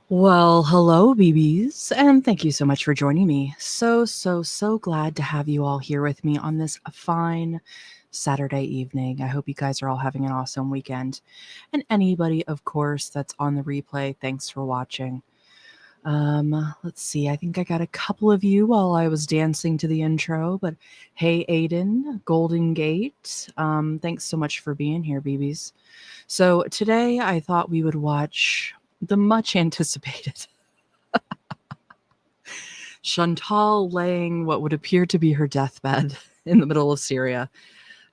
Well, hello, BBs, and thank you so much for joining me. So glad to have you all here with me on this fine Saturday evening. I hope you guys are all having an awesome weekend. And anybody, of course, that's on the replay, thanks for watching. Let's see, I think I got a couple of you while I was dancing to the intro, but hey, Aiden, Golden Gate, thanks so much for being here, BBs. So today I thought we would watch the much anticipated Chantal laying what would appear to be her deathbed in the middle of Syria.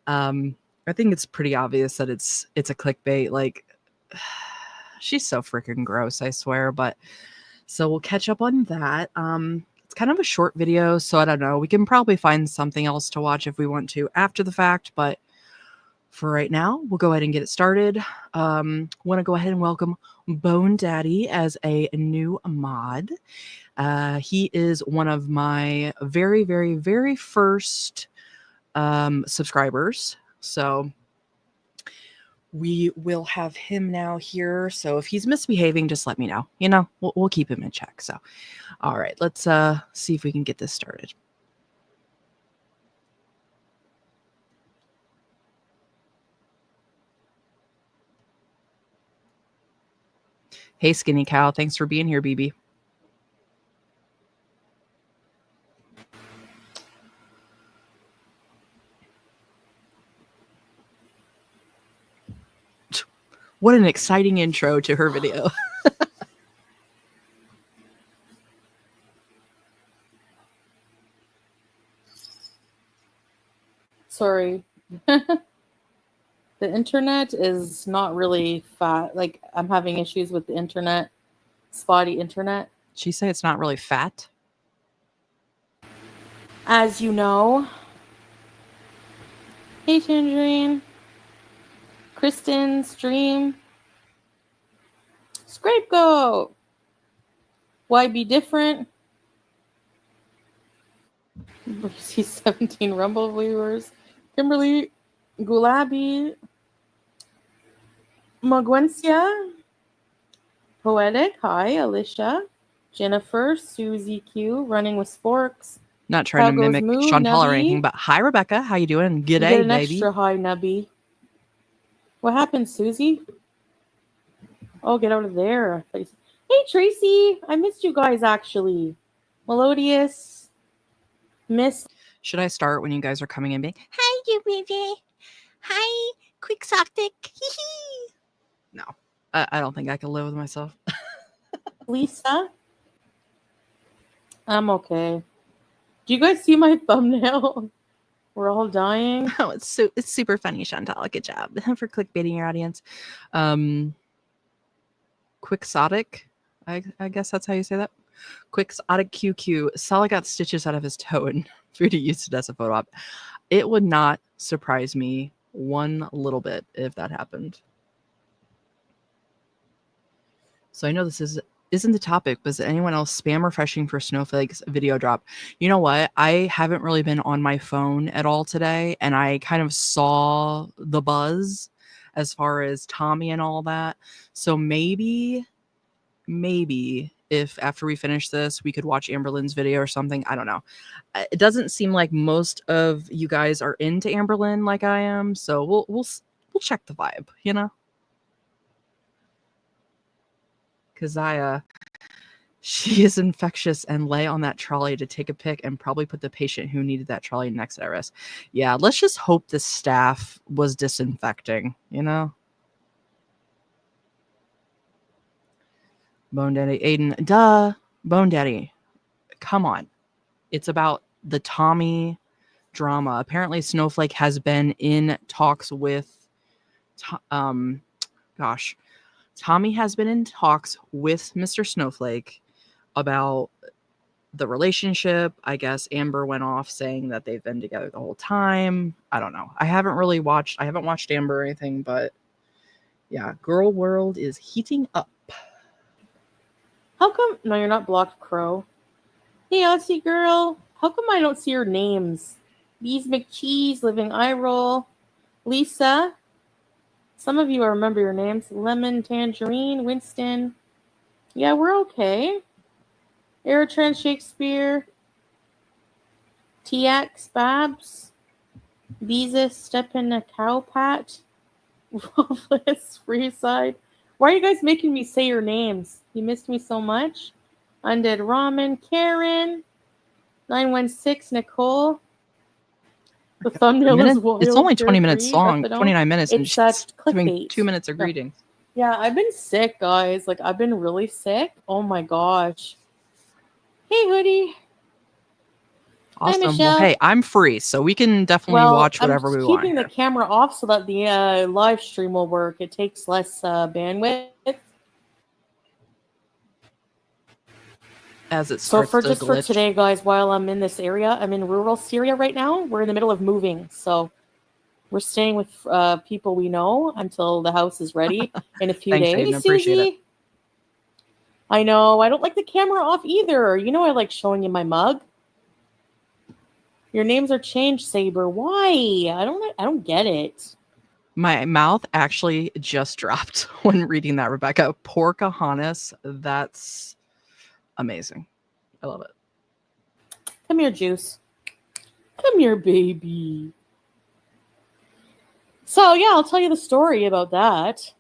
I think it's pretty obvious that it's a clickbait. Like, she's so freaking gross, I swear. But so we'll catch up on that. It's kind of a short video, so I don't know. We can probably find something else to watch if we want to after the fact, but for right now, we'll go ahead and get it started. Want to go ahead and welcome Bone Daddy as a new mod. He is one of my very first subscribers. So we will have him now here. So if he's misbehaving, just let me know. You know, we'll keep him in check. So, all right, let's see if we can get this started. Hey, Skinny Cow. Thanks for being here, BB. What an exciting intro to her video. Sorry. The internet is not really fat. Like, I'm having issues with the internet. Spotty internet. She say it's not really fat. As you know. Hey, Tangerine. Kristen, Stream. Scapegoat. Why be different? See 17 Rumble viewers. Kimberly, Gulabi, Magwencia, Poetic, hi, Alicia, Jennifer, Susie Q, Running with Sporks. Not trying to mimic Chantal or anything, but hi, Rebecca. How you doing? Good day, Get an baby. extra high, Nubby. What happened, Susie? Oh, get out of there. Hey, Tracy. I missed you guys, actually. Melodious. Miss. Should I start when you guys are coming in being, hi, you baby. Hi, Quixotic. No, I don't think I can live with myself. Lisa. I'm okay. Do you guys see my thumbnail? We're all dying. Oh, it's super funny, Chantal. Good job for clickbaiting your audience. Quixotic, I guess that's how you say that. Quixotic QQ. Sala got stitches out of his toe and Foodie used it as a photo op. It would not surprise me one little bit if that happened. So I know this isn't the topic, but is anyone else spam refreshing for Snowflake's video drop? You know what? I haven't really been on my phone at all today, and I kind of saw the buzz as far as Tommy and all that. So maybe if after we finish this, we could watch Amberlynn's video or something. I don't know. It doesn't seem like most of you guys are into Amberlynn like I am, so we'll check the vibe, you know? Because she is infectious and lay on that trolley to take a pic and probably put the patient who needed that trolley next at risk. Yeah, let's just hope the staff was disinfecting, you know? Bone Daddy, Aiden, duh, Bone Daddy, come on. It's about the Tommy drama. Apparently Snowflake has been in talks with, Tommy has been in talks with Mr. Snowflake about the relationship. I guess Amber went off saying that they've been together the whole time. I don't know. I haven't watched Amber or anything, but yeah, Girl World is heating up. How come? No, you're not blocked, Crow. Hey, Aussie girl. How come I don't see your names? Bees McCheese, Living Eye Roll, Lisa. Some of you I remember your names. Lemon, Tangerine, Winston, Yeah, we're okay. Aerotrans Shakespeare, TX Babs, Visa Step in a Cow Pat, Waffles Freeside. Why are you guys making me say your names? You missed me so much. Undead Ramen, Karen, 916 Nicole. The thumbnail is wild. It's only 20 minutes long, methadone. 29 minutes, and It's she's doing clickbait. 2 minutes of greetings. Yeah, I've been sick, guys. Like, I've been really sick. Oh my gosh. Hey, Hoodie. Awesome. Hi, Michelle. Well, hey, I'm free, so we can definitely watch whatever we want. I'm keeping the camera off so that the live stream will work. It takes less bandwidth. As it starts for to just glitch. For today, guys, while I'm in this area, I'm in rural Syria right now. We're in the middle of moving, so we're staying with people we know until the house is ready in a few Thanks, days. Aiden, appreciate it. I know. I don't like the camera off either. You know I like showing you my mug. Your names are changed, Saber. Why? I don't get it. My mouth actually just dropped when reading that, Rebecca. Porcahontas, that's amazing. I love it. Come here, Juice. Come here, baby. So, yeah, I'll tell you the story about that.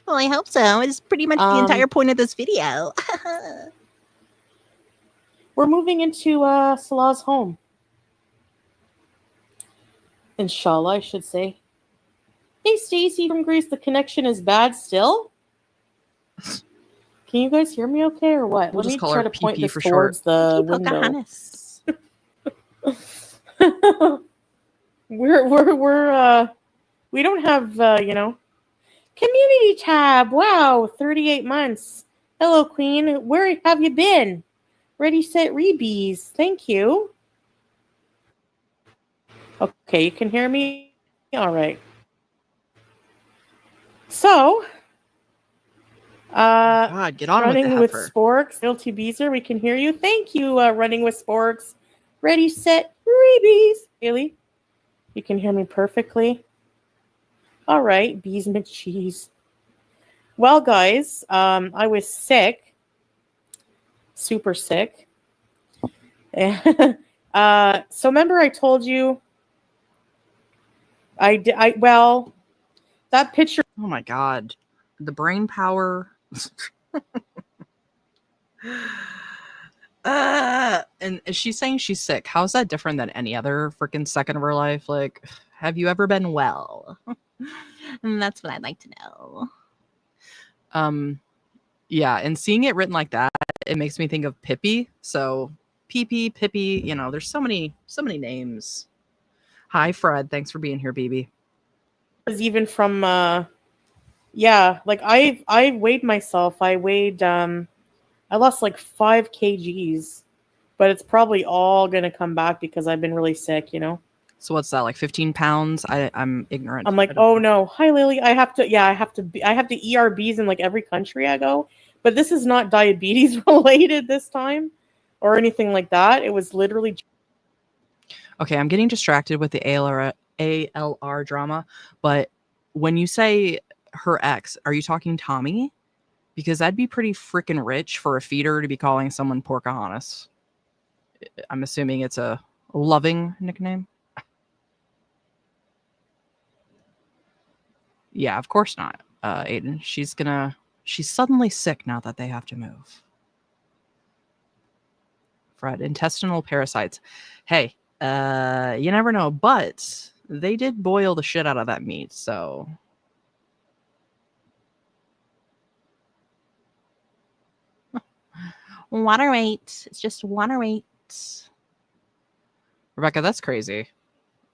Well, I hope so. It's pretty much the entire point of this video. We're moving into Salah's home. Inshallah, I should say. Hey, Stacy from Greece, the connection is bad still? Can you guys hear me okay or what? We'll Let me try to point this towards the window. We don't have, community tab. Wow, 38 months. Hello, Queen. Where have you been? Ready, set, rebees. Thank you. Okay, you can hear me? All right. So, God, get on running with with Sporks, Guilty Beezer, we can hear you. Thank you, running with Sporks. Ready, set, rebees. Haley, you can hear me perfectly. All right, Bees McCheese. Well, guys, I was sick, super sick. So remember I told you that picture. Oh my God. The brain power. And is she saying she's sick? How's that different than any other freaking second of her life? Like, have you ever been well? And that's what I'd like to know. Yeah, and seeing it written like that, it makes me think of Pippi. So Pippi, you know, there's so many names. Hi, Fred. Thanks for being here, BB. Was even from like I weighed myself. I lost like 5 kgs, but it's probably all gonna come back because I've been really sick, you know. So what's that, like 15 pounds? I'm ignorant. I'm like, oh no, hi Lily. I have to ERBs in like every country I go, but this is not diabetes related this time or anything like that. It was literally. Okay, I'm getting distracted with the ALR drama, but when you say her ex, are you talking Tommy? Because that'd be pretty freaking rich for a feeder to be calling someone Porcahontas. I'm assuming it's a loving nickname. Yeah, of course not, Aiden. She's suddenly sick now that they have to move. Fred, intestinal parasites. Hey, you never know, but they did boil the shit out of that meat, so. Water weight. It's just water weight. Rebecca, that's crazy.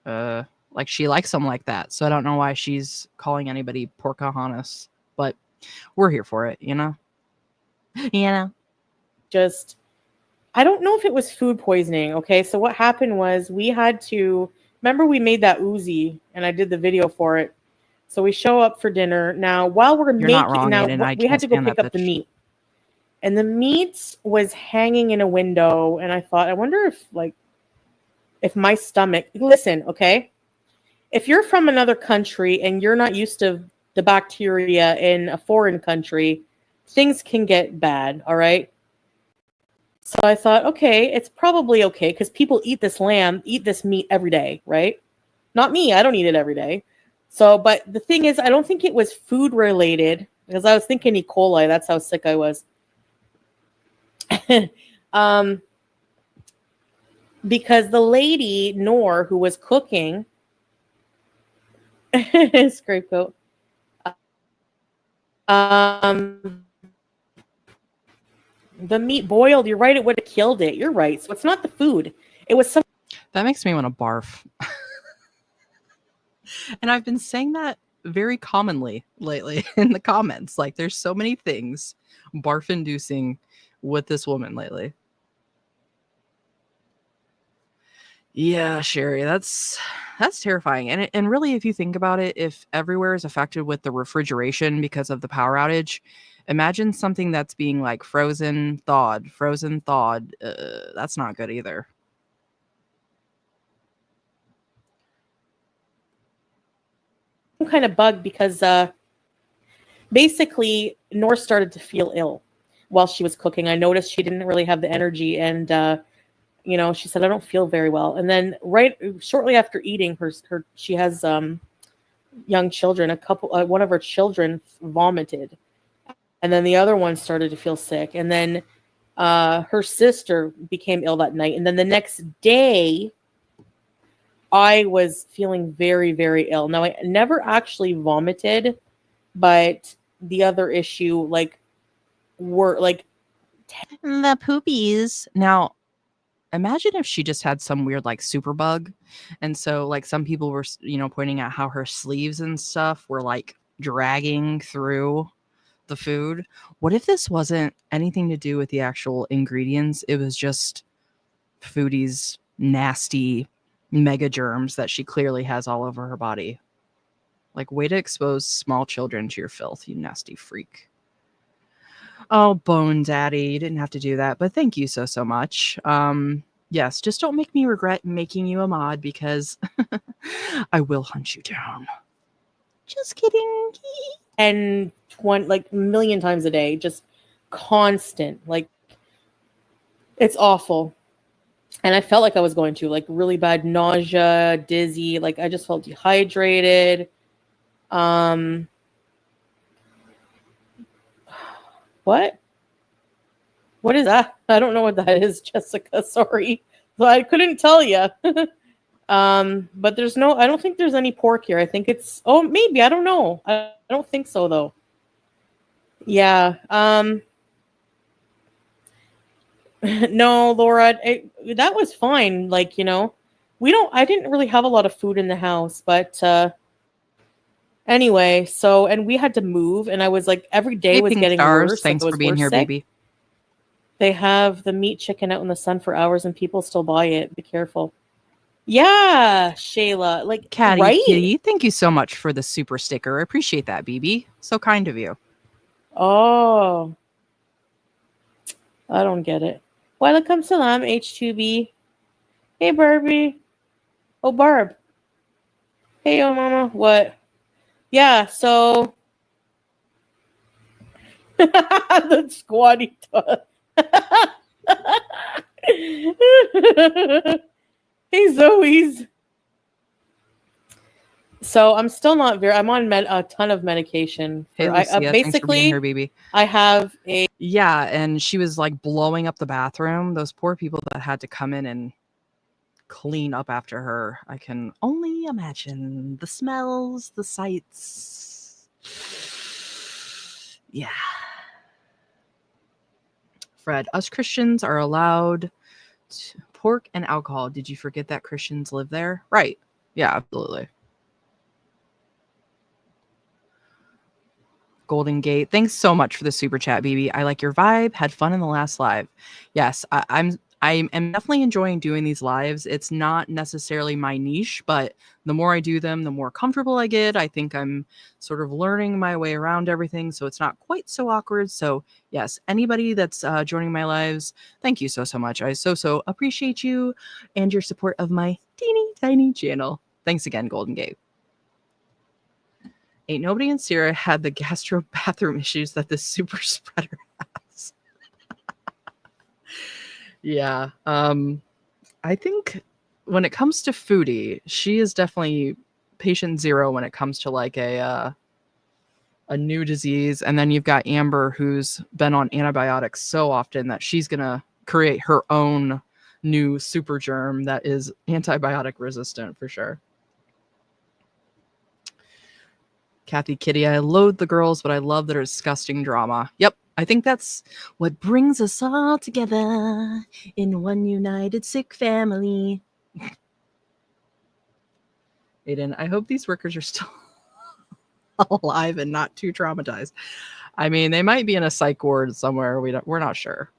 Like she likes them like that, so I don't know why she's calling anybody Porcahontas, but we're here for it, you know? Just, I don't know if it was food poisoning, okay? So what happened was we made that Uzi, and I did the video for it. So we show up for dinner. Now, while we're You're not wrong, Aiden. we had to go pick up the meat. And the meat was hanging in a window, and I thought, I wonder if my stomach, listen, okay? If you're from another country and you're not used to the bacteria in a foreign country, things can get bad, all right? So I thought, okay, it's probably okay because people eat this meat every day, right? Not me. I don't eat it every day. So, but the thing is, I don't think it was food related because I was thinking E. coli. That's how sick I was. Because the lady, Noor, who was cooking, scapegoat, the meat boiled. You're right. It would have killed it. You're right. So it's not the food. It was some. That makes me want to barf. And I've been saying that very commonly lately in the comments. Like, there's so many things barf inducing with this woman lately. Yeah, Sherry, that's terrifying. And really, if you think about it, if everywhere is affected with the refrigeration because of the power outage, imagine something that's being like frozen, thawed. That's not good either. Kind of bug because basically Noor started to feel ill while she was cooking. I noticed she didn't really have the energy, and she said, I don't feel very well. And then shortly after eating, she has young children. One of her children vomited, and then the other one started to feel sick, and then her sister became ill that night, and then the next day I was feeling very, very ill. Now, I never actually vomited, but the other issue, were like The poopies. Now, imagine if she just had some weird like super bug. And so like some people were, pointing out how her sleeves and stuff were like dragging through the food. What if this wasn't anything to do with the actual ingredients? It was just Foodie's nasty mega germs that she clearly has all over her body. Like, way to expose small children to your filth, you nasty freak. Oh, Bone Daddy, you didn't have to do that, but thank you so much. Yes, just don't make me regret making you a mod because I will hunt you down. Just kidding. and a million times a day, just constant. Like, it's awful. And I felt like I was going to really bad nausea, dizzy. Like, I just felt dehydrated. What is that? I don't know what that is, Jessica. Sorry. So I couldn't tell you. But I don't think there's any pork here. I think maybe, I don't know. I don't think so though. Yeah. No, Laura, that was fine. I didn't really have a lot of food in the house, but anyway, and we had to move, and I was every day was getting worse. Thanks for being here, baby. They have the meat chicken out in the sun for hours, and people still buy it. Be careful. Yeah, Shayla, Catty right? Kitty, thank you so much for the super sticker. I appreciate that, BB. So kind of you. Oh, I don't get it. Welcome salam, H2B. Hey, Barbie. Oh, Barb. Hey, oh, mama. What? Yeah, so the squatty dog. Hey, Zoe's. So I'm still not I'm on a ton of medication. Hey, Lucia, basically, thanks for being here, baby. I have Yeah, and she was blowing up the bathroom. Those poor people that had to come in and clean up after her. I can only imagine the smells, the sights. Yeah. Fred, us Christians are allowed pork and alcohol. Did you forget that Christians live there? Right. Yeah, absolutely. Golden Gate, thanks so much for the super chat, BB. I like your vibe. Had fun in the last live. Yes, I am definitely enjoying doing these lives. It's not necessarily my niche, but the more I do them, the more comfortable I get. I think I'm sort of learning my way around everything, so it's not quite so awkward. So yes, anybody that's joining my lives, thank you so much. I so appreciate you and your support of my teeny tiny channel. Thanks again, Golden Gate. Ain't nobody in Syria had the gastro bathroom issues that this super spreader has. Yeah. I think when it comes to Foodie, she is definitely patient zero when it comes to like a new disease. And then you've got Amber, who's been on antibiotics so often that she's gonna create her own new super germ that is antibiotic resistant for sure. Kathy Kitty, I loathe the girls, but I love their disgusting drama. Yep, I think that's what brings us all together in one united sick family. Aiden, I hope these workers are still alive and not too traumatized. I mean, they might be in a psych ward somewhere. We're not sure.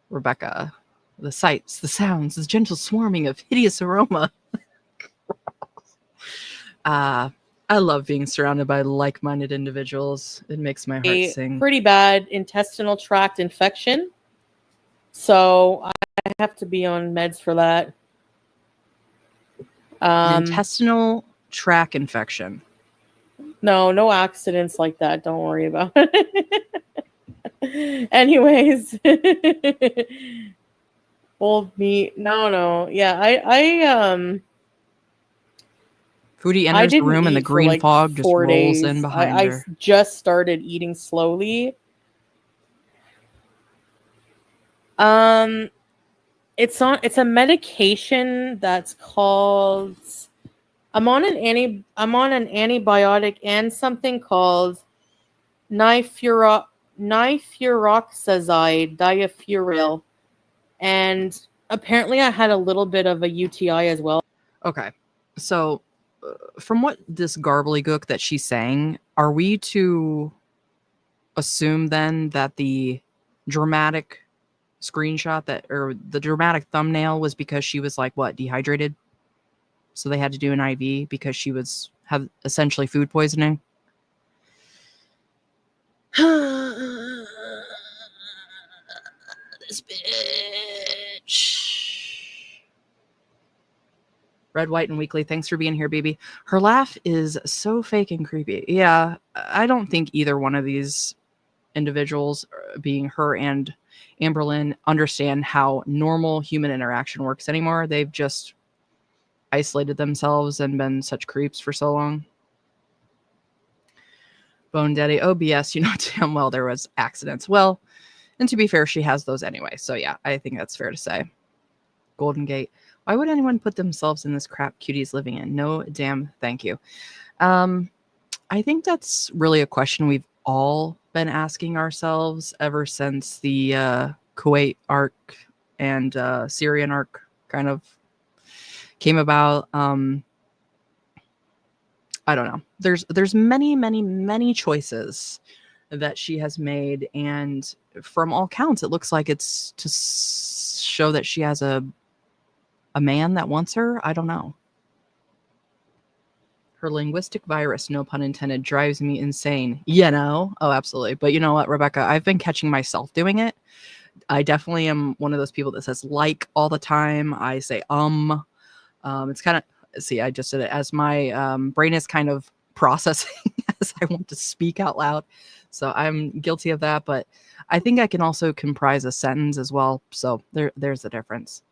Rebecca, the sights, the sounds, the gentle swarming of hideous aroma. I love being surrounded by like-minded individuals. It makes my heart sing. Pretty bad intestinal tract infection. So I have to be on meds for that. Intestinal tract infection. No accidents like that. Don't worry about it. Anyways. Old meat. No. Yeah, I Foodie enters the room and the green fog just rolls in behind her. I just started eating slowly. It's a medication that's called I'm on an antibiotic and something called nifuroclazide diafuryl, and apparently I had a little bit of a UTI as well. Okay, so from what this gobbledygook that she's saying, are we to assume then that the dramatic screenshot or the dramatic thumbnail was because she was like dehydrated, so they had to do an IV because she had essentially food poisoning? This bitch. Red, White, and Weekly, thanks for being here, baby. Her laugh is so fake and creepy. Yeah, I don't think either one of these individuals, being her and Amberlynn, understand how normal human interaction works anymore. They've just isolated themselves and been such creeps for so long. Bone Daddy, OBS, you know damn well there was accidents. Well, and to be fair, she has those anyway. So yeah, I think that's fair to say. Golden Gate, why would anyone put themselves in this crap Cutie's living in? No damn thank you. I think that's really a question we've all been asking ourselves ever since the Kuwait arc and Syrian arc kind of came about. I don't know. There's many choices that she has made, and from all counts, it looks like it's to show that she has a man that wants her. I don't know. Her linguistic virus, no pun intended, drives me insane. You know? Oh, absolutely. But you know what, Rebecca? I've been catching myself doing it. I definitely am one of those people that says like all the time. I say it's kind of, see, I just did it as my brain is kind of processing as I want to speak out loud. So I'm guilty of that, but I think I can also comprise a sentence as well. So there's a difference.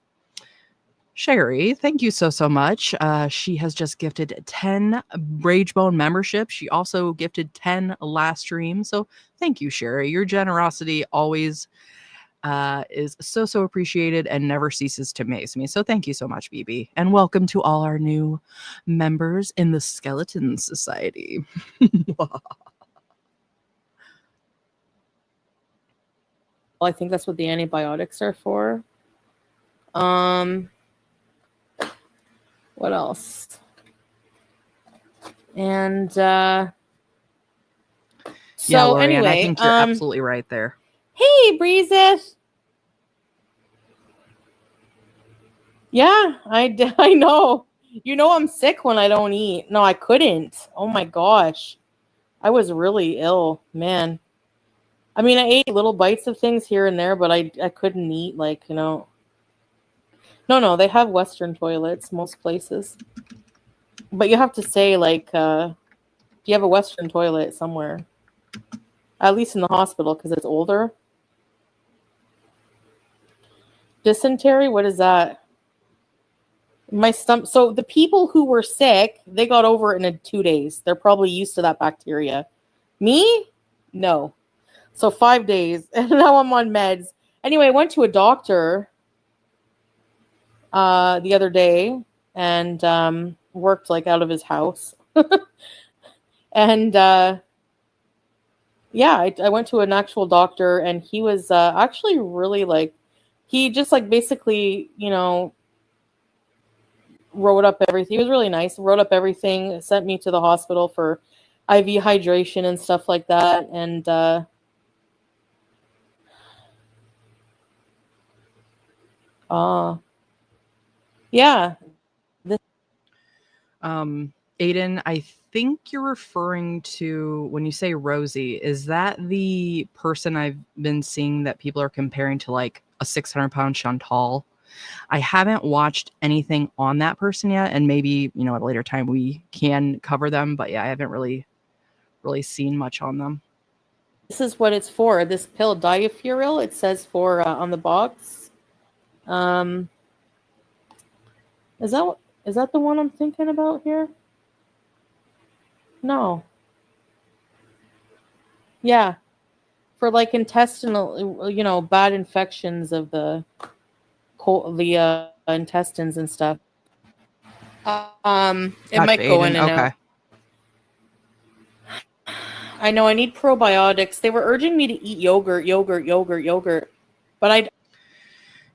Sherry, thank you so much. She has just gifted 10 Ragebone memberships. She also gifted 10 last stream. So thank you, Sherry. Your generosity always is so appreciated and never ceases to amaze me. So thank you so much, BB. And welcome to all our new members in the Skeleton Society. Well, I think that's what the antibiotics are for. What else? And so yeah, Lorianne, anyway, I think you're absolutely right there. Hey, Breezeth. Yeah, I know. You know I'm sick when I don't eat. No, I couldn't. Oh my gosh. I was really ill, man. I mean, I ate little bites of things here and there, but I couldn't eat, like, you know. No, they have Western toilets most places. But you have to say, like, do you have a Western toilet somewhere? At least in the hospital, because it's older. Dysentery? What is that? My stomach. So the people who were sick, they got over it in 2 days. They're probably used to that bacteria. Me? No. So 5 days, and now I'm on meds. Anyway, I went to a doctor the other day and worked like out of his house. And yeah, I went to an actual doctor, and he was actually really like, he just like basically, wrote up everything. He was really nice. Wrote up everything, sent me to the hospital for IV hydration and stuff like that. And yeah. Aiden, I think you're referring to, when you say Rosie, is that the person I've been seeing that people are comparing to like a 600-pound Chantal? I haven't watched anything on that person yet, and maybe, at a later time we can cover them, but yeah, I haven't really seen much on them. This is what it's for. This pill, diafuryl, it says for on the box. Is that the one I'm thinking about here? No. Yeah. For like intestinal, bad infections of the intestines and stuff. It might go in and out. I know I need probiotics. They were urging me to eat yogurt, but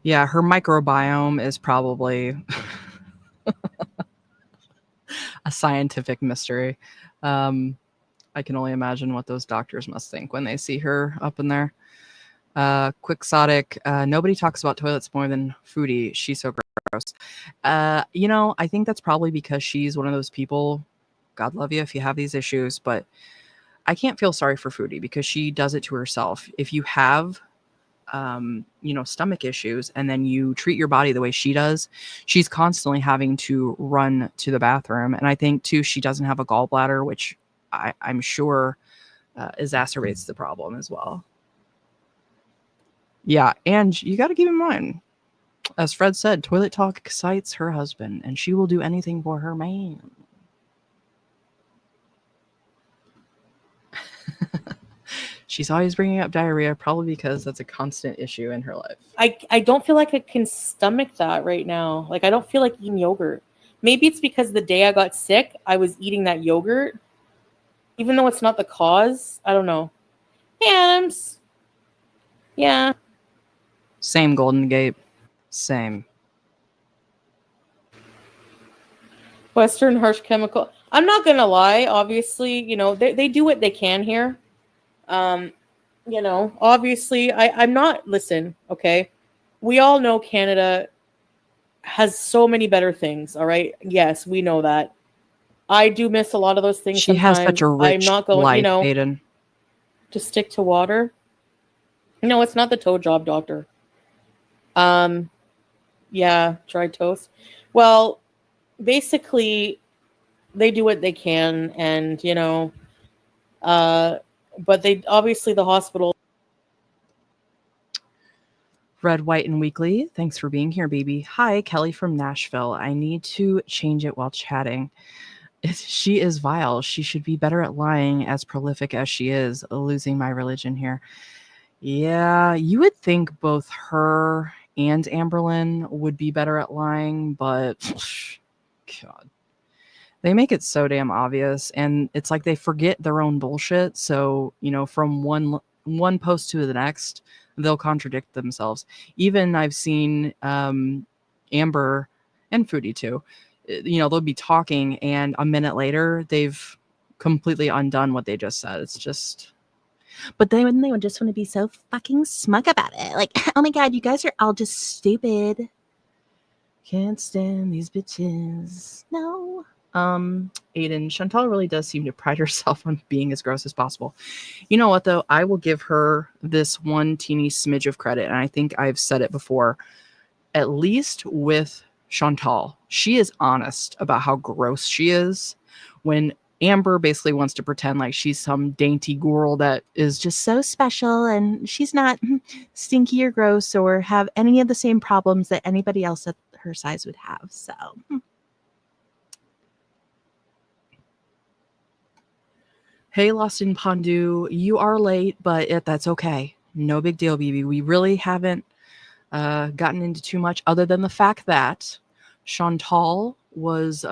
yeah, her microbiome is probably a scientific mystery. I can only imagine what those doctors must think when they see her up in there. Quixotic, nobody talks about toilets more than Foodie. She's so gross. I think that's probably because she's one of those people, God love you if you have these issues, but I can't feel sorry for Foodie because she does it to herself. If you have stomach issues and then you treat your body the way she does, she's constantly having to run to the bathroom. And I think too, she doesn't have a gallbladder, which I'm sure exacerbates the problem as well. Yeah, and you got to keep in mind, as Fred said, toilet talk excites her husband, and she will do anything for her man. She's always bringing up diarrhea, probably because that's a constant issue in her life. I don't feel like I can stomach that right now. Like, I don't feel like eating yogurt. Maybe it's because the day I got sick, I was eating that yogurt. Even though it's not the cause. I don't know. Hey, Adams. Yeah. Same, Golden Gate. Same. Western harsh chemical. I'm not going to lie. Obviously, they do what they can here. Obviously, I'm not, listen, okay? We all know Canada has so many better things, all right? Yes, we know that. I do miss a lot of those things. She sometimes. has such a rich I'm not going, life, Aiden. To stick to water. No, it's not the toe job, doctor. Yeah, dry toast. Well, basically, they do what they can, and but they obviously the hospital. Red, White, and Weekly, thanks for being here, baby. Hi, Kelly from Nashville. I need to change it while chatting. She is vile. She should be better at lying, as prolific as she is. Losing my religion here. Yeah, you would think both her and Amberlynn would be better at lying, but God, they make it so damn obvious, and it's like they forget their own bullshit. So from one post to the next, they'll contradict themselves. Even I've seen Amber and Foodie too. They'll be talking, and a minute later, they've completely undone what they just said. It's just. But they would just want to be so fucking smug about it. Like, oh my God, you guys are all just stupid. Can't stand these bitches. No. Aiden, Chantal really does seem to pride herself on being as gross as possible. You know what, though? I will give her this one teeny smidge of credit, and I think I've said it before. At least with Chantal. She is honest about how gross she is when Amber basically wants to pretend like she's some dainty girl that is just So special, and she's not stinky or gross or have any of the same problems that anybody else at her size would have. So hey, Lost in Pondu, you are late, but that's okay. No big deal, BB. We really haven't gotten into too much other than the fact that Chantal was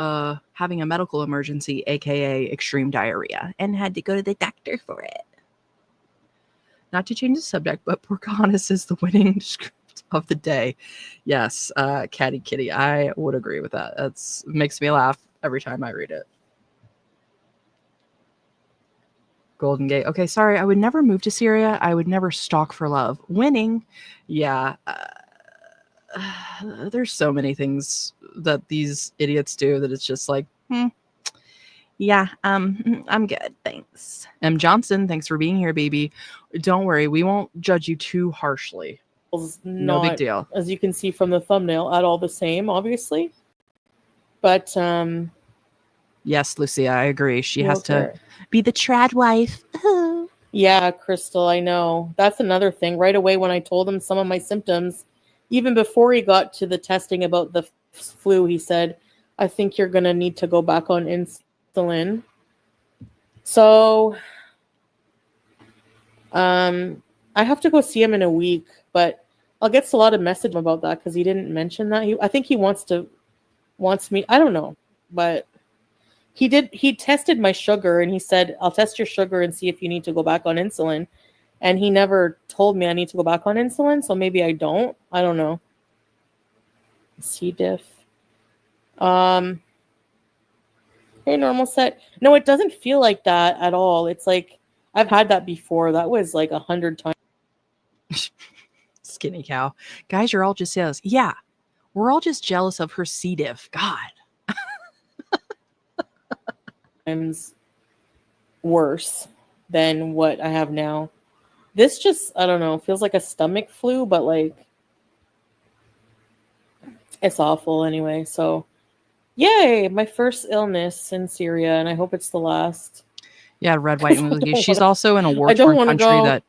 having a medical emergency, aka extreme diarrhea, and had to go to the doctor for it. Not to change the subject, but Pocahontas is the winning script of the day. Yes, Catty Kitty. I would agree with that. That's makes me laugh every time I read it. Golden Gate. Okay, sorry. I would never move to Syria. I would never stalk for love. Winning. Yeah. There's so many things that these idiots do that it's just like, yeah, I'm good, thanks. M. Johnson, thanks for being here, baby. Don't worry, we won't judge you too harshly. No big deal. As you can see from the thumbnail, at all the same, obviously. But yes, Lucia, I agree. She has to be the trad wife. Yeah, Crystal, I know. That's another thing. Right away when I told him some of my symptoms, even before he got to the testing about the flu, he said, I think you're going to need to go back on insulin. So I have to go see him in a week, but I'll get a lot of message about that because he didn't mention that. I think he wants me. I don't know, but he tested my sugar and he said, I'll test your sugar and see if you need to go back on insulin. And he never told me I need to go back on insulin. So maybe I don't. I don't know. C. diff. Hey, normal set. No, it doesn't feel like that at all. It's like, I've had that before. That was like 100 times. Skinny cow. Guys, you're all just jealous. Yeah. We're all just jealous of her C. diff. God. Worse than what I have now. This just, I don't know, feels like a stomach flu, but like it's awful anyway. So yay, my first illness in Syria, and I hope it's the last. Yeah, red, white, and blue. She's also in a war-torn country that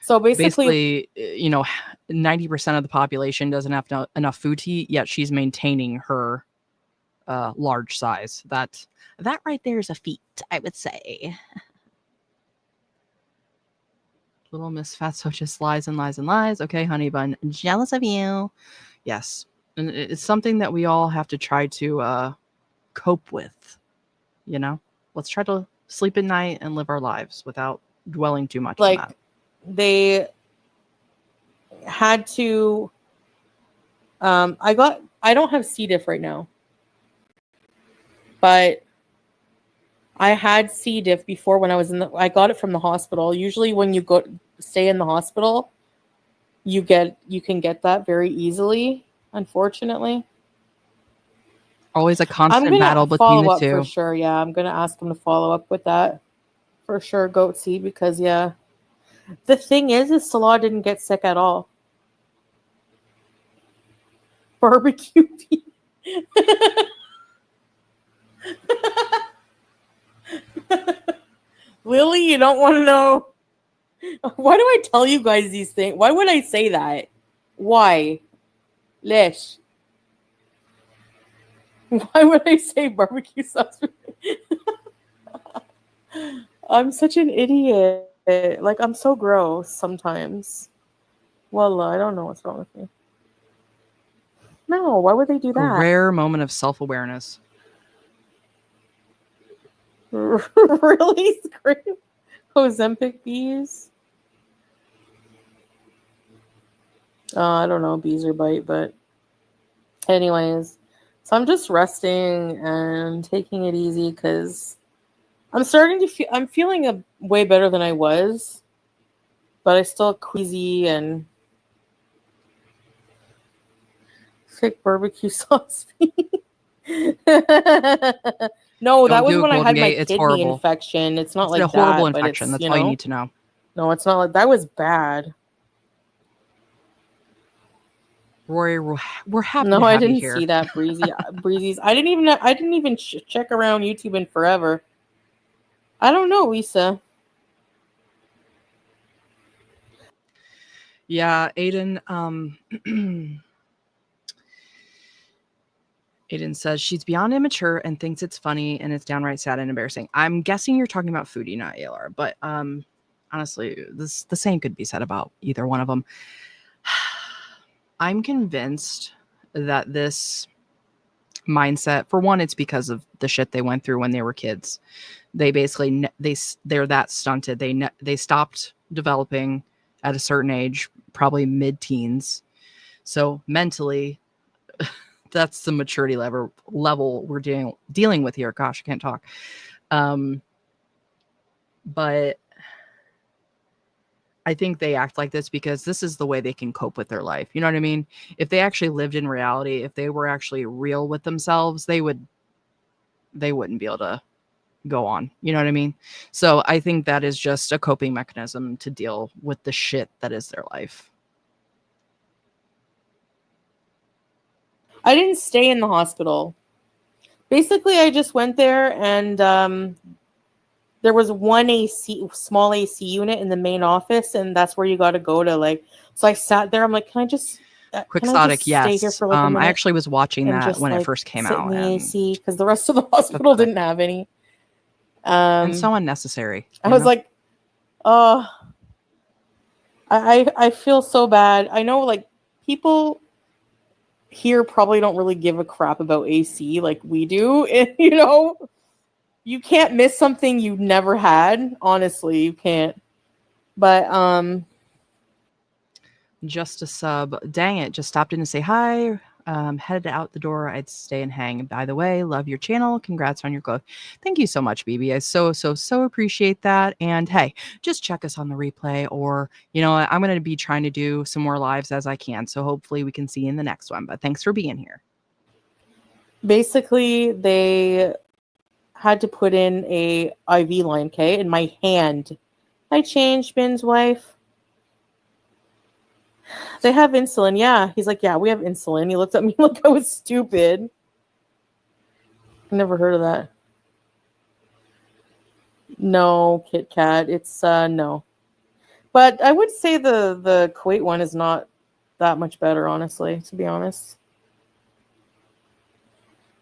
so basically 90% of the population doesn't have enough food to eat, yet she's maintaining her large size. That right there is a feat, I would say. Little Miss Fatso just lies and lies and lies. Okay, honey bun, jealous of you. Yes, and it's something that we all have to try to cope with. You know, let's try to sleep at night and live our lives without dwelling too much on that. They had to. I don't have C. diff right now, but I had C. diff before when I was I got it from the hospital. Usually when you stay in the hospital, you can get that very easily, unfortunately. Always a constant battle between the two. For sure, yeah. I'm going to ask him to follow up with that for sure, Goatsy, because yeah. The thing is Salah didn't get sick at all. Barbecue beef. Lily, you don't want to know. Why do I tell you guys these things? Why would I say that? Why? Lish. Why would I say barbecue sauce? I'm such an idiot. Like, I'm so gross sometimes. Well, I don't know what's wrong with me. No, why would they do that? A rare moment of self-awareness. Really? Scream? Ozempic bees? I don't know, bees or bite, but anyways. So I'm just resting and taking it easy because I'm starting to feel, I'm feeling way better than I was, but I still queasy and fake barbecue sauce. No, that was when I had my kidney infection. It's not like that. It's a horrible infection. That's all you need to know. No, it's not like that. Was bad. Rory, we're happy No, to I have you didn't here. see that, Breezy's. I didn't even check around YouTube in forever. I don't know, Lisa. Yeah, Aiden. Aiden says she's beyond immature and thinks it's funny and it's downright sad and embarrassing. I'm guessing you're talking about Foodie, not ALR, but honestly, the same could be said about either one of them. I'm convinced that this mindset, for one, it's because of the shit they went through when they were kids. They basically they're that stunted. They stopped developing at a certain age, probably mid-teens. So mentally, that's the maturity level we're dealing with here. Gosh, I can't talk. But I think they act like this because this is the way they can cope with their life. You know what I mean? If they actually lived in reality, if they were actually real with themselves, they wouldn't be able to go on. You know what I mean? So I think that is just a coping mechanism to deal with the shit that is their life. I didn't stay in the hospital. Basically, I just went there and there was one small AC unit in the main office, and that's where you got to go to, like. So I sat there. I'm like, can I just Quixotic, stay here for like a minute? I actually was watching that just, when like, it first came sit out. in the AC because the rest of the hospital didn't have any. And so unnecessary. I was like, oh, I feel so bad. I know, like, people here probably don't really give a crap about AC like we do. You know, you can't miss something you never had. Honestly, you can't. But just a sub. Dang it, just stopped in to say hi. Headed out the door. I'd stay and hang. By the way, love your channel. Congrats on your growth. Thank you so much, BB. I so appreciate that. And hey, just check us on the replay, or you know, I'm going to be trying to do some more lives as I can. So hopefully we can see you in the next one. But thanks for being here. Basically, they had to put in a IV line, okay, in my hand. I changed Ben's wife. They have insulin. Yeah. He's like, yeah, we have insulin. He looked at me like I was stupid. I never heard of that. No, Kit Kat. It's no. But I would say the Kuwait one is not that much better, honestly, to be honest.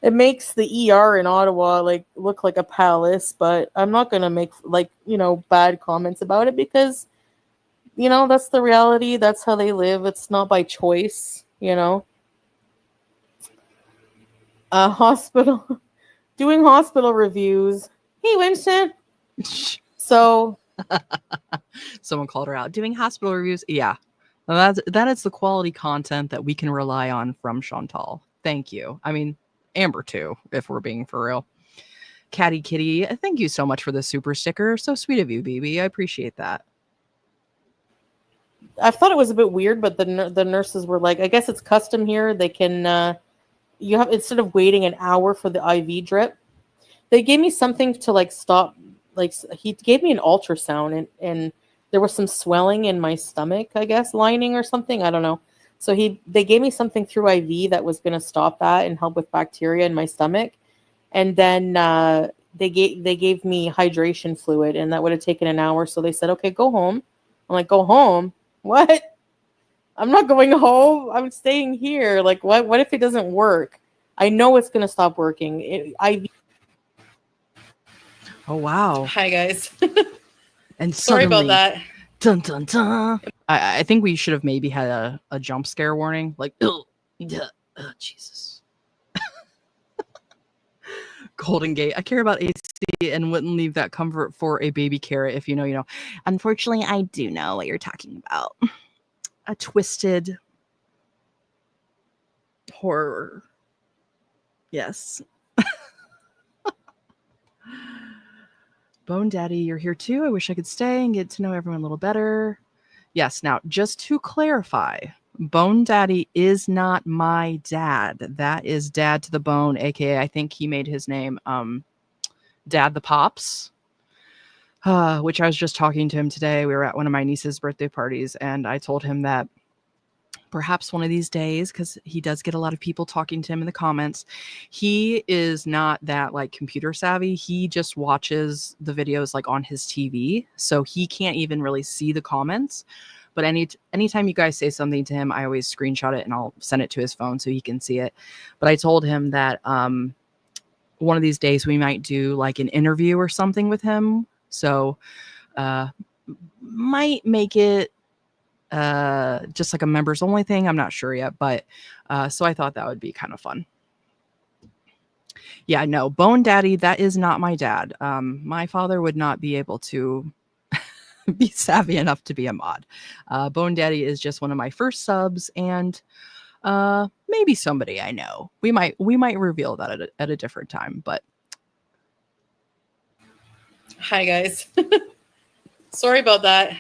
It makes the ER in Ottawa like look like a palace, but I'm not gonna make, like, you know, bad comments about it because, you know, that's the reality. That's how they live. It's not by choice, you know. Hospital, doing hospital reviews. Hey, Winston. So someone called her out doing hospital reviews. Yeah, that is the quality content that we can rely on from Chantal. Thank you. I mean, Amber too, if we're being for real. Catty Kitty, thank you so much for the super sticker. So sweet of you, BB. I appreciate that. I thought it was a bit weird, but the nurses were like, I guess it's custom here. They can, you have, instead of waiting an hour for the IV drip, they gave me something to like stop. Like, he gave me an ultrasound and there was some swelling in my stomach, I guess, lining or something. I don't know. So they gave me something through IV that was going to stop that and help with bacteria in my stomach. And then they gave me hydration fluid, and that would have taken an hour. So they said, okay, go home. I'm like, go home? What? I'm not going home. I'm staying here. Like, what if it doesn't work? I know it's going to stop working. Oh, wow. Hi, guys. And sorry about that. Dun, dun, dun. I think we should have maybe had a jump scare warning. Like, Jesus. Golden Gate. I care about AC and wouldn't leave that comfort for a baby carrot. If you know, you know. Unfortunately, I do know what you're talking about. A twisted horror. Yes. Bone Daddy, you're here too. I wish I could stay and get to know everyone a little better. Yes. Now, just to clarify, Bone Daddy is not my dad. That is Dad to the Bone, aka I think he made his name Dad the Pops. Which I was just talking to him today. We were at one of my niece's birthday parties, and I told him that perhaps one of these days, because he does get a lot of people talking to him in the comments. He is not that like computer savvy. He just watches the videos like on his TV, so he can't even really see the comments. But anytime you guys say something to him, I always screenshot it and I'll send it to his phone so he can see it. But I told him that one of these days we might do like an interview or something with him. So might make it just like a members only thing. I'm not sure yet, but so I thought that would be kind of fun. Yeah, no, Bone Daddy, that is not my dad. My father would not be able to be savvy enough to be a mod. Bone Daddy is just one of my first subs, and maybe somebody I know. We might reveal that at a different time, but Hi guys. Sorry about that.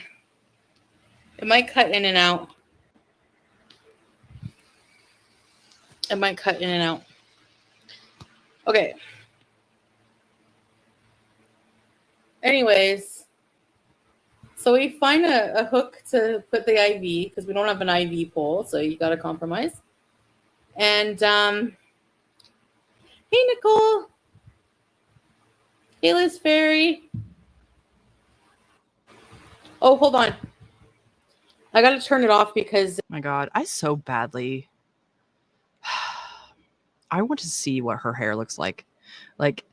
It might cut in and out. Okay. Anyways, so we find a hook to put the IV because we don't have an IV pole, so you got to compromise. And hey, Nicole. Hey, Liz Fairy. Oh, hold on. I got to turn it off because... my God, I so badly... I want to see what her hair looks like. Like,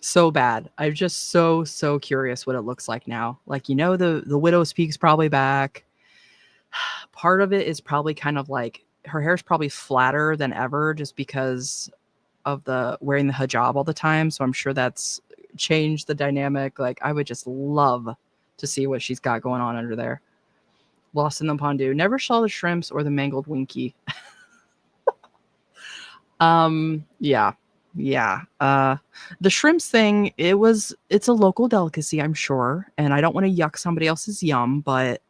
so bad. I'm just so curious what it looks like now. Like, you know, the widow's peak's probably back. Part of it is probably kind of like her hair's probably flatter than ever just because of the wearing the hijab all the time. So I'm sure that's changed the dynamic. Like, I would just love to see what she's got going on under there. Lost in the Pondu. Never saw the shrimps or the mangled winky. Yeah. The shrimps thing, it's a local delicacy, I'm sure. And I don't want to yuck somebody else's yum, but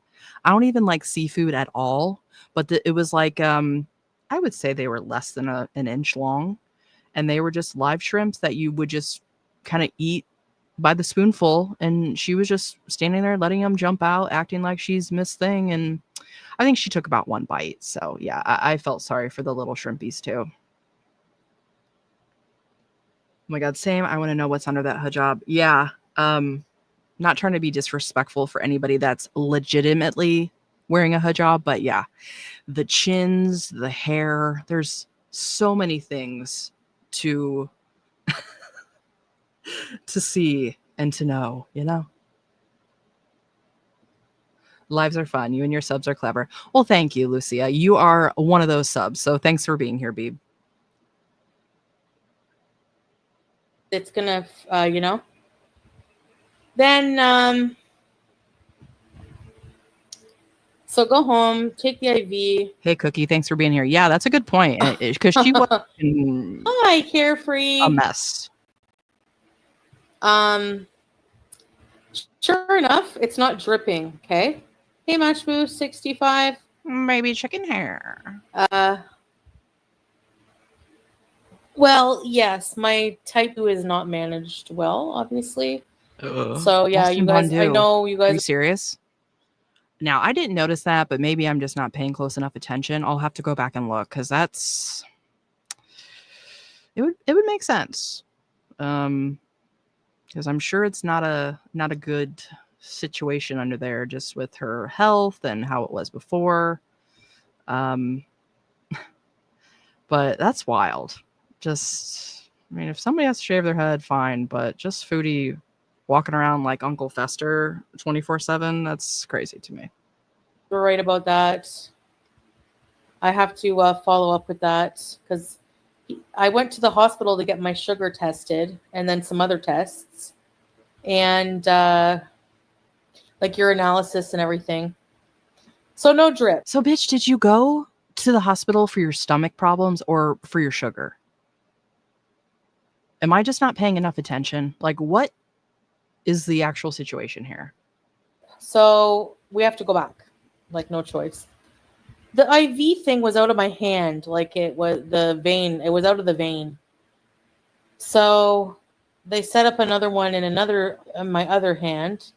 I don't even like seafood at all. But it was like, I would say they were less than an inch long. And they were just live shrimps that you would just kind of eat by the spoonful. And she was just standing there letting them jump out, acting like she's Miss Thing. And I think she took about one bite. So yeah, I felt sorry for the little shrimpies too. Oh my God, same. I want to know what's under that hijab. Yeah. Not trying to be disrespectful for anybody that's legitimately wearing a hijab, but yeah, the chins, the hair, there's so many things to to see and to know, you know. Lives are fun. You and your subs are clever. Well, thank you, Lucia. You are one of those subs, so thanks for being here, Beeb. It's gonna, you know. Then, so go home, take the IV. Hey, Cookie, thanks for being here. Yeah, that's a good point because she was Hi, Carefree. a mess. Sure enough, it's not dripping. Okay. Hey, Matchboo 65. Maybe chicken hair. Well, yes, my type 2 is not managed well, obviously. So yeah, you guys, I know you guys. Are you serious? Now, I didn't notice that, but maybe I'm just not paying close enough attention. I'll have to go back and look because it would make sense. Because I'm sure it's not a good situation under there, just with her health and how it was before. But that's wild. Just, I mean, if somebody has to shave their head, fine. But just Foodie walking around like Uncle Fester 24/7, that's crazy to me. You're right about that. I have to follow up with that because I went to the hospital to get my sugar tested and then some other tests and like urinalysis and everything. So no drip. So, bitch, did you go to the hospital for your stomach problems or for your sugar? Am I just not paying enough attention? Like, what is the actual situation here? So we have to go back. Like, no choice. The IV thing was out of my hand. Like, it was the vein. It was out of the vein. So they set up another one in my other hand.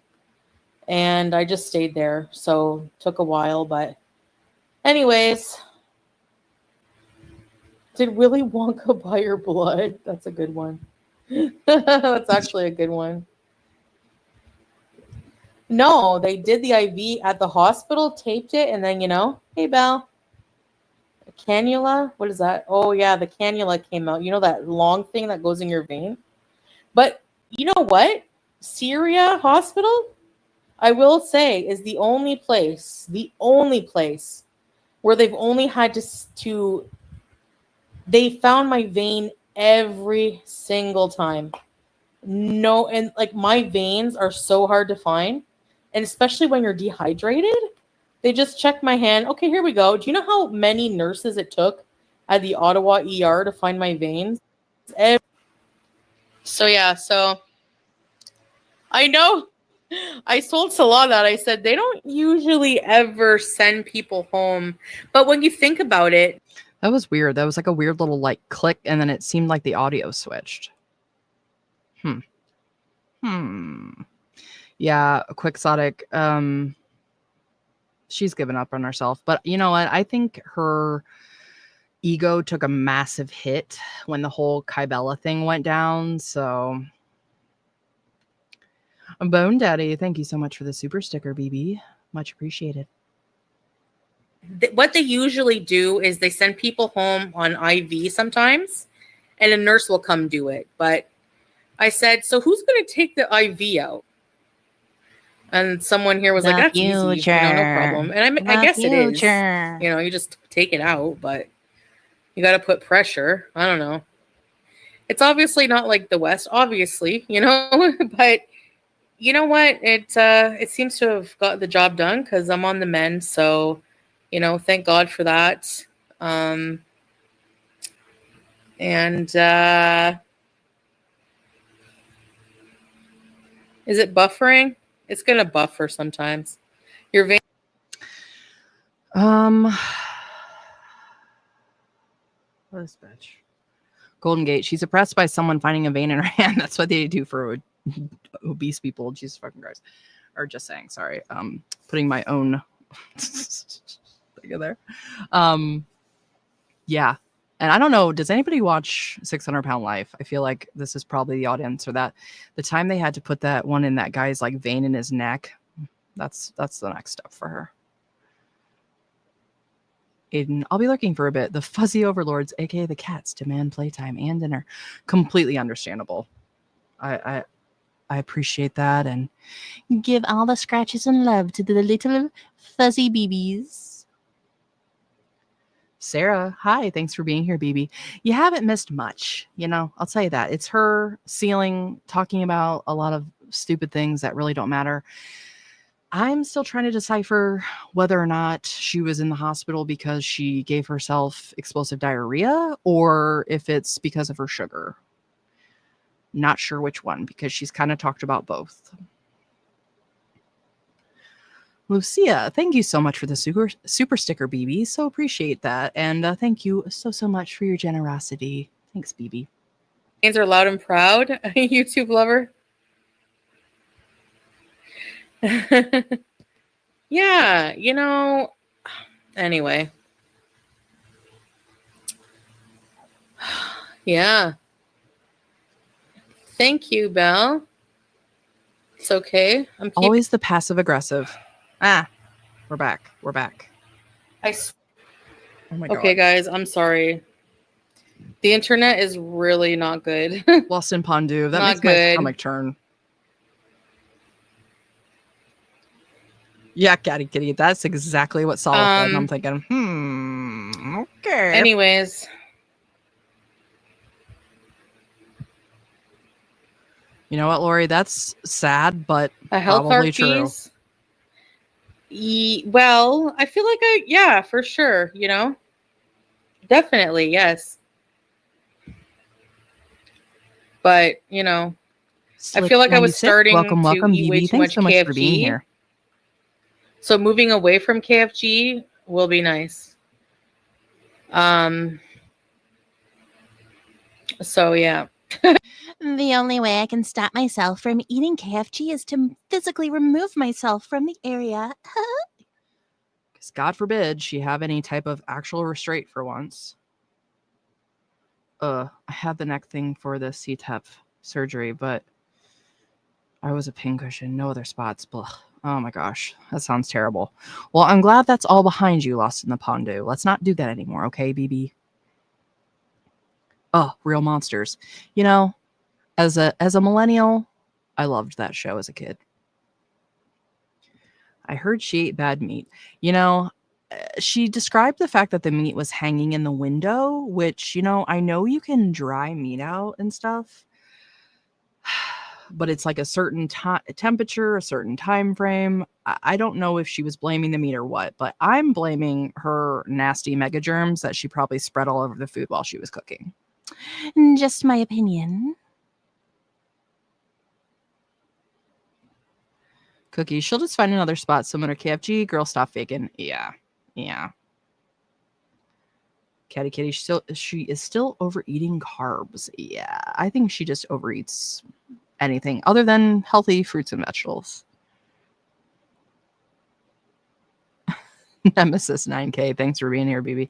and I just stayed there. So took a while, but anyways, did Willy Wonka buy your blood? That's a good one. That's actually a good one. No, they did the IV at the hospital, taped it, and then, hey, Belle, cannula? What is that? Oh, yeah, the cannula came out. You know that long thing that goes in your vein? But you know what? Syria Hospital, I will say, is the only place where they've only had to they found my vein every single time. No, and like my veins are so hard to find. And especially when you're dehydrated, they just check my hand. Okay, here we go. Do you know how many nurses it took at the Ottawa ER to find my veins? So I know I told Salah that. I said they don't usually ever send people home. But when you think about it, That was weird. That was like a weird little like click, and then it seemed like the audio switched. Yeah, Quixotic. She's given up on herself. But you know what? I think her ego took a massive hit when the whole Kybella thing went down. So Bone Daddy, thank you so much for the super sticker, BB. Much appreciated. what they usually do is they send people home on IV sometimes, and a nurse will come do it. But I said, so who's going to take the IV out? And someone here was like, that's easy, no problem. And I guess it is. You just take it out, but you got to put pressure. I don't know. It's obviously not like the West, obviously, but you know what? It seems to have got the job done because I'm on the mend. So, thank God for that. Is it buffering? It's going to buffer sometimes. Your vein. This bitch. Golden Gate. She's oppressed by someone finding a vein in her hand. That's what they do for obese people. Jesus fucking Christ. Or just saying, sorry. Putting my own thing in there. Yeah. And I don't know, does anybody watch 600 Pound Life? I feel like this is probably the audience, or that the time they had to put that one in that guy's like vein in his neck. That's the next step for her. Aiden, I'll be looking for a bit. The fuzzy overlords, aka the cats, demand playtime and dinner. Completely understandable. I appreciate that, and give all the scratches and love to the little fuzzy BBs. Sarah, hi, thanks for being here, BB. You haven't missed much, I'll tell you that. It's her ceiling talking about a lot of stupid things that really don't matter. I'm still trying to decipher whether or not she was in the hospital because she gave herself explosive diarrhea or if it's because of her sugar. Not sure which one, because she's kind of talked about both. Lucia, thank you so much for the super sticker, BB. So appreciate that. And thank you so much for your generosity. Thanks, BB. Veins are loud and proud. YouTube lover. Yeah, anyway. Yeah. Thank you, Belle. It's okay. Always the passive aggressive. We're back. Oh my God. Okay, guys, I'm sorry. The internet is really not good. Lost in Pondu. That makes my stomach turn. Yeah, catty kitty. That's exactly what Saul said. And I'm thinking, okay. Anyways. You know what, Lori? That's sad, but a health probably true. Well, I feel like for sure, definitely, yes. But, I feel like I was starting to eat way too much KFG. For being here. So moving away from KFG will be nice. So, yeah. The only way I can stop myself from eating KFG is to physically remove myself from the area. Because God forbid she have any type of actual restraint for once. I had the neck thing for the CTEP surgery, but I was a pincushion, no other spots. Blah. Oh my gosh, that sounds terrible. Well, I'm glad that's all behind you, Lost in the Pondu. Let's not do that anymore, okay, BB? Oh, Real Monsters. You know, as a millennial, I loved that show as a kid. I heard she ate bad meat. You know, she described the fact that the meat was hanging in the window, which, you know, I know you can dry meat out and stuff, but it's like a certain temperature, a certain time frame. I don't know if she was blaming the meat or what, but I'm blaming her nasty mega germs that she probably spread all over the food while she was cooking. Just my opinion. Cookie, she'll just find another spot similar to KFG. Girl, stop faking. Yeah. Kitty, she is still overeating carbs. Yeah, I think she just overeats anything other than healthy fruits and vegetables. Nemesis 9K, thanks for being here, BB.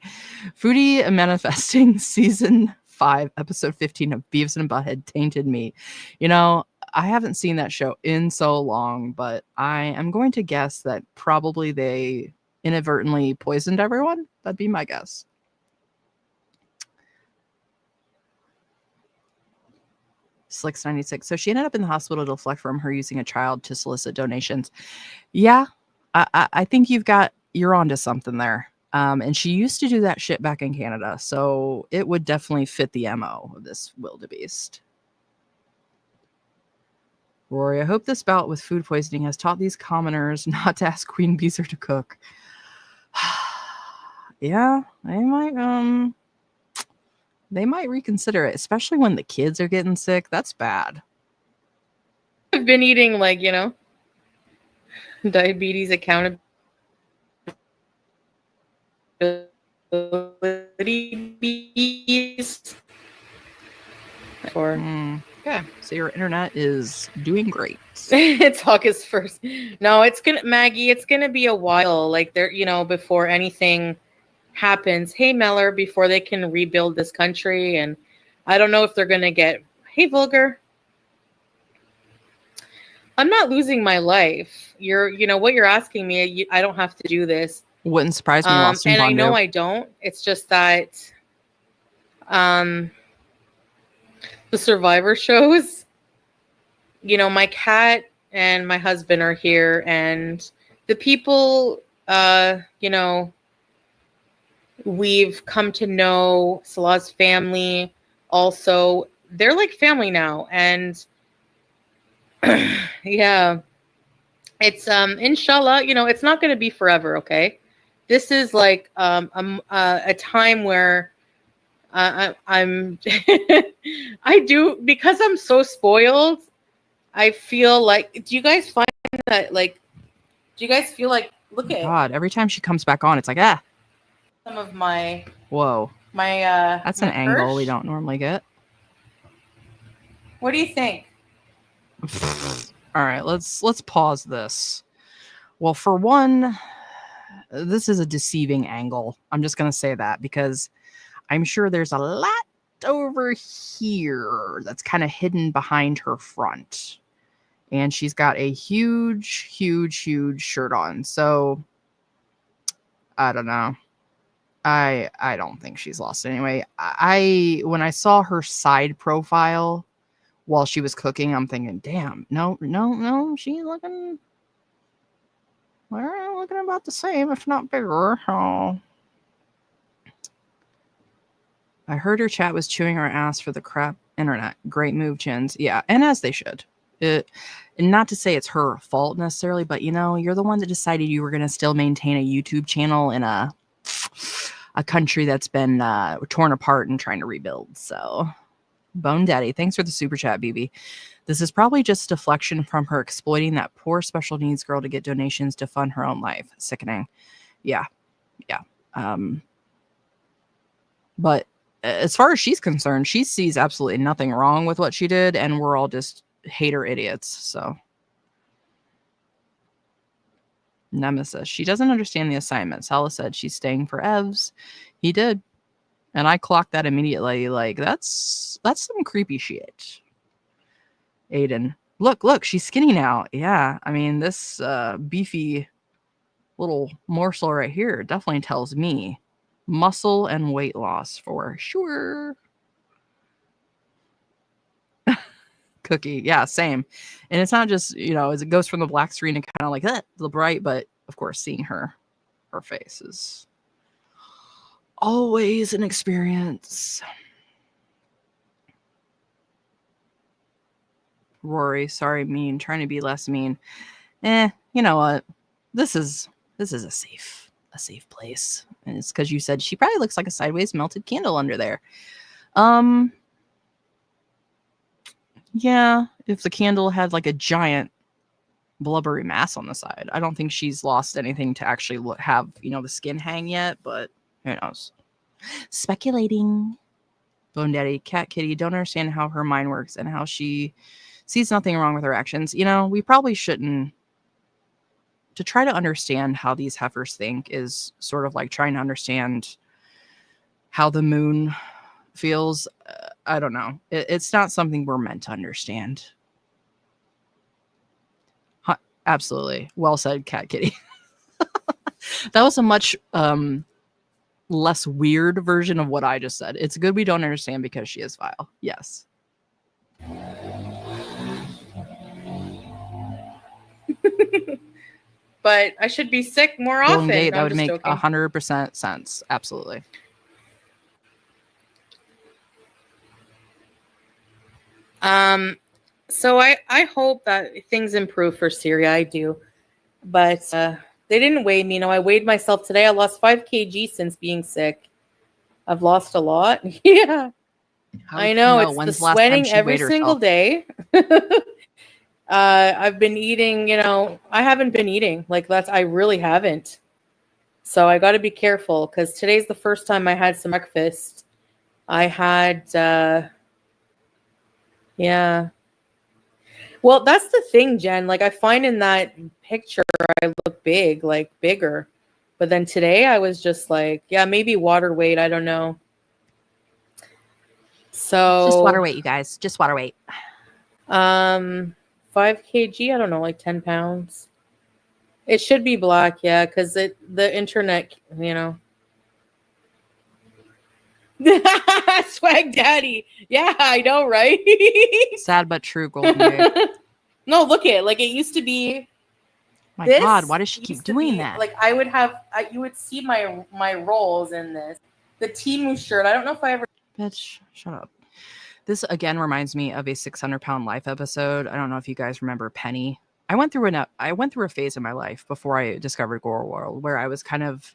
Foodie Manifesting Season 5, Episode 15 of Beavis and Butthead Tainted Meat. You know, I haven't seen that show in so long, but I am going to guess that probably they inadvertently poisoned everyone. That'd be my guess. Slicks96. So she ended up in the hospital to deflect from her using a child to solicit donations. Yeah, I think you're onto something there. And she used to do that shit back in Canada, so it would definitely fit the MO of this wildebeest. Rory, I hope this bout with food poisoning has taught these commoners not to ask Queen Beezer to cook. Yeah, they might reconsider it, especially when the kids are getting sick. That's bad. I've been eating, like, you know, diabetes accountability bees. Okay, so your internet is doing great. It's August 1st. No, it's gonna be a while, like, there, you know, before anything happens. Hey, Meller, before they can rebuild this country. And I don't know if they're gonna get, hey, Vulgar, I'm not losing my life. You know what you're asking me, I don't have to do this. Wouldn't surprise me. Lost in and Pondu. I know I don't. It's just that the Survivor shows, you know, my cat and my husband are here, and the people, you know, we've come to know, Salah's family also, they're like family now. And yeah, it's inshallah, you know, it's not going to be forever. Okay, this is like a time where I'm I do, because I'm so spoiled, I feel like, do you guys find that, like, do you guys feel like, look at God, every time she comes back on, it's like, some of my, whoa, my that's my an angle purse? we don't normally get. What do you think? All right, let's pause this. Well, for one, this is a deceiving angle. I'm just gonna say that, because I'm sure there's a lot over here that's kind of hidden behind her front. And she's got a huge shirt on. So I don't know. I don't think she's lost anyway. When I saw her side profile while she was cooking, I'm thinking, damn, no, she's looking, we're looking about the same, if not bigger. Oh. I heard her chat was chewing her ass for the crap internet. Great move, Chins. Yeah, and as they should. Not to say it's her fault necessarily, but, you know, you're the one that decided you were going to still maintain a YouTube channel in a country that's been torn apart and trying to rebuild. So, Bone Daddy, thanks for the super chat, BB. This is probably just deflection from her exploiting that poor special needs girl to get donations to fund her own life. Sickening. Yeah. But as far as she's concerned, she sees absolutely nothing wrong with what she did, and we're all just hater idiots. So Nemesis, she doesn't understand the assignment. Sala said she's staying for Evs. He did, and I clocked that immediately. Like, that's some creepy shit. Aiden, look, she's skinny now. Yeah, I mean, this beefy little morsel right here definitely tells me muscle and weight loss for sure. Cookie, yeah, same. And it's not just, as it goes from the black screen to kind of like the bright, but of course seeing her face is always an experience. Rory, sorry, mean, trying to be less mean. You know what? This is a safe place. And it's because you said she probably looks like a sideways melted candle under there. Yeah, if the candle had like a giant blubbery mass on the side. I don't think she's lost anything to actually have, the skin hang yet, but who knows? Speculating. Bone Daddy, Cat Kitty, don't understand how her mind works and how she sees nothing wrong with her actions. We probably shouldn't. To try to understand how these heifers think is sort of like trying to understand how the moon feels. I don't know. It's not something we're meant to understand. Absolutely. Well said, Cat Kitty. That was a much less weird version of what I just said. It's good we don't understand because she is vile. Yes. But I should be sick more often. That would make 100% sense. Absolutely. So I hope that things improve for Syria. I do. But they didn't weigh me. I weighed myself today. I lost 5 kg since being sick. I've lost a lot. Yeah. I know. It's the sweating every single day. I've been eating, I haven't been eating. I really haven't. So I got to be careful because today's the first time I had some breakfast. I had, yeah. Well, that's the thing, Jen. I find in that picture, I look big, bigger. But then today I was just maybe water weight. I don't know. So just water weight, you guys. Just water weight. 5 kg. I don't know, 10 pounds. It should be black, yeah, because the internet, Swag Daddy. Yeah, I know, right? Sad but true, Golden Wave. No, look at it. It used to be. My God, why does she keep doing that? I would have, you would see my rolls in this. The Temu shirt. I don't know if I ever. Bitch, shut up. This again reminds me of a 600-pound life episode. I don't know if you guys remember Penny. I went through a phase in my life before I discovered gorlworld where I was kind of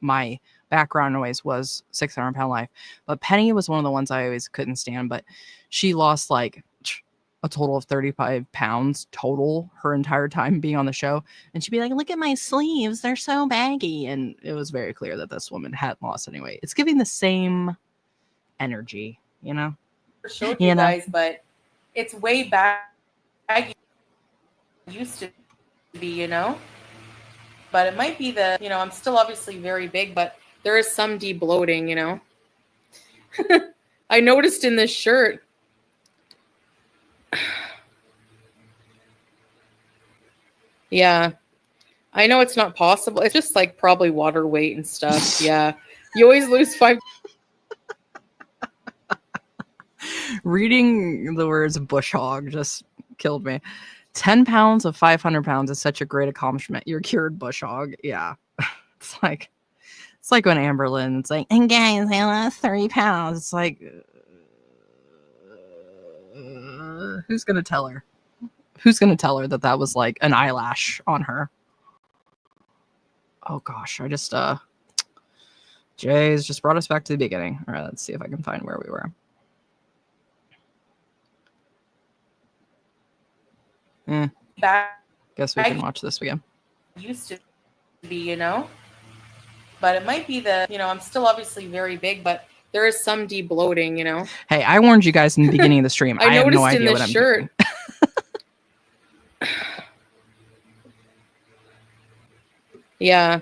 my background always was 600-pound life, but Penny was one of the ones I always couldn't stand. But she lost a total of 35 pounds total her entire time being on the show, and she'd be like, "Look at my sleeves, they're so baggy," and it was very clear that this woman hadn't lost any weight. It's giving the same energy, showed you guys, but it's way back. Used to be, but it might be I'm still obviously very big, but there is some de-bloating, I noticed in this shirt. Yeah, I know it's not possible. It's just probably water weight and stuff. Yeah, you always lose 5. Reading the words bush hog just killed me. 10 pounds of 500 pounds is such a great accomplishment. You're cured, bush hog. Yeah. It's like when Amberlynn's like, and guys, I lost 30 pounds. It's like, who's going to tell her? Who's going to tell her that was an eyelash on her? Oh gosh, I just, Jay's just brought us back to the beginning. All right, let's see if I can find where we were. Guess we can watch this again. Used to be, but it might be I'm still obviously very big, but There is some de-bloating, you know. Hey, I warned you guys in the beginning of the stream. I have no noticed in idea this what I'm shirt. doing. Yeah.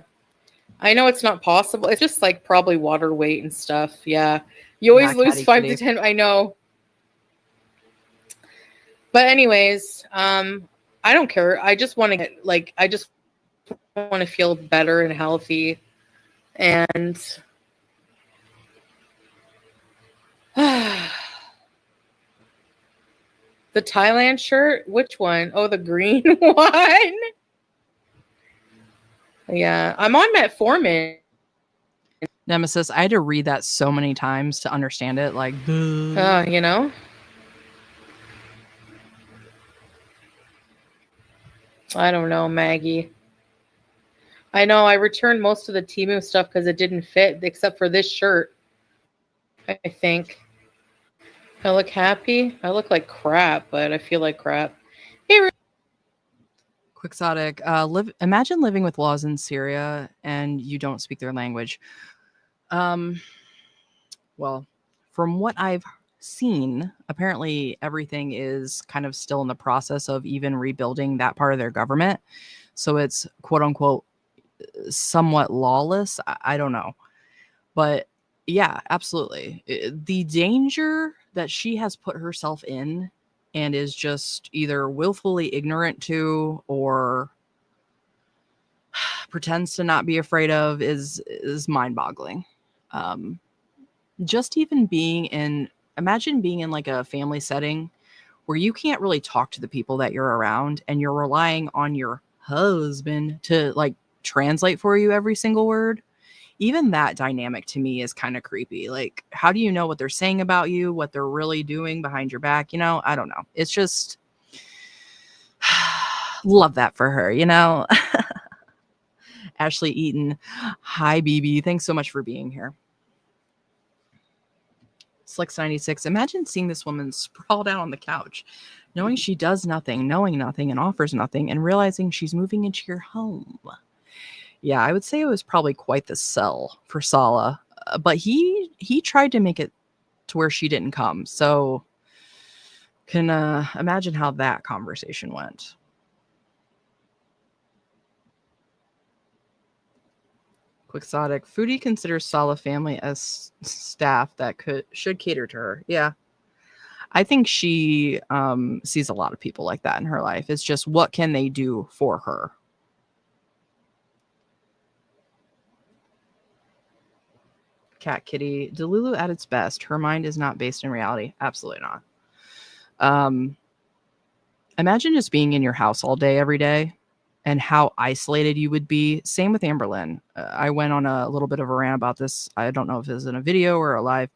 I know it's not possible. It's just like probably water weight and stuff. Yeah. You always Yeah, lose catty 5 kitty. to 10. I know. But anyways, I don't care. I just want to get like, I just want to feel better and healthy. And the Thailand shirt, which one? Oh, the green one. Yeah, I'm on metformin. Nemesis, I had to read that so many times to understand it. Like, You know. I don't know, Maggie. I know I returned most of the Temu stuff because it didn't fit, except for this shirt. I think. I look happy. I look like crap, but I feel like crap. Hey, Quixotic, imagine living with laws in Syria and you don't speak their language. Well, from what I've seen, apparently everything is kind of still in the process of even rebuilding that part of their government. So it's quote unquote somewhat lawless. I don't know. But yeah, absolutely. The danger that she has put herself in and is just either willfully ignorant to or pretends to not be afraid of is mind-boggling. Just even imagine being in like a family setting where you can't really talk to the people that you're around and you're relying on your husband to like translate for you every single word. Even that dynamic to me is kind of creepy. Like, how do you know what they're saying about you, what they're really doing behind your back? You know, I don't know. It's just love that for her, you know? Ashley Eaton. Hi, BB. Thanks so much for being here. Slicks96. Imagine seeing this woman sprawled out on the couch, knowing she does nothing, knowing nothing, and offers nothing, and realizing she's moving into your home. Yeah, I would say it was probably quite the sell for Sala, but he tried to make it to where she didn't come. So can imagine how that conversation went. Quixotic. Foodie considers Sala family as staff that should cater to her. Yeah. I think she sees a lot of people like that in her life. It's just what can they do for her? Cat Kitty. Delulu at its best. Her mind is not based in reality. Absolutely not. Imagine just being in your house all day, every day, and how isolated you would be. Same with Amberlynn. I went on a little bit of a rant about this. I don't know if it was in a video or a live.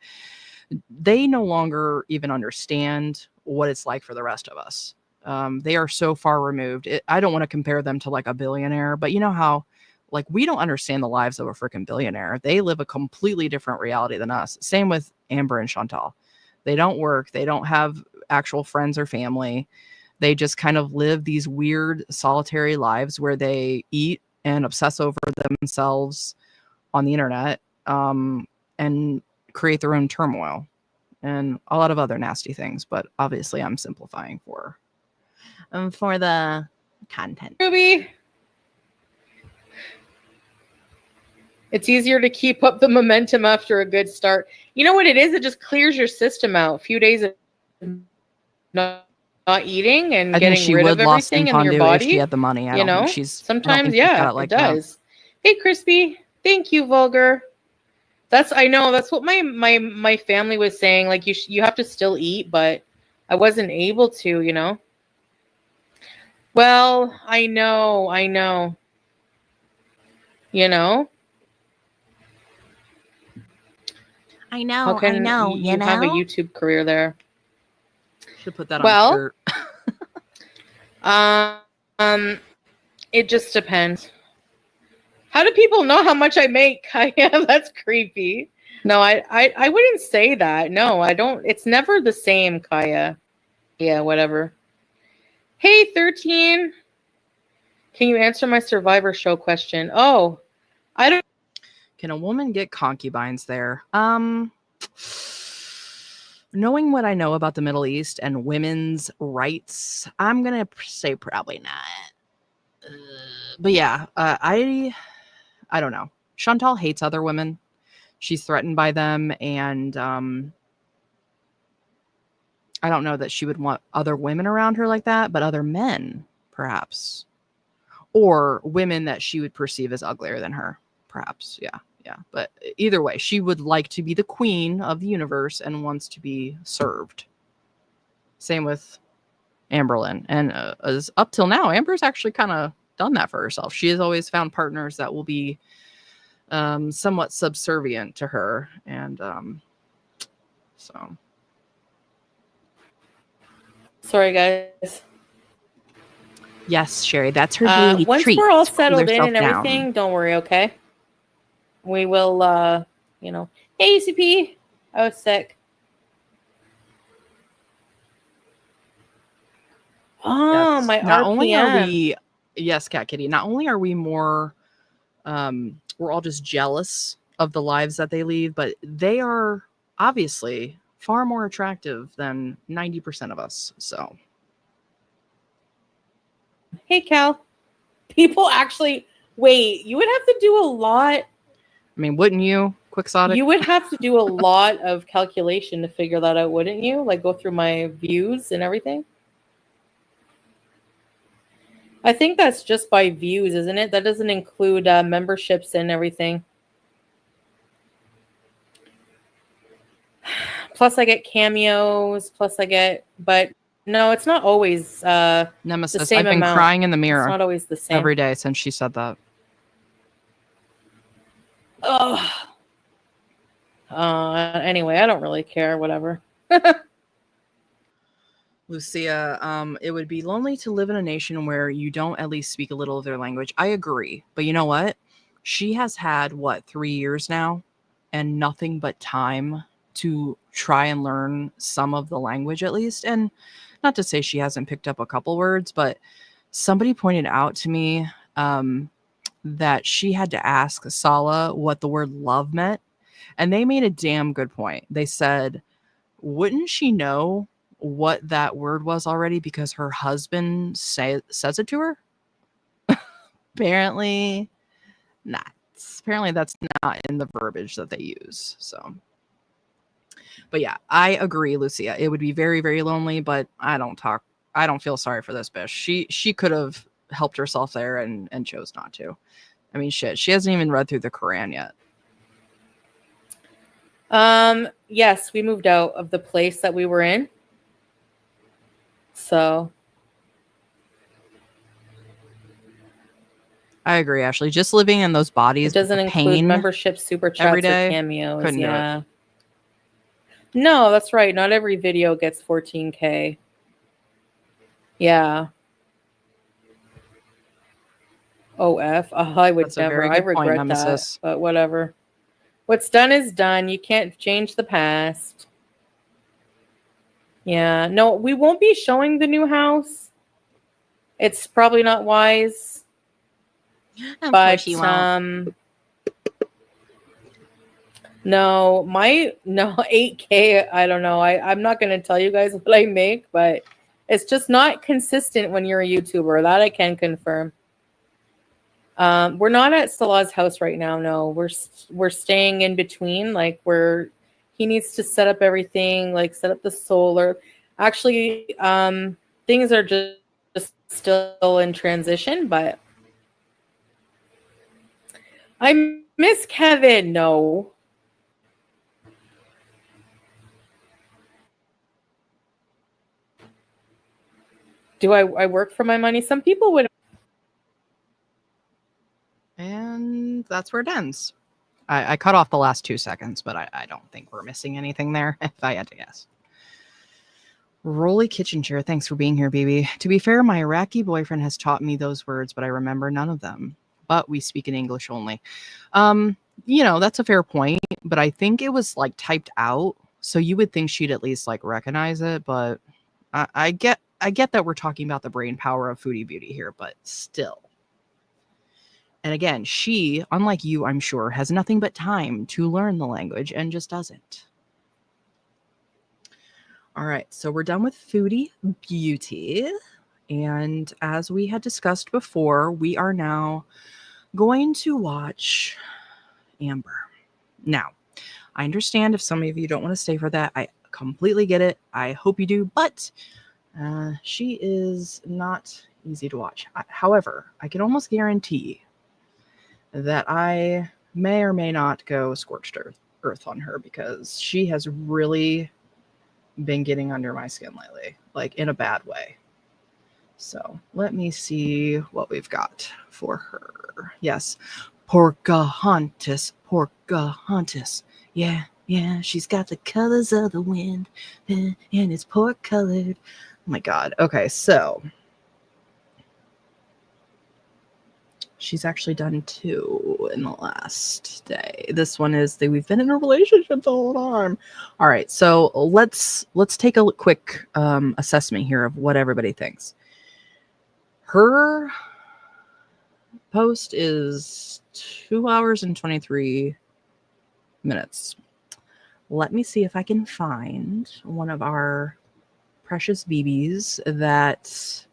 They no longer even understand what it's like for the rest of us. They are so far removed. I don't want to compare them to like a billionaire, but you know how like we don't understand the lives of a freaking billionaire. They live a completely different reality than us. Same with Amber and Chantal. They don't work. They don't have actual friends or family. They just kind of live these weird solitary lives where they eat and obsess over themselves on the internet and create their own turmoil and a lot of other nasty things. But obviously I'm simplifying for the content. Ruby. It's easier to keep up the momentum after a good start. You know what it is? It just clears your system out. A few days of not eating and I think getting she rid would of lost everything in your Fondue body. if she had the money. I don't think she's sometimes, got yeah, it like it does. Hey, Crispy. Thank you, Vulgar. I know that's what my family was saying. Like you have to still eat, but I wasn't able to, you know. Well, I know. You know. I know. How can you have a YouTube career there? Should put that on a shirt. It just depends. How do people know how much I make? Yeah, that's creepy. No, I wouldn't say that. No, I don't. It's never the same, Kaya. Yeah, whatever. Hey, 13. Can you answer my Survivor show question? Oh, I don't. Can a woman get concubines there? Knowing what I know about the Middle East and women's rights, I'm gonna say probably not. But yeah, I don't know. Chantal hates other women. She's threatened by them, and I don't know that she would want other women around her like that, but other men, perhaps, or women that she would perceive as uglier than her, perhaps. Yeah. But either way, she would like to be the queen of the universe and wants to be served. Same with Amberlyn. And as up till now, Amber's actually kind of done that for herself. She has always found partners that will be somewhat subservient to her. And so. Sorry, guys. Yes, Sherry, that's her daily once treat. we're all to cool settled in herself and everything, down. don't worry, okay? We will, hey, ECP, I was sick. Oh, Yes. my Not RPM. only are we, yes, Cat Kitty, not only are we more, we're all just jealous of the lives that they lead, but they are obviously far more attractive than 90% of us. So, Hey, Cal. People actually, wait, you would have to do a lot. I mean, wouldn't you, Quixotic? You would have to do a lot of calculation to figure that out, wouldn't you? Like go through my views and everything? I think that's just by views, isn't it? That doesn't include memberships and everything. Plus I get cameos, but no, it's not always Nemesis, the same I've been amount. crying in the It's mirror not always the same. every day since she said that. Oh. Anyway, I don't really care. Whatever. Lucia, it would be lonely to live in a nation where you don't at least speak a little of their language. I agree. But you know what? She has had, 3 years now and nothing but time to try and learn some of the language at least. And not to say she hasn't picked up a couple words, but somebody pointed out to me that she had to ask Sala what the word love meant. And they made a damn good point. They said, wouldn't she know what that word was already because her husband says it to her? Apparently not. Apparently that's not in the verbiage that they use. So, but yeah, I agree, Lucia. It would be very, very lonely, but I don't feel sorry for this bitch. She could have helped herself there and chose not to. I mean, shit, she hasn't even read through the Quran yet. Yes, we moved out of the place that we were in. So I agree, Ashley. Just living in those bodies, it doesn't include memberships, super chats, every day, or cameos. couldn't do Yeah. No, that's right. Not every video gets 14K. Yeah. OF. I would That's a never. very I good point, regret that. Nemesis. But whatever. What's done is done. You can't change the past. Yeah. No, we won't be showing the new house. It's probably not wise. Of But course you won't. no, 8K, I don't know. I'm not going to tell you guys what I make, but it's just not consistent when you're a YouTuber. That I can confirm. We're not at Salah's house right now. No, we're staying in between. Like he needs to set up everything, like set up the solar. Actually, things are just still in transition, but I miss Kevin. No. Do I work for my money? Some people would. And that's where it ends. I cut off the last 2 seconds, but I don't think we're missing anything there, if I had to guess. Rolly Kitchen Chair, thanks for being here, baby. To be fair, my Iraqi boyfriend has taught me those words, but I remember none of them. But we speak in English only. That's a fair point, but I think it was like typed out, so you would think she'd at least like recognize it, but I get that we're talking about the brain power of Foodie Beauty here, but still. And again, she, unlike you, I'm sure, has nothing but time to learn the language and just doesn't. All right, so we're done with Foodie Beauty. And as we had discussed before, we are now going to watch Amber. Now, I understand if some of you don't want to stay for that. I completely get it. I hope you do, but she is not easy to watch. However, I can almost guarantee that I may or may not go scorched earth on her because she has really been getting under my skin lately, like in a bad way. So let me see what we've got for her. Yes, Pocahontas, Pocahontas. Yeah, yeah, she's got the colors of the wind, and it's pork colored. Oh my God. Okay, so she's actually done 2 in the last day. This one is that we've been in a relationship the whole time. All right, so let's take a quick assessment here of what everybody thinks. Her post is 2 hours and 23 minutes. Let me see if I can find one of our precious BBs that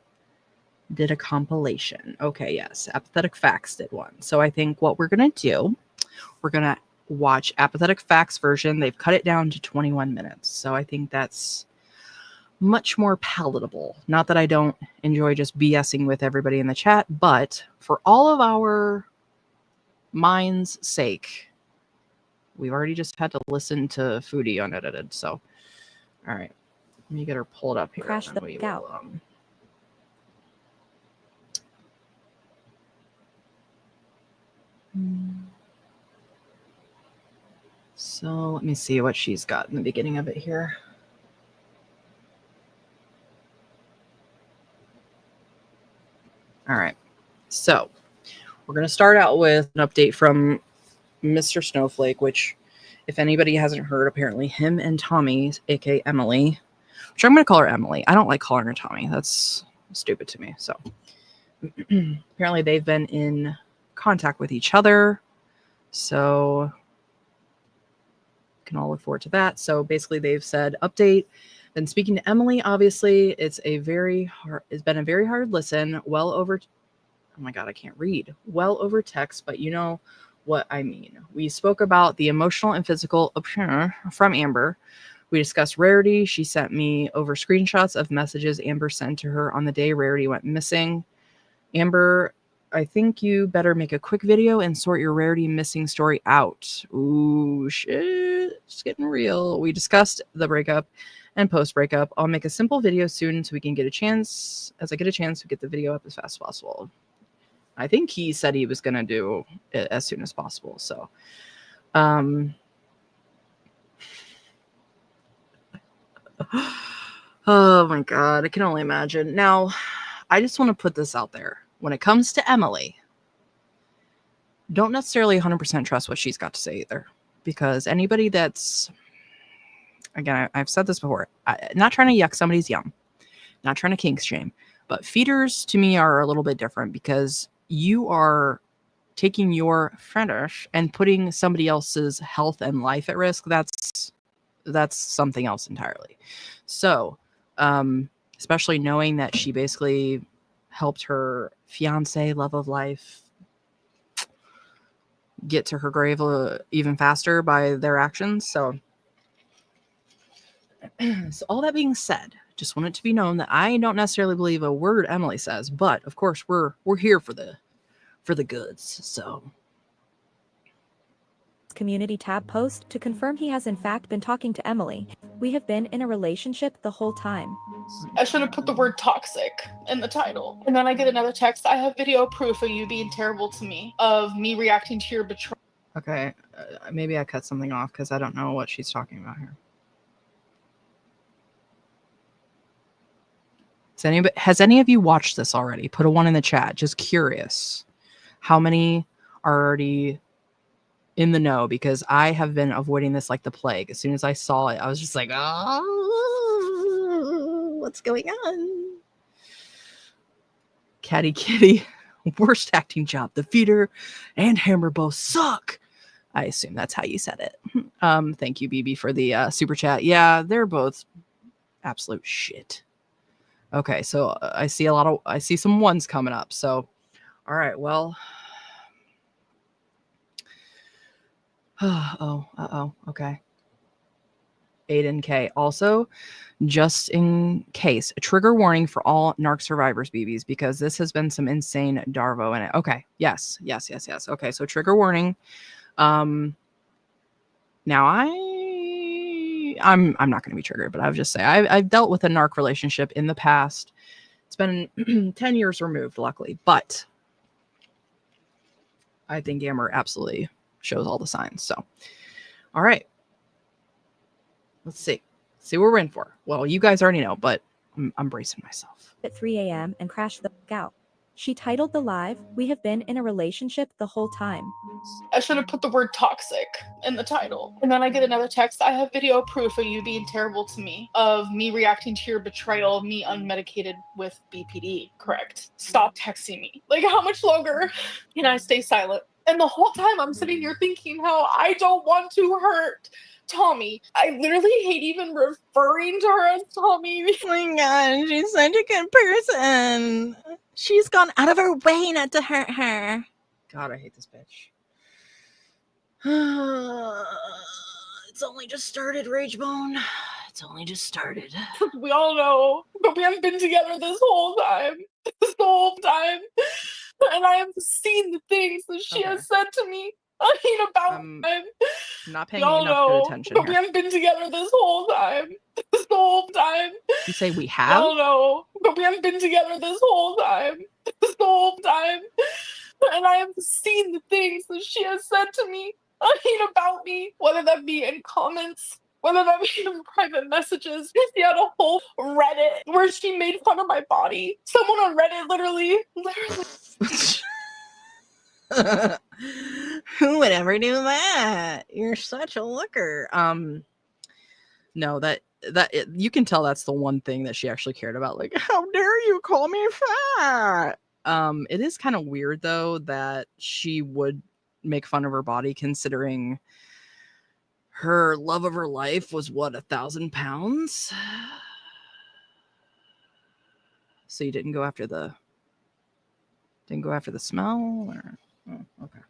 did a compilation. Okay, yes, Apathetic faxX did one. So I think what we're going to do, we're going to watch Apathetic faxX version. They've cut it down to 21 minutes. So I think that's much more palatable. Not that I don't enjoy just BSing with everybody in the chat, but for all of our minds' sake, we've already just had to listen to Foodie unedited. So, all right, let me get her pulled up here. Crash the fuck out. So let me see what she's got in the beginning of it here. All right, so we're going to start out with an update from Mr. Snowflake, which, if anybody hasn't heard, apparently him and Tommy, aka Emily, which I'm going to call her Emily. I don't like calling her Tommy. That's stupid to me. So apparently they've been in contact with each other. So can all look forward to that. So basically they've said update. Been speaking to Emily, obviously. It's been a very hard listen, well over, oh my God, I can't read. Well over text, but you know what I mean. We spoke about the emotional and physical from Amber. We discussed Rarity. She sent me over screenshots of messages Amber sent to her on the day Rarity went missing. Amber, I think you better make a quick video and sort your Rarity missing story out. Ooh, shit. It's getting real. We discussed the breakup and post-breakup. I'll make a simple video soon so we can get a chance, to get the video up as fast as possible. I think he said he was going to do it as soon as possible. So, oh my God, I can only imagine. Now, I just want to put this out there. When it comes to Emily, don't necessarily 100% trust what she's got to say either. Because anybody that's, again, I've said this before, not trying to yuck somebody's yum, not trying to kink shame, but feeders to me are a little bit different because you are taking your fetish and putting somebody else's health and life at risk. That's something else entirely. So, especially knowing that she basically helped her fiance, love of life, get to her grave even faster by their actions. So all that being said, just want it to be known that I don't necessarily believe a word Emily says, but of course we're here for the goods. So Community tab post to confirm he has in fact been talking to Emily. We have been in a relationship the whole time. I should have put the word toxic in the title. And then I get another text. I have video proof of you being terrible to me, of me reacting to your betrayal. Okay, maybe I cut something off because I don't know what she's talking about here. Has any of you watched this already? Put a 1 in the chat. Just curious. How many are already in the know? Because I have been avoiding this like the plague. As soon as I saw it, I was just like, oh, what's going on? Catty Kitty, worst acting job. The feeder and Hammer both suck. I assume that's how you said it. Thank you, BB, for the super chat. Yeah, they're both absolute shit. Okay, so I see some ones coming up. So, all right, well. Okay. Aiden K. Also, just in case, a trigger warning for all narc survivors, BBs, because this has been some insane Darvo in it. Okay. Yes. Okay, so trigger warning. Now I'm not going to be triggered, but I'll just say I've dealt with a narc relationship in the past. It's been 10 years removed, luckily, but I think Amber absolutely shows all the signs. So, all right. Let's see what we're in for. Well, you guys already know, but I'm bracing myself. At 3 a.m. and crashed the f*** out. She titled the live, "We have been in a relationship the whole time." I should have put the word toxic in the title. And then I get another text. I have video proof of you being terrible to me, of me reacting to your betrayal, me unmedicated with BPD. Correct. Stop texting me. Like, how much longer can I stay silent? And the whole time I'm sitting here thinking how I don't want to hurt Tommy. I literally hate even referring to her as Tommy. Oh my god, she's such a good person. She's gone out of her way not to hurt her. God, I hate this bitch. It's only just started, Ragebone. It's only just started. We all know, but we haven't been together this whole time. And I have seen the things that she has said to me. I mean, about I'm time. not paying Y'all enough good know, attention but we here. haven't been together this whole time. You say we have? Y'all know, but we haven't been together this whole time. And I have seen the things that she has said to me. I mean, about me, whether that be in comments, whether that be in private messages. She had a whole Reddit where she made fun of my body. Someone on Reddit literally. Who would ever do that? You're such a looker. No, that you can tell that's the one thing that she actually cared about. Like, how dare you call me fat? It is kind of weird though that she would make fun of her body, considering her love of her life was what, 1,000 pounds. So you didn't go after the smell, or okay.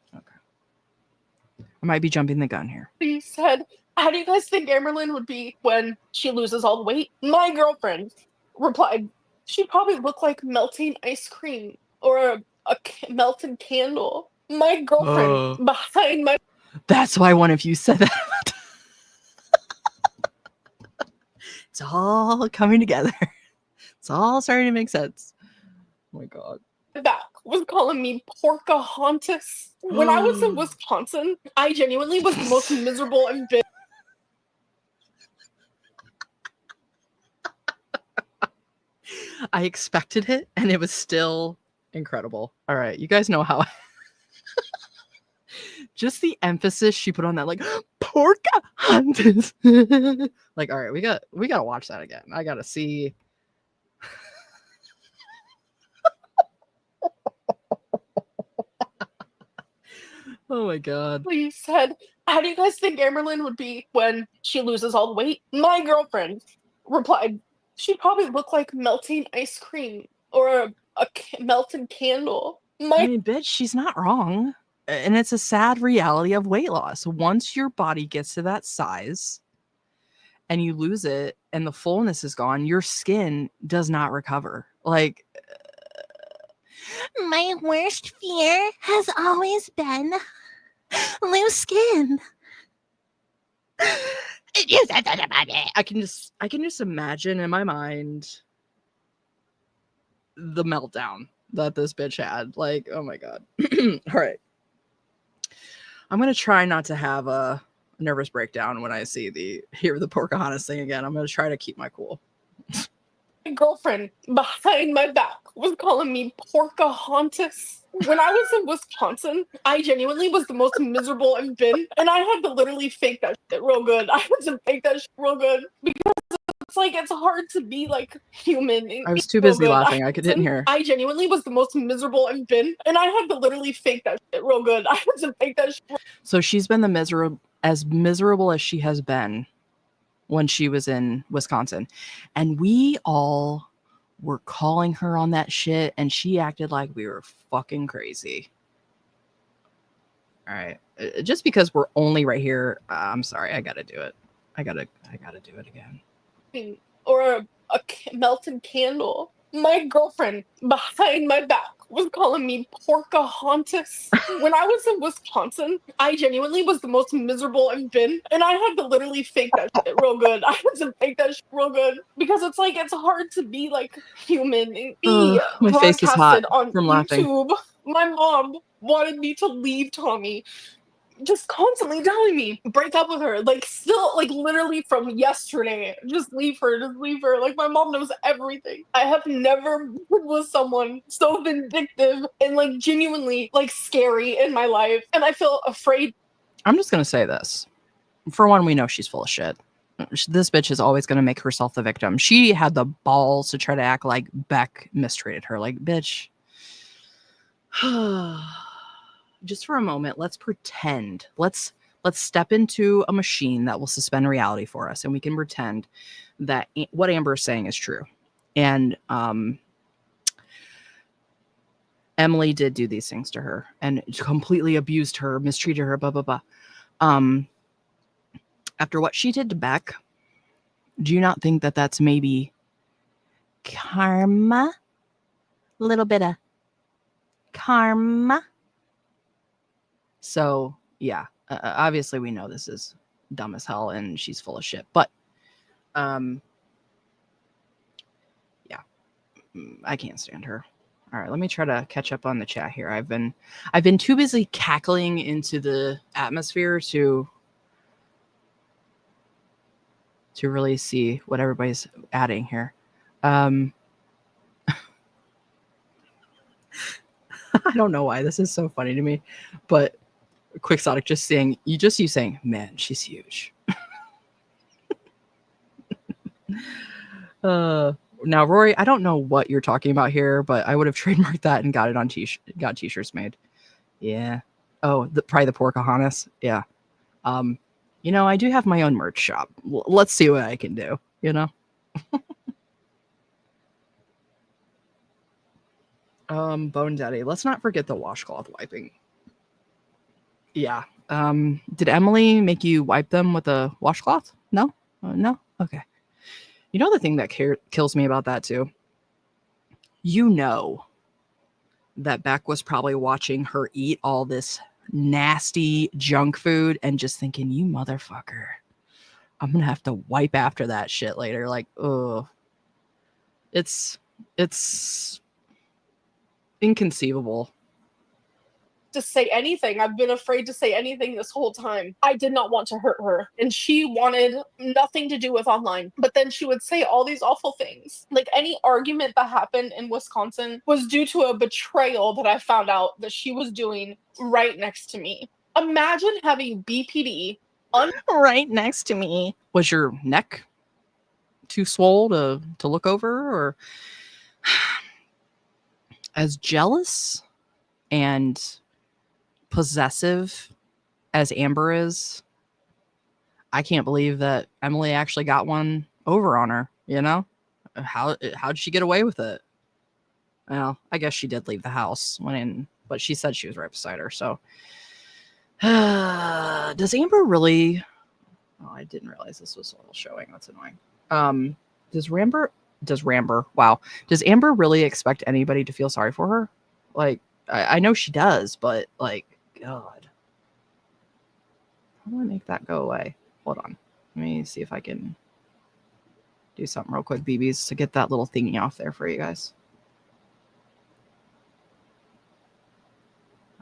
I might be jumping the gun here. He said, "How do you guys think Amberlynn would be when she loses all the weight?" My girlfriend replied, "She'd probably look like melting ice cream or a melted candle." My girlfriend behind my... That's why one of you said that. It's all coming together. It's all starting to make sense. Oh my god. back was calling me Porcahontas. When I was in Wisconsin, I genuinely was the most miserable and bitch. I expected it, and it was still incredible. All right, you guys know how just the emphasis she put on that, like, Porcahontas. Like, all right, we gotta watch that again. I gotta see. Oh my god. You said, "How do you guys think Amberlynn would be when she loses all the weight?" My girlfriend replied, "She'd probably look like melting ice cream or a melted candle." I mean, bitch, she's not wrong. And it's a sad reality of weight loss. Once your body gets to that size and you lose it and the fullness is gone, your skin does not recover. Like, my worst fear has always been loose skin. I can just imagine in my mind the meltdown that this bitch had. Like, oh my god. All right. I'm gonna try not to have a nervous breakdown when I hear the Pocahontas thing again. I'm gonna try to keep my cool. My girlfriend behind my back was calling me Porcahontas. When I was in Wisconsin, I genuinely was the most miserable I've been, and I had to literally fake that shit real good. I had to fake that shit real good because it's like it's hard to be like human. I was too busy laughing. I didn't hear. I genuinely was the most miserable I've been, and I had to literally fake that shit real good. I had to fake that shit. So she's been as miserable as she has been when she was in Wisconsin. And we all were calling her on that shit, and she acted like we were fucking crazy. All right. Just because we're only right here, I'm sorry. I got to do it. I got to do it again. Or a melted candle. My girlfriend behind my back was calling me Pocahontas. When I was in Wisconsin, I genuinely was the most miserable I've been. And I had to literally fake that shit real good. I had to fake that shit real good. Because it's like, it's hard to be like human and be My face is hot broadcasted on from laughing. YouTube. My mom wanted me to leave Tommy. Just constantly telling me, break up with her. Like, still, like, literally from yesterday. Just leave her. Just leave her. Like, my mom knows everything. I have never been with someone so vindictive and, like, genuinely, like, scary in my life. And I feel afraid. I'm just going to say this. For one, we know she's full of shit. This bitch is always going to make herself the victim. She had the balls to try to act like Beck mistreated her. Like, bitch. Just for a moment, let's pretend. Let's step into a machine that will suspend reality for us, and we can pretend that what Amber is saying is true. And Emily did do these things to her and completely abused her, mistreated her, blah, blah, blah. After what she did to Beck, do you not think that that's maybe Karma. A little bit of karma. So, yeah, obviously we know this is dumb as hell and she's full of shit. But, yeah, I can't stand her. All right, let me try to catch up on the chat here. I've been too busy cackling into the atmosphere to really see what everybody's adding here. I don't know why this is so funny to me, but Quixotic just saying, you saying, man, she's huge. Now, Rory, I don't know what you're talking about here, but I would have trademarked that and got it on got t-shirts made. Yeah. Oh, probably the Pocahontas. Yeah. You know, I do have my own merch shop. Let's see what I can do, you know? Bone Daddy. Let's not forget the washcloth wiping. Yeah. Did Emily make you wipe them with a washcloth? No? No? Okay. You know the thing that kills me about that too? You know that Beck was probably watching her eat all this nasty junk food and just thinking, you motherfucker, I'm gonna have to wipe after that shit later. Like, oh, it's inconceivable. To say anything. I've been afraid to say anything this whole time. I did not want to hurt her, and she wanted nothing to do with online. But then she would say all these awful things. Like, any argument that happened in Wisconsin was due to a betrayal that I found out that she was doing right next to me. Imagine having BPD right next to me. Was your neck too swole to look over, or as jealous and possessive as Amber is? I can't believe that Emily actually got one over on her, you know? How'd she get away with it? Well, I guess she did leave the house but she said she was right beside her. So does Amber really? Oh, I didn't realize this was all showing. That's annoying. Does Amber really expect anybody to feel sorry for her? Like, I know she does, but like, God, how do I make that go away? Hold on. Let me see if I can do something real quick, BBs, to get that little thingy off there for you guys.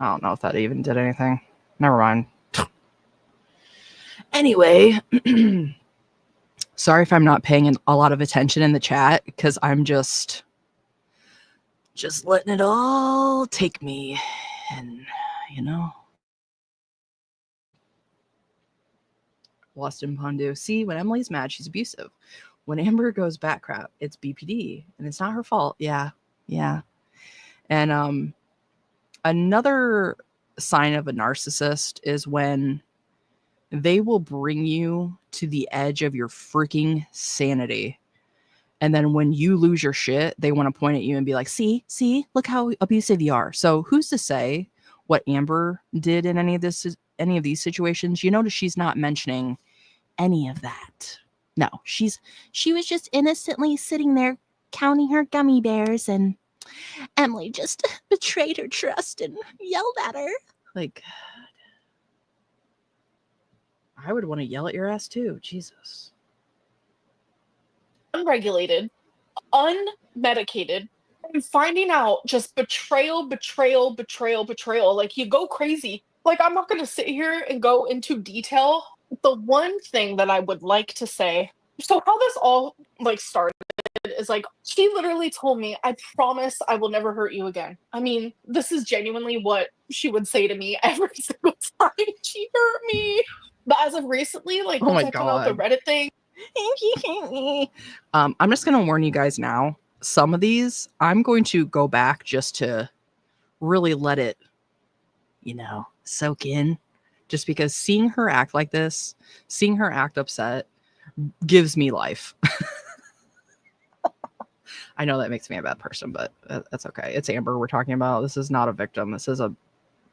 I don't know if that even did anything. Never mind. Anyway, sorry if I'm not paying a lot of attention in the chat, because I'm just letting it all take me, and you know. Lost in Pondu. See, when Emily's mad, she's abusive. When Amber goes bat crap, it's BPD, and it's not her fault. Yeah. And another sign of a narcissist is when they will bring you to the edge of your freaking sanity. And then when you lose your shit, they want to point at you and be like, see, look how abusive you are. So who's to say what Amber did in any of these situations? You notice she's not mentioning any of that. No, she was just innocently sitting there counting her gummy bears, and Emily just betrayed her trust and yelled at her. Like, I would want to yell at your ass too. Jesus. Unregulated, unmedicated, and finding out just betrayal. Like, you go crazy. Like, I'm not going to sit here and go into detail. The one thing that I would like to say, so how this all like started is like, she literally told me, I promise I will never hurt you again. I mean, this is genuinely what she would say to me every single time she hurt me. But as of recently, like, Oh once my I found out the God. Reddit thing, I'm just going to warn you guys now. Some of these, I'm going to go back just to really let it, soak in. Just because seeing her act like this, seeing her act upset, gives me life. I know that makes me a bad person, but that's okay. It's Amber we're talking about. This is not a victim. This is a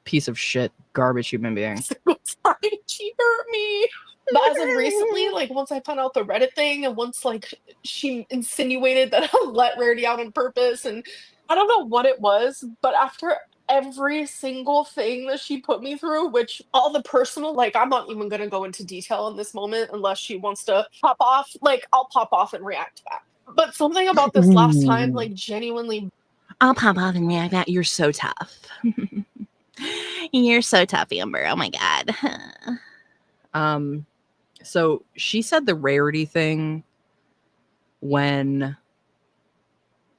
piece of shit, garbage human being. single time she hurt me. But as of recently, like, once I found out the Reddit thing, and once, like, she insinuated that I let Rarity out on purpose, and I don't know what it was, but after every single thing that she put me through, which all the personal, like, I'm not even gonna go into detail in this moment unless she wants to pop off. Like, I'll pop off and react back. But something about this last time, like, genuinely. I'll pop off and react that. You're so tough. You're so tough, Amber. Oh my God. So she said the Rarity thing when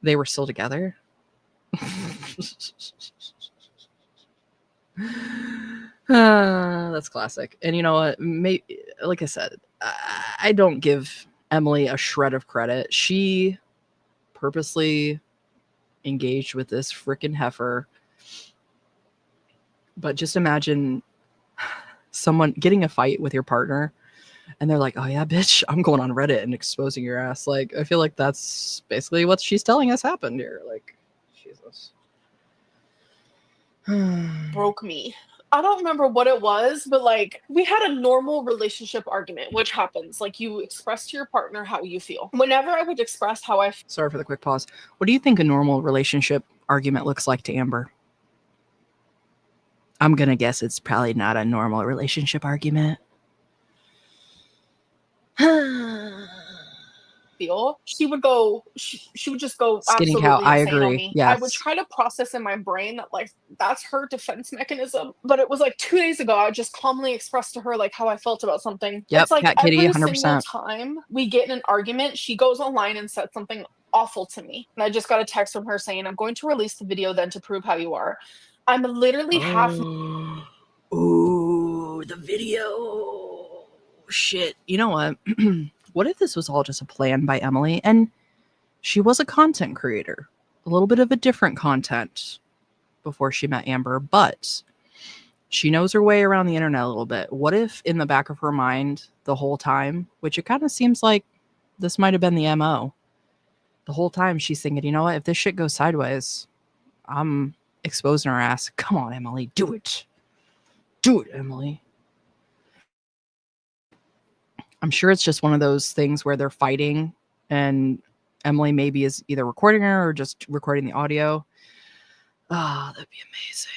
they were still together. That's classic. And you know what? Like I said, I don't give Emily a shred of credit. She purposely engaged with this freaking heifer. But just imagine someone getting a fight with your partner and they're like, oh yeah, bitch, I'm going on Reddit and exposing your ass. Like, I feel like that's basically what she's telling us happened here. Like, Jesus. Broke me. I don't remember what it was, but like, we had a normal relationship argument, which happens. Like, you express to your partner how you feel. Whenever I would express how I feel. Sorry for the quick pause. What do you think a normal relationship argument looks like to Amber? I'm going to guess it's probably not a normal relationship argument. She would go, she would just go Skinny absolutely cow, I insane on agree. me. Yes. I would try to process in my brain that, like, that's her defense mechanism. But it was like 2 days ago, I just calmly expressed to her like how I felt about something. Yep, It's like Cat Kitty, every 100%. single time we get in an argument, she goes online and said something awful to me. And I just got a text from her saying, I'm going to release the video then to prove how you are. I'm literally half. Ooh, the video. Shit. You know what? What if this was all just a plan by Emily and she was a content creator? A little bit of a different content before she met Amber, but she knows her way around the internet a little bit. What if in the back of her mind the whole time, which it kind of seems like this might have been the MO, the whole time she's thinking, you know what? If this shit goes sideways, I'm exposing her ass. Come on, Emily, do it. Do it, Emily. I'm sure it's just one of those things where they're fighting and Emily maybe is either recording her or just recording the audio. Oh, that'd be amazing.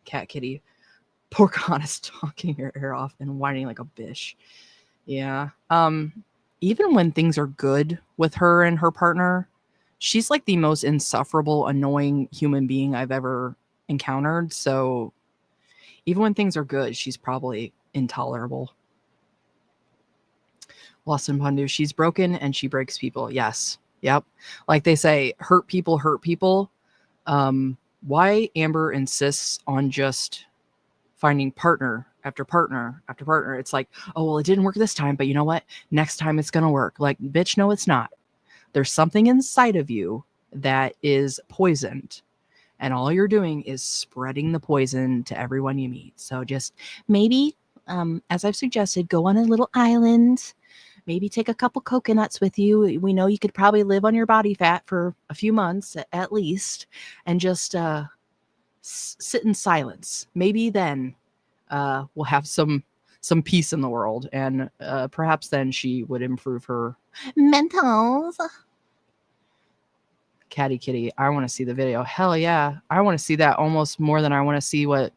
Cat Kitty. Pocahontas talking her ear off and whining like a bitch. Yeah. Even when things are good with her and her partner, she's like the most insufferable, annoying human being I've ever encountered. So even when things are good, she's probably intolerable. Lost in Pandu, she's broken and she breaks people. Yes. Yep. Like they say, hurt people hurt people. Why Amber insists on just finding partner after partner after partner. It's like, oh, well, it didn't work this time, but you know what? Next time it's going to work. Like, bitch, no, it's not. There's something inside of you that is poisoned. and all you're doing is spreading the poison to everyone you meet. So just Maybe, as I've suggested, go on a little island. Maybe take a couple coconuts with you. We know you could probably live on your body fat for a few months at least, and just sit in silence. Maybe then we'll have some peace in the world, and perhaps then she would improve her mentals. Catty Kitty. I want to see the video. Hell yeah, I want to see that almost more than I want to see what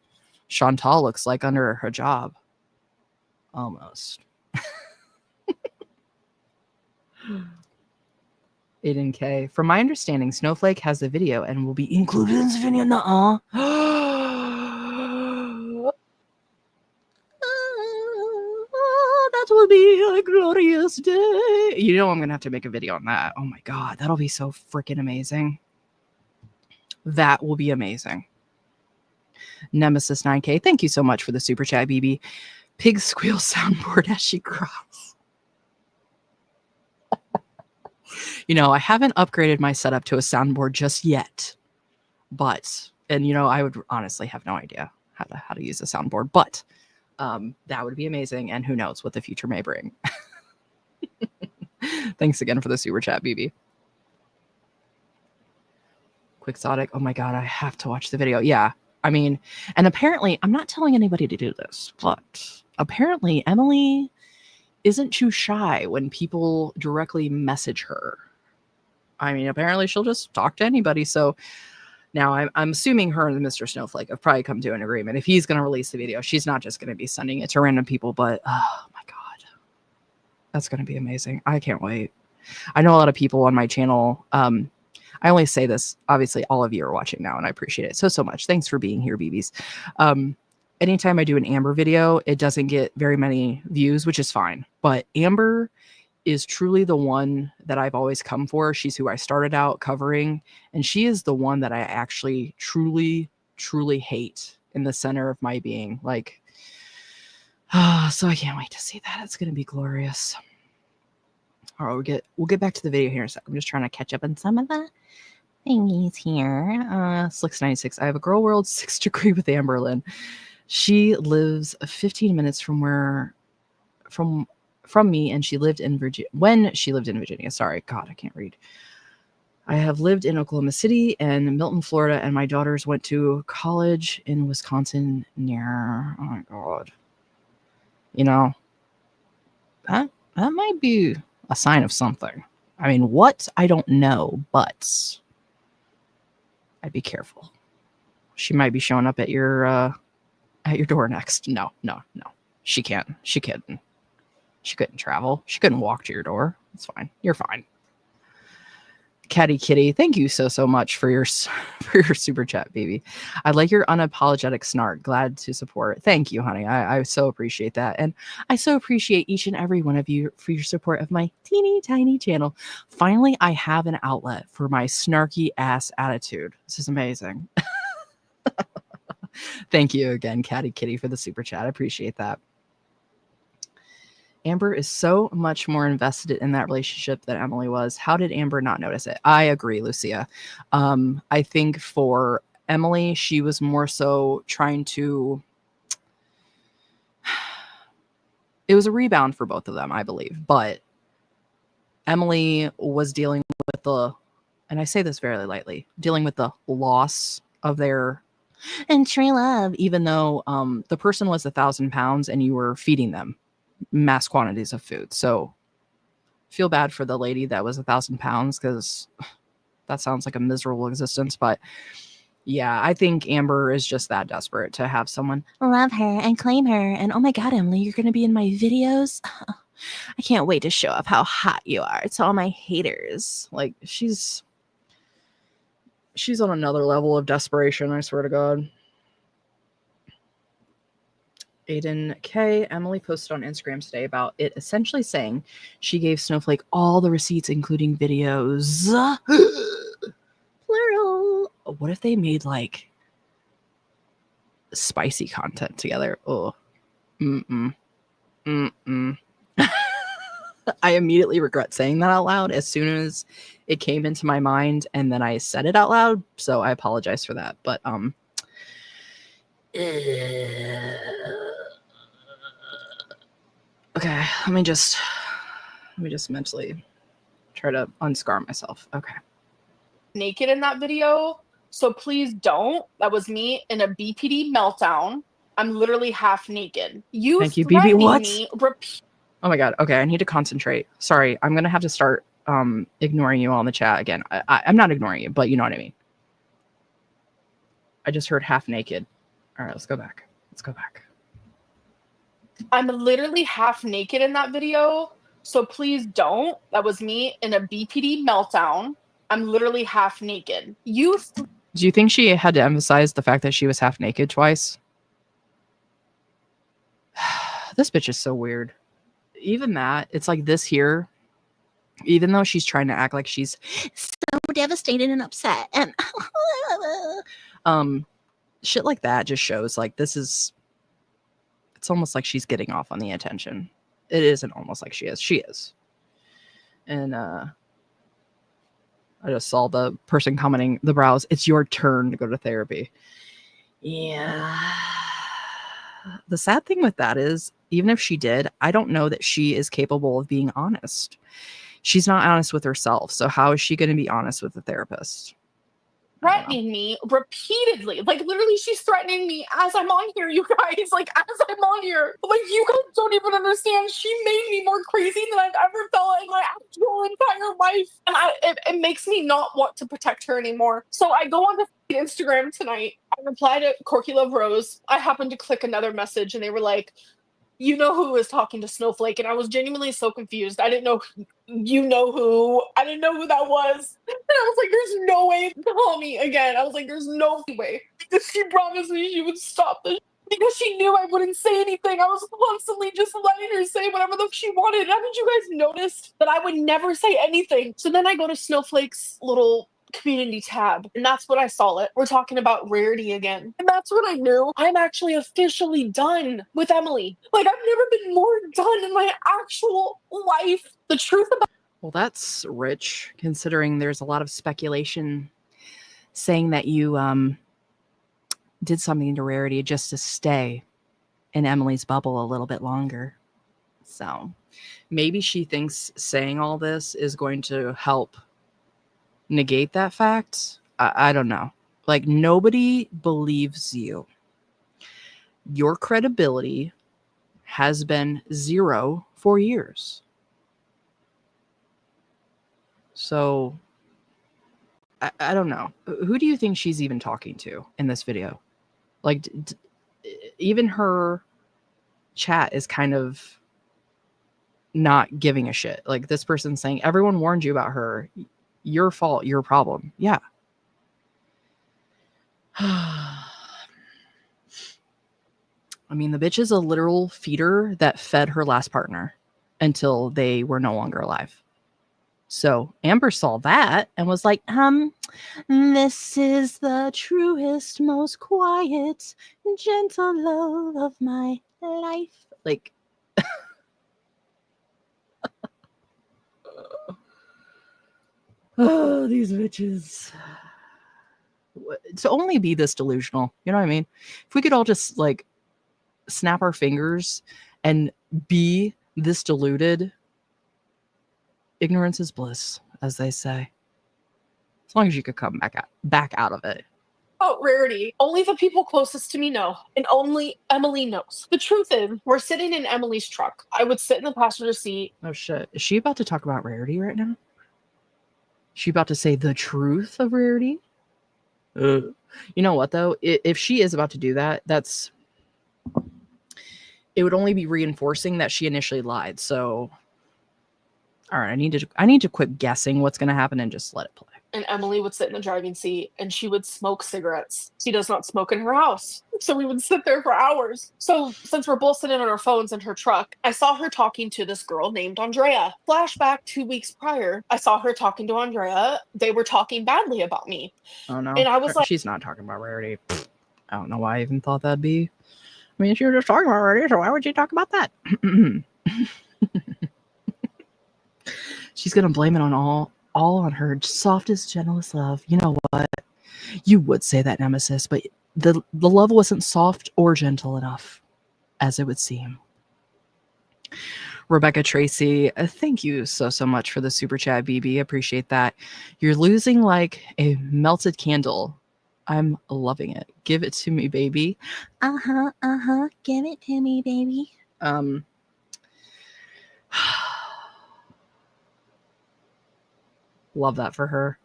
Chantal looks like under her job. Almost. Aiden K. From my understanding, Snowflake has the video and will be included in the video. Nuh-uh. That will be a glorious day. You know I'm going to have to make a video on that. Oh my God. That'll be so freaking amazing. That will be amazing. Nemesis 9K. Thank you so much for the super chat, BB. Pig squeal soundboard as she cries. You know, I haven't upgraded my setup to a soundboard just yet, but, and you know, I would honestly have no idea how to use a soundboard, but that would be amazing. And who knows what the future may bring. Thanks again for the super chat, BB. Quixotic. Oh my God, I have to watch the video. Yeah. I mean, and apparently I'm not telling anybody to do this, but apparently Emily isn't too shy when people directly message her. I mean, apparently she'll just talk to anybody. So now I'm assuming her and Mr. Snowflake have probably come to an agreement. If he's going to release the video, she's not just going to be sending it to random people, but oh my God, that's going to be amazing. I can't wait. I know a lot of people on my channel. I only say this, obviously all of you are watching now and I appreciate it so much. Thanks for being here, BBs. Anytime I do an Amber video, it doesn't get very many views, which is fine. But Amber is truly the one that I've always come for. She's who I started out covering. And she is the one that I actually truly, truly hate in the center of my being. Like, so I can't wait to see that. It's going to be glorious. All right, we'll get back to the video here in a second. I'm just trying to catch up on some of the thingies here. Slicks96. I have a girl world 6th degree with Amberlyn. She lives 15 minutes from me, and she lived in Virginia when she lived in Virginia. Sorry, God, I can't read. I have lived in Oklahoma City and Milton, Florida, and my daughters went to college in Wisconsin near. Oh my God, you know that might be a sign of something. I mean, what? I don't know, but I'd be careful. She might be showing up at your door next. No. She can't. She couldn't travel. She couldn't walk to your door. It's fine. You're fine. Catty Kitty, thank you so much for your super chat, baby. I like your unapologetic snark. Glad to support. Thank you, honey. I so appreciate that. And I so appreciate each and every one of you for your support of my teeny tiny channel. Finally, I have an outlet for my snarky ass attitude. This is amazing. Thank you again, Catty Kitty, for the super chat. I appreciate that. Amber is so much more invested in that relationship than Emily was. How did Amber not notice it? I agree, Lucia. I think for Emily, she was more so trying to... It was a rebound for both of them, I believe. But Emily was dealing with the... And I say this very lightly. Dealing with the loss of their... And true love, even though the person was 1,000 pounds and you were feeding them mass quantities of food. So feel bad for the lady that was 1,000 pounds, because that sounds like a miserable existence. But yeah, I think Amber is just that desperate to have someone love her and claim her. And oh my God, Emily, you're going to be in my videos. I can't wait to show up how hot you are to all my haters. Like she's on another level of desperation, I swear to God. Aiden K. Emily posted on Instagram today about it essentially saying she gave Snowflake all the receipts, including videos. Plural. What if they made like spicy content together? Oh. I immediately regret saying that out loud as soon as it came into my mind, and then I said it out loud. So I apologize for that. But okay, let me just mentally try to unscar myself. Okay. Naked in that video, so please don't. That was me in a BPD meltdown. I'm literally half naked. You Thank you, BB. threatening What? me Oh my god. Okay, I need to concentrate. Sorry, I'm gonna have to start ignoring you all in the chat again. I'm not ignoring you, but you know what I mean. I just heard half naked. All right, let's go back. Let's go back. I'm literally half naked in that video, so please don't. That was me in a BPD meltdown. I'm literally half naked. You Do you think she had to emphasize the fact that she was half naked twice? This bitch is so weird. Even that, it's like this here, even though she's trying to act like she's so devastated and upset and shit like that just shows like this is, it's almost like she's getting off on the attention. It isn't almost like she is. She is. And I just saw the person commenting the brows. It's your turn to go to therapy. Yeah. The sad thing with that is, even if she did, I don't know that she is capable of being honest. She's not honest with herself. So how is she going to be honest with the therapist? threatening me repeatedly. Like, literally, she's threatening me as I'm on here, you guys. Like, as I'm on here. Like, you guys don't even understand. She made me more crazy than I've ever felt in my actual entire life. And it makes me not want to protect her anymore. So I go on to Instagram tonight. I reply to Corky Love Rose. I happened to click another message, and they were like, you know who was talking to Snowflake? And I was genuinely so confused. I didn't know, you know who. I didn't know who that was. And I was like, there's no way to call me again. I was like, there's no way. Because she promised me she would stop this. Because she knew I wouldn't say anything. I was constantly just letting her say whatever the fuck she wanted. Haven't you guys noticed that I would never say anything? So then I go to Snowflake's little community tab, and that's when I saw it. We're talking about Rarity again, and that's when I knew I'm actually officially done with Emily. Like, I've never been more done in my actual life. The truth about— Well, that's rich, considering there's a lot of speculation saying that you did something to Rarity just to stay in Emily's bubble a little bit longer. So maybe she thinks saying all this is going to help negate that fact. I don't know. Like, nobody believes you. Your credibility has been zero for years. So I don't know. Who do you think she's even talking to in this video? Like, even her chat is kind of not giving a shit. Like, this person saying, everyone warned you about her. Your fault, your problem. Yeah. I mean, the bitch is a literal feeder that fed her last partner until they were no longer alive. So Amber saw that and was like, this is the truest, most quiet, gentle love of my life. Like, oh, these bitches. To only be this delusional, you know what I mean? If we could all just like snap our fingers and be this deluded, ignorance is bliss, as they say. As long as you could come back out of it. Oh, Rarity. Only the people closest to me know, and only Emily knows. The truth is, we're sitting in Emily's truck. I would sit in the passenger seat. Oh shit. Is she about to talk about Rarity right now? Is she about to say the truth of Rarity? You know what though? If she is about to do that, it would only be reinforcing that she initially lied. So, all right, I need to quit guessing what's going to happen and just let it play. And Emily would sit in the driving seat, and she would smoke cigarettes. She does not smoke in her house. So we would sit there for hours. So since we're both sitting on our phones in her truck, I saw her talking to this girl named Andrea. Flashback 2 weeks prior, I saw her talking to Andrea. They were talking badly about me. Oh no. And I was like, she's not talking about Rarity. I don't know why I even thought that'd be. I mean, she was just talking about Rarity, so why would you talk about that? She's gonna blame it on all on her softest, gentlest love. You know what? You would say that, Nemesis, but the love wasn't soft or gentle enough, as it would seem. Rebecca Tracy, thank you so much for the super chat, BB. Appreciate that. You're losing like a melted candle. I'm loving it. Give it to me, baby. Give it to me, baby. Love that for her.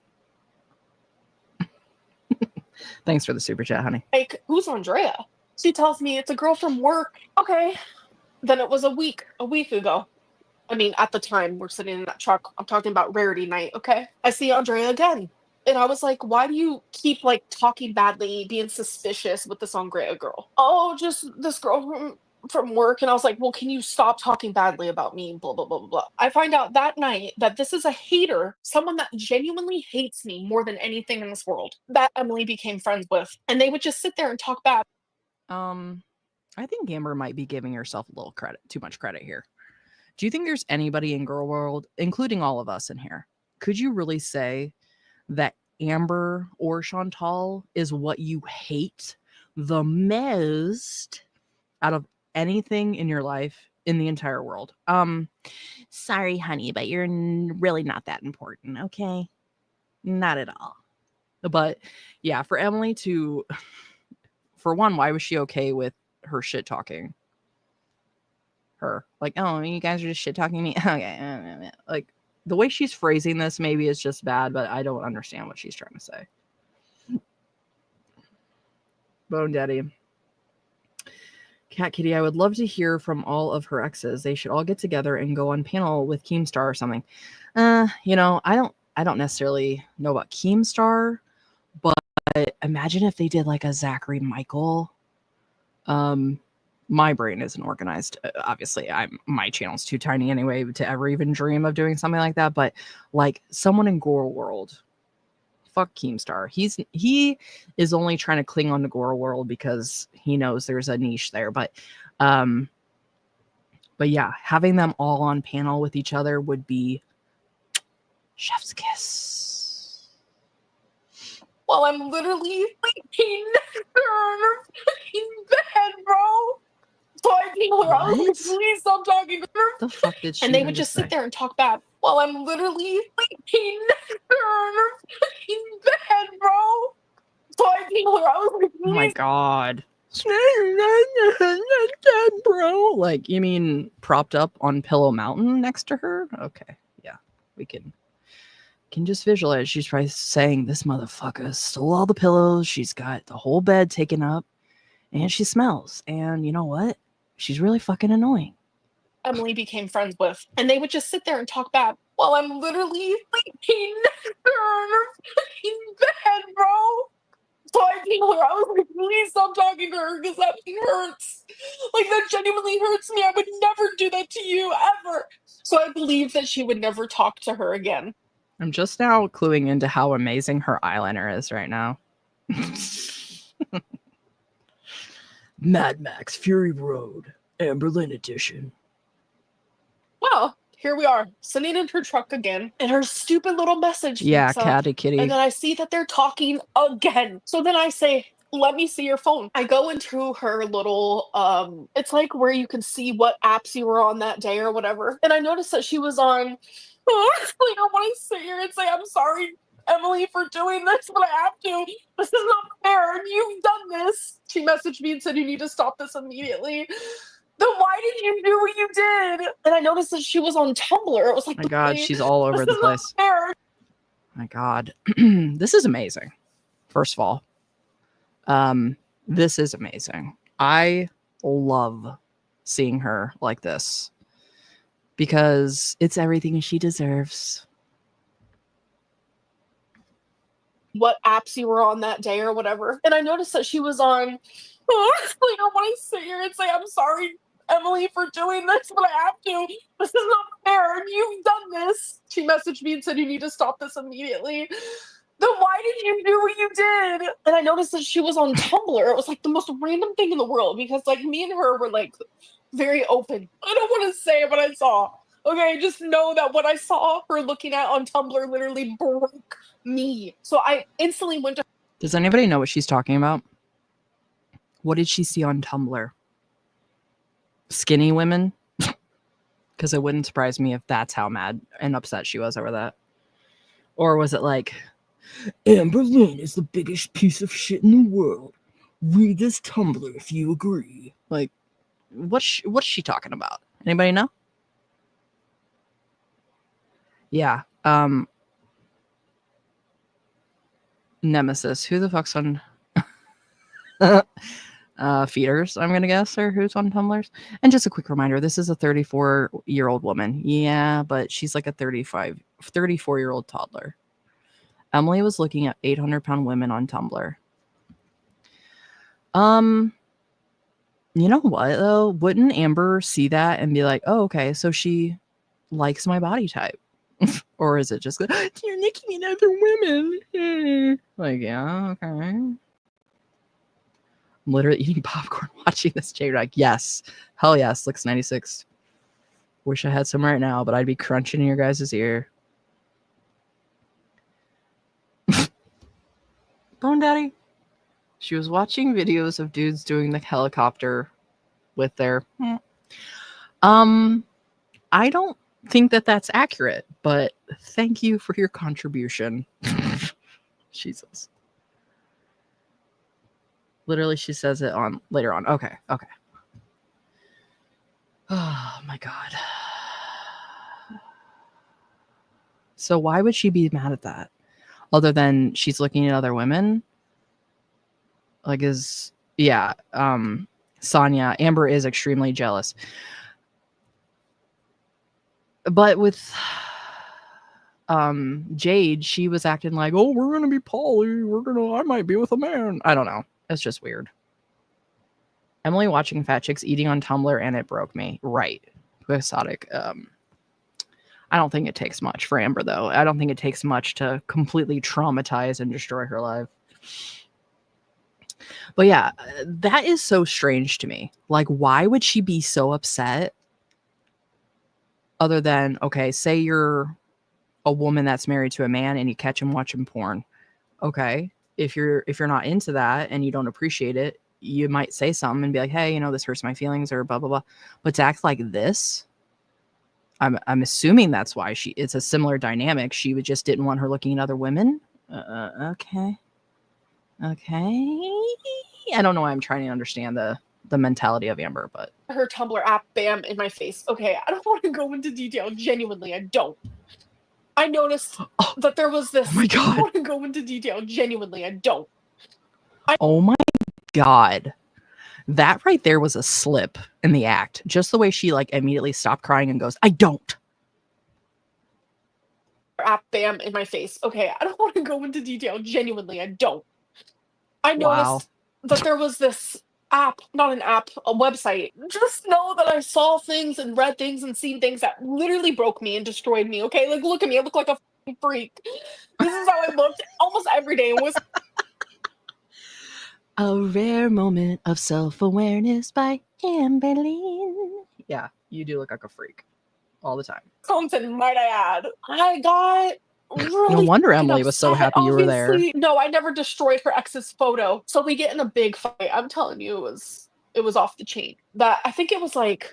Thanks for the super chat, honey. Like, who's Andrea? She tells me it's a girl from work. Okay. Then it was a week ago. I mean, at the time, we're sitting in that truck. I'm talking about Rarity Night, okay? I see Andrea again. And I was like, why do you keep, like, talking badly, being suspicious with this Andrea girl? Oh, just this girl from work. And I was like, well, can you stop talking badly about me? Blah, blah, blah, blah, blah. I find out that night that this is a hater, someone that genuinely hates me more than anything in this world, that Emily became friends with. And they would just sit there and talk bad. I think Amber might be giving herself a little credit, too much credit here. Do you think there's anybody in Girl World, including all of us in here, could you really say that Amber or Chantal is what you hate the most out of anything in your life in the entire world? Sorry, honey, but you're really not that important, okay? Not at all. But yeah, for Emily to, for one, why was she okay with her shit talking her? Like, oh, you guys are just shit talking me. Okay. Like, the way she's phrasing this maybe is just bad, but I don't understand what she's trying to say. Bone Daddy. Cat Kitty, I would love to hear from all of her exes. They should all get together and go on panel with Keemstar or something. You know, I don't necessarily know about Keemstar, but imagine if they did like a Zachary Michael. My brain isn't organized. Obviously, my channel's too tiny anyway to ever even dream of doing something like that. But like someone in Gore World, fuck Keemstar. He is only trying to cling on to Gore World because he knows there's a niche there. But yeah, having them all on panel with each other would be chef's kiss. Well, I'm literally sleeping on her fucking bed, bro. So I told her, I was like, please stop talking to her. The fuck did she? And they would just sit there and talk bad. Well, I'm literally sleeping on her fucking bed, bro. So I told her, I was like, please. Oh my god. Bro, like, you mean propped up on Pillow Mountain next to her? Okay, yeah, we can just visualize. She's probably saying, this motherfucker stole all the pillows. She's got the whole bed taken up, and she smells. And you know what? She's really fucking annoying. Emily became friends with, and they would just sit there and talk bad. Well, I'm literally sleeping on her fucking bed, bro. So I told her, I was like, please stop talking to her because that thing hurts. Like, that genuinely hurts me. I would never do that to you, ever. So I believe that she would never talk to her again. I'm just now cluing into how amazing her eyeliner is right now. Mad Max Fury Road, Amberlyn Edition. Well, here we are, sitting in her truck again, and her stupid little message. Yeah, Catty Kitty. And then I see that they're talking again. So then I say, let me see your phone. I go into her little, it's like where you can see what apps you were on that day or whatever. And I noticed that she was on, like, I want to sit here and say, I'm sorry, Emily, for doing this, but I have to. This is not fair. You've done this. She messaged me and said, you need to stop this immediately. Then why did you do what you did? And I noticed that she was on Tumblr. It was like, my God, she's all over the place. My God. This is amazing. First of all, this is amazing. I love seeing her like this because it's everything she deserves. What apps you were on that day or whatever. And I noticed that she was on, like, I want to sit here and say, I'm sorry, Emily, for doing this, but I have to. This is not fair. You've done this. She messaged me and said, you need to stop this immediately. Then why did you do what you did? And I noticed that she was on Tumblr. It was like the most random thing in the world because, like, me and her were, like, very open. I don't want to say it, but I saw. Okay, just know that what I saw her looking at on Tumblr literally broke me. So I instantly went to. Does anybody know what she's talking about? What did she see on Tumblr? Skinny women? Because it wouldn't surprise me if that's how mad and upset she was over that. Or was it like, Amber Lynn is the biggest piece of shit in the world. Read this Tumblr if you agree. Like, what's she talking about? Anybody know? Yeah. Nemesis. Who the fuck's on feeders, I'm gonna guess, or who's on Tumblrs? And just a quick reminder, this is a 34-year-old woman. Yeah, but she's like a 34-year-old toddler. Emily was looking at 800-pound women on Tumblr. You know what though? Wouldn't Amber see that and be like, oh, okay, so she likes my body type? Or is it just like, you're looking at other women? Like, yeah, okay. I'm literally eating popcorn watching this J-Rag. Yes. Hell yes, Lix 96. Wish I had some right now, but I'd be crunching in your guys' ear. Bone Daddy. She was watching videos of dudes doing the helicopter with their... I don't think that that's accurate, but thank you for your contribution. Jesus. Literally, she says it on later on. Okay. Oh my God. So why would she be mad at that? Other than she's looking at other women? Like Sonia, Amber is extremely jealous. But with Jade, she was acting like, oh, we're gonna be poly, I might be with a man. I don't know. It's just weird. Emily watching fat chicks eating on Tumblr and it broke me. Right. Quixotic. I don't think it takes much for Amber though. I don't think it takes much to completely traumatize and destroy her life. But yeah, that is so strange to me. Like, why would she be so upset? Other than, okay, say you're a woman that's married to a man and you catch him watching porn. Okay. If you're not into that and you don't appreciate it, you might say something and be like, hey, this hurts my feelings or blah, blah, blah. But to act like this, I'm assuming that's why it's a similar dynamic. She just didn't want her looking at other women. Okay. I don't know why I'm trying to understand the mentality of Amber, but her Tumblr app, bam, in my face. Okay, I don't want to go into detail. Genuinely, I don't. I noticed that there was this. Oh my God. I don't want to go into detail. Genuinely, I don't. Oh my God. That right there was a slip in the act. Just the way she like immediately stopped crying and goes, I don't. App, bam, in my face. Okay, I don't want to go into detail. Genuinely, I don't. I noticed that there was this app, not an app, a website. Just know that I saw things and read things and seen things that literally broke me and destroyed me. Okay, like look at me. I look like a f***ing freak. This is how I looked almost every day. It was A rare moment of self-awareness by Amberlynn. Yeah, you do look like a freak all the time. content, might I add. I got really No wonder fucking Emily was so upset, happy you were there. obviously. No, I never destroyed her ex's photo. So we get in a big fight. I'm telling you, it was off the chain. That I think it was like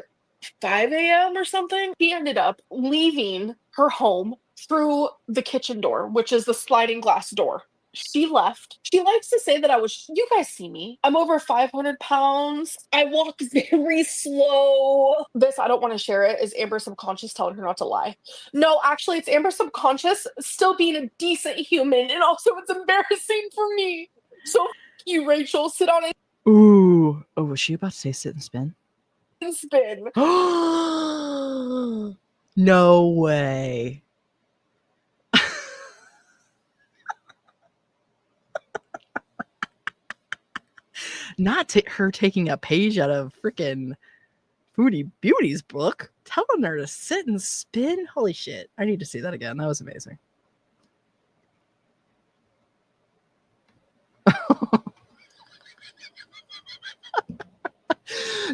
5 a.m. or something. He ended up leaving her home through the kitchen door, which is the sliding glass door. She left. She likes to say that you guys see me. I'm over 500 pounds. I walk very slow. This, I don't want to share it, is Amber subconscious telling her not to lie. No, actually, it's Amber subconscious still being a decent human. And also, it's embarrassing for me. So, you, Rachel, sit on it Ooh. Oh, was she about to say sit and spin? and spin. No way. Not her taking a page out of freaking Foodie Beauty's book, telling her to sit and spin. Holy shit. I need to see that again. That was amazing.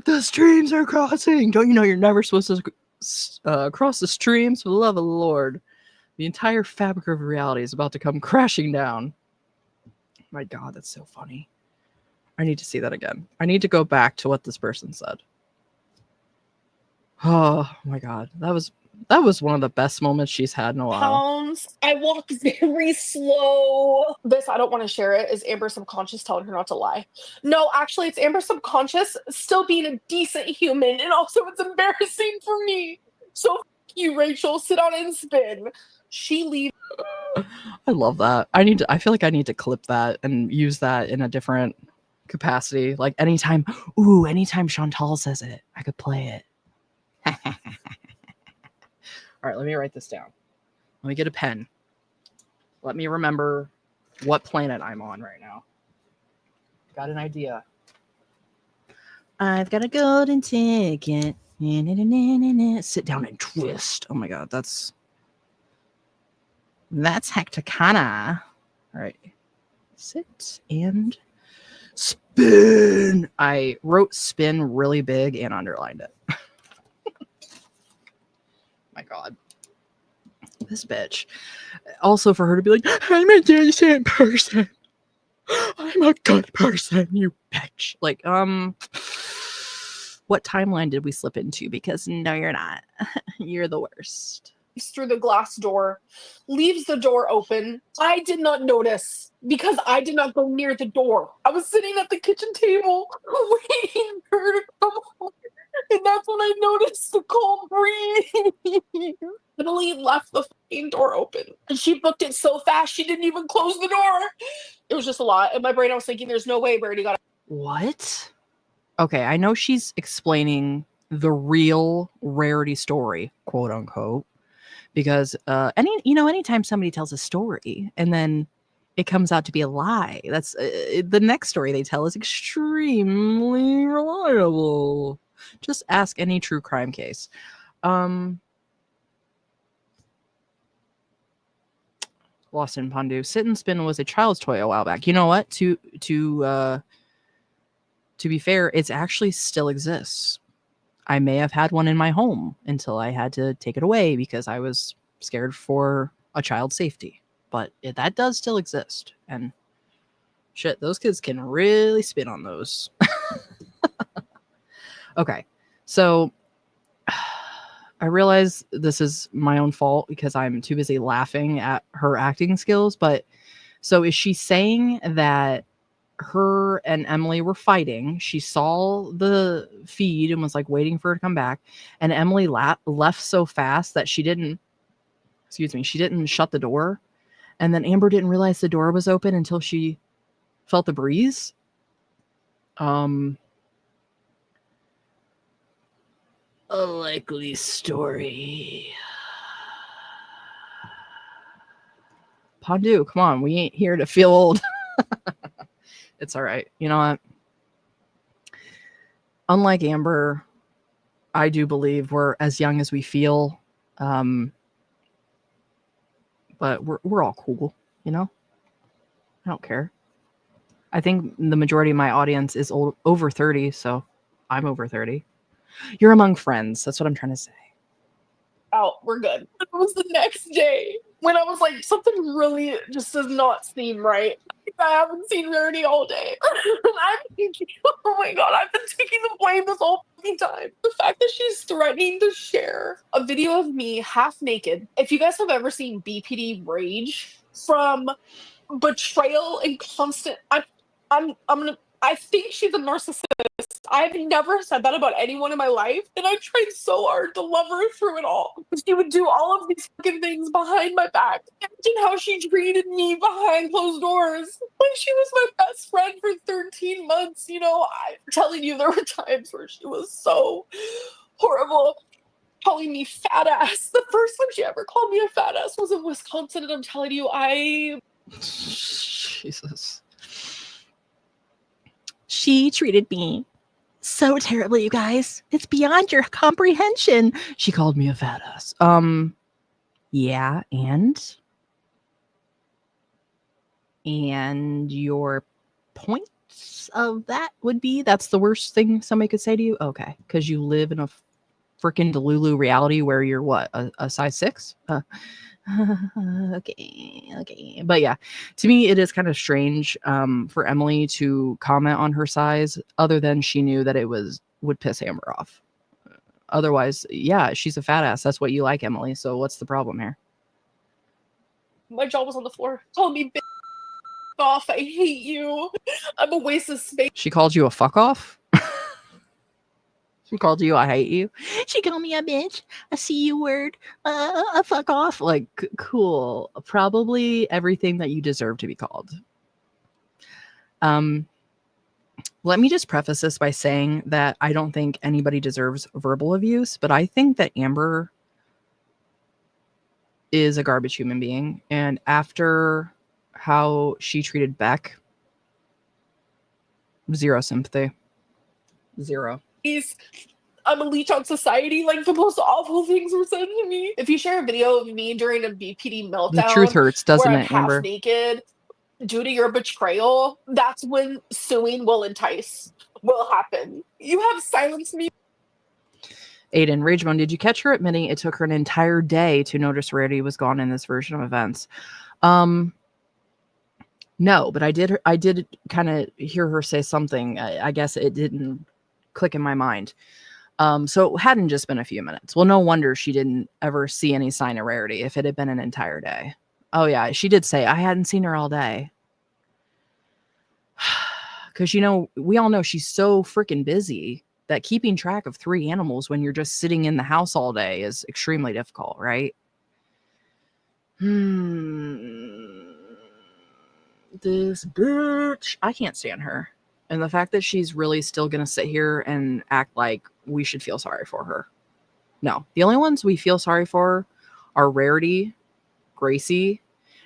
The streams are crossing. Don't you know you're never supposed to across the streams for the love of the Lord. The entire fabric of reality is about to come crashing down. My God, that's so funny. I need to see that again. I need to go back to what this person said. Oh my God, that was one of the best moments she's had in a while. Pounds. I walk very slow. This, I don't want to share it, is Amber subconscious telling her not to lie. No, actually, it's Amber subconscious still being a decent human, and also it's embarrassing for me. So f you, Rachel. Sit down and spin. She leaves. I love that. I feel like I need to clip that and use that in a different capacity. Like anytime Chantal says it, I could play it. All right, let me write this down. Let me get a pen. Let me remember what planet I'm on right now. Got an idea. I've got a golden ticket. Sit down and twist. Oh my God, that's Hecticana. All right. Sit and spin. I wrote spin really big and underlined it. My God. This bitch. Also for her to be like, I'm a decent person. I'm a good person, you bitch. Like, what timeline did we slip into? Because no, you're not. You're the worst. Through the glass door, leaves the door open. I did not notice because I did not go near the door. I was sitting at the kitchen table waiting for her to come home. And that's when I noticed the cold breeze. Emily left the fucking door open. And she booked it so fast she didn't even close the door. It was just a lot. In my brain, I was thinking, there's no way Birdie got. What? Okay, I know she's explaining the real Rarity story, quote unquote. Because anytime somebody tells a story and then it comes out to be a lie, that's the next story they tell is extremely reliable. Just ask any true crime case. Lost in Pondu. Sit and Spin was a child's toy a while back. You know what? To be fair, it actually still exists. I may have had one in my home until I had to take it away because I was scared for a child's safety. But that does still exist. And shit, those kids can really spin on those. Okay, so I realize this is my own fault because I'm too busy laughing at her acting skills. But so is she saying that her and Emily were fighting? She saw the feed and was like waiting for her to come back. And Emily left so fast that she didn't shut the door. And then Amber didn't realize the door was open until she felt the breeze. A likely story. Pondu, come on. We ain't here to feel old. It's all right. You know what? Unlike Amber, I do believe we're as young as we feel. But we're all cool, you know? I don't care. I think the majority of my audience is over 30, so I'm over 30. You're among friends. That's what I'm trying to say. Oh, we're good. It was the next day when I was like, something really just does not seem right. I haven't seen Rarity all day. I'm thinking, oh my God, I've been taking the blame this whole fucking time. The fact that she's threatening to share a video of me half naked. If you guys have ever seen BPD rage from betrayal and constant, I think she's a narcissist. I've never said that about anyone in my life, and I tried so hard to love her through it all. She would do all of these fucking things behind my back. Imagine how she treated me behind closed doors. Like she was my best friend for 13 months. You know, I'm telling you, there were times where she was so horrible. Calling me fat ass. The first time she ever called me a fat ass was in Wisconsin, and I'm telling you, Jesus. She treated me so terribly, you guys. It's beyond your comprehension. She called me a fat ass. Yeah, and your points of that would be that's the worst thing somebody could say to you? Okay, because you live in a freaking Delulu reality where you're what, a size 6? Okay. But yeah, to me, it is kind of strange for Emily to comment on her size, other than she knew that it would piss Amber off. Otherwise, yeah, she's a fat ass. That's what you like, Emily. So what's the problem here? My jaw was on the floor. Told me, bitch off. I hate you. I'm a waste of space. She called you a fuck off? She called you I hate you? She called me a bitch, a CU word, a fuck off. Like, cool. Probably everything that you deserve to be called. Let me just preface this by saying that I don't think anybody deserves verbal abuse, but I think that Amber is a garbage human being. And after how she treated Beck, zero sympathy. Zero. I'm a leech on society. Like, the most awful things were said to me. If you share a video of me during a BPD meltdown, The truth hurts, doesn't where I'm it, Amber? half naked due to your betrayal, that's when suing will happen. You have silenced me. Aiden, Ragemon, did you catch her admitting it took her an entire day to notice Rarity was gone in this version of events? No, but I did kind of hear her say something. I guess it didn't click in my mind. So it hadn't just been a few minutes. Well, no wonder she didn't ever see any sign of Rarity if it had been an entire day. Oh yeah, she did say I hadn't seen her all day. Because, we all know she's so freaking busy that keeping track of 3 animals when you're just sitting in the house all day is extremely difficult, right? This bitch. I can't stand her. And the fact that she's really still going to sit here and act like we should feel sorry for her. No. The only ones we feel sorry for are Rarity, Gracie,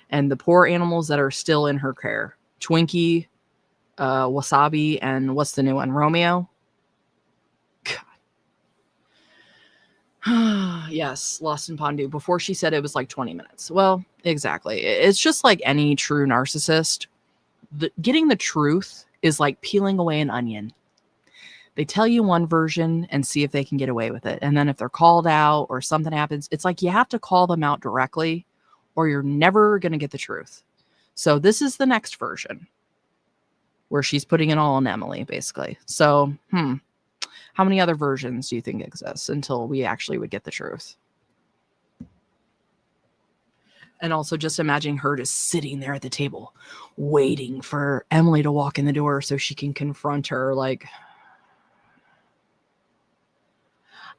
and the poor animals that are still in her care. Twinkie, Wasabi, and what's the new one? Romeo? God. Yes, Lost in Pondu. Before she said it was like 20 minutes. Well, exactly. It's just like any true narcissist. Getting the truth is like peeling away an onion. They tell you one version and see if they can get away with it. And then if they're called out or something happens, it's like you have to call them out directly or you're never going to get the truth. So this is the next version where she's putting it all on Emily, basically. So, how many other versions do you think exist until we actually would get the truth? And also just imagine her just sitting there at the table waiting for Emily to walk in the door so she can confront her. Like,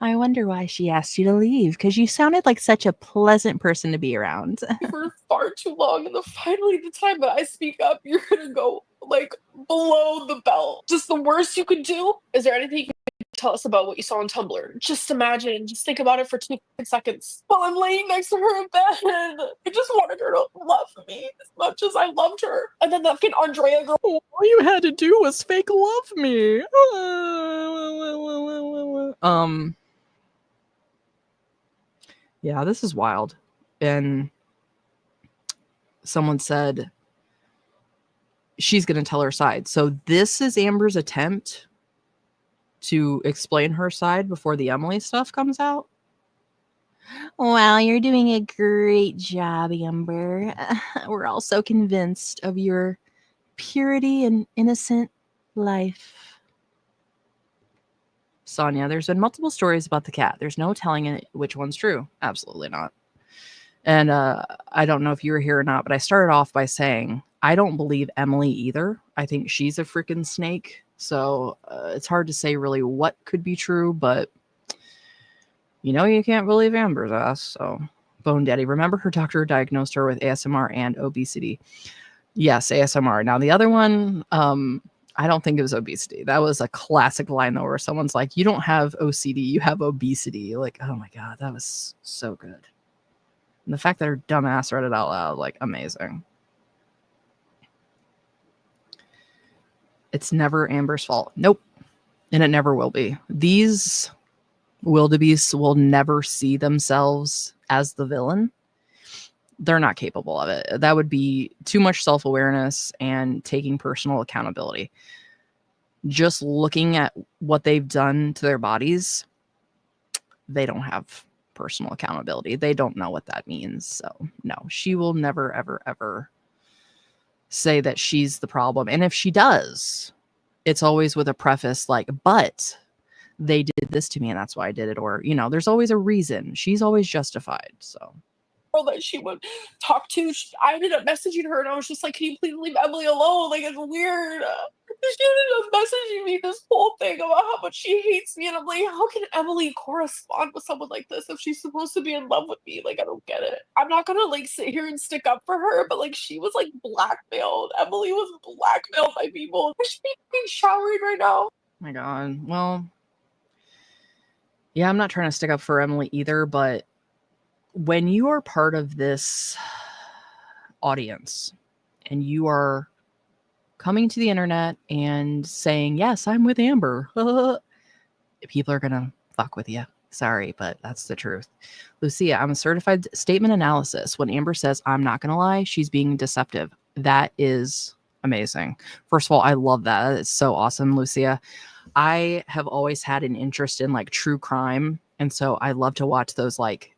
I wonder why she asked you to leave, because you sounded like such a pleasant person to be around. For far too long, and then finally the time that I speak up, you're gonna go like below the belt. Just the worst you could do. Is there anything you can tell us about what you saw on Tumblr? Just imagine, just think about it for 2 seconds while I'm laying next to her in bed. I just wanted her to love me as much as I loved her. And then that fucking Andrea girl. all you had to do was fake love me. Yeah, this is wild. And someone said she's going to tell her side. So this is Amber's attempt to explain her side before the Emily stuff comes out. Well, you're doing a great job, Amber. We're all so convinced of your purity and innocent life. Sonia, there's been multiple stories about the cat. There's no telling it which one's true. Absolutely not. And I don't know if you were here or not, but I started off by saying I don't believe Emily either. I think she's a freaking snake. So it's hard to say really what could be true, but you can't believe Amber's ass. So Bone Daddy, remember her doctor diagnosed her with ASMR and obesity. Yes, ASMR. Now the other one, I don't think it was obesity. That was a classic line though, where someone's like, you don't have OCD, you have obesity. Like, oh my God, that was so good. And the fact that her dumbass read it out loud, like, amazing. It's never Amber's fault. Nope. And it never will be. These wildebeests will never see themselves as the villain. They're not capable of it. That would be too much self-awareness and taking personal accountability. Just looking at what they've done to their bodies, they don't have personal accountability. They don't know what that means. So no, she will never, ever, ever say that she's the problem. And if she does, it's always with a preface like, but they did this to me and that's why I did it. Or, you know, there's always a reason. She's always justified. So girl that she would talk to, I ended up messaging her and I was just like, can you please leave Emily alone? Like, it's weird. She ended up messaging me this whole thing about how much she hates me. And I'm like, how can Emily correspond with someone like this if she's supposed to be in love with me? Like, I don't get it. I'm not gonna like sit here and stick up for her, but like she was like blackmailed. Emily was blackmailed by people. I should be showering right now. oh my God. Well, yeah, I'm not trying to stick up for Emily either, but when you are part of this audience and you are coming to the internet and saying, yes, I'm with Amber, people are going to fuck with you. Sorry, but that's the truth. Lucia, I'm a certified statement analysis. When Amber says, I'm not going to lie, she's being deceptive. That is amazing. First of all, I love that. It's so awesome, Lucia. I have always had an interest in like true crime. And so I love to watch those like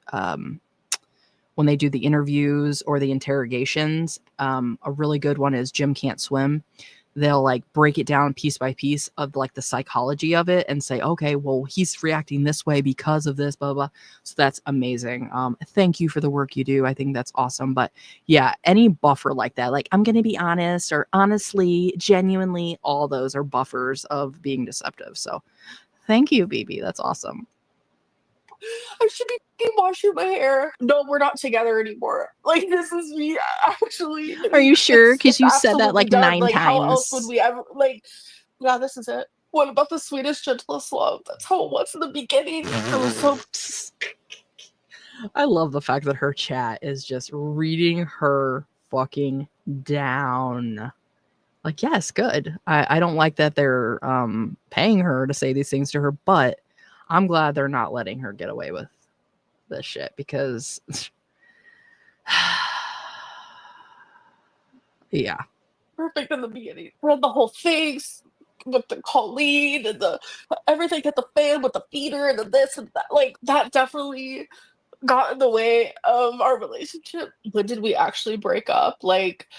when they do the interviews or the interrogations. A really good one is Jim Can't Swim. They'll like break it down piece by piece of like the psychology of it and say, okay, well, he's reacting this way because of this, blah, blah. So that's amazing. Thank you for the work you do. I think that's awesome. But yeah, any buffer like that, like I'm going to be honest or honestly, genuinely, all those are buffers of being deceptive. So thank you, BB. That's awesome. I should be washing my hair. No, we're not together anymore. Like, this is me actually. Are you sure? Because It's you said that like done. 9 like, times. How else would we ever, like, yeah, this is it. What about the sweetest, gentlest love? That's how it was in the beginning. It was so. I love the fact that her chat is just reading her fucking down. Like, yes, good. I don't like that they're paying her to say these things to her, but I'm glad they're not letting her get away with this shit because yeah. Perfect in the beginning. Read the whole things with the Colleen and the everything at the fan with the feeder and the this and that. Like, that definitely got in the way of our relationship. When did we actually break up? Like,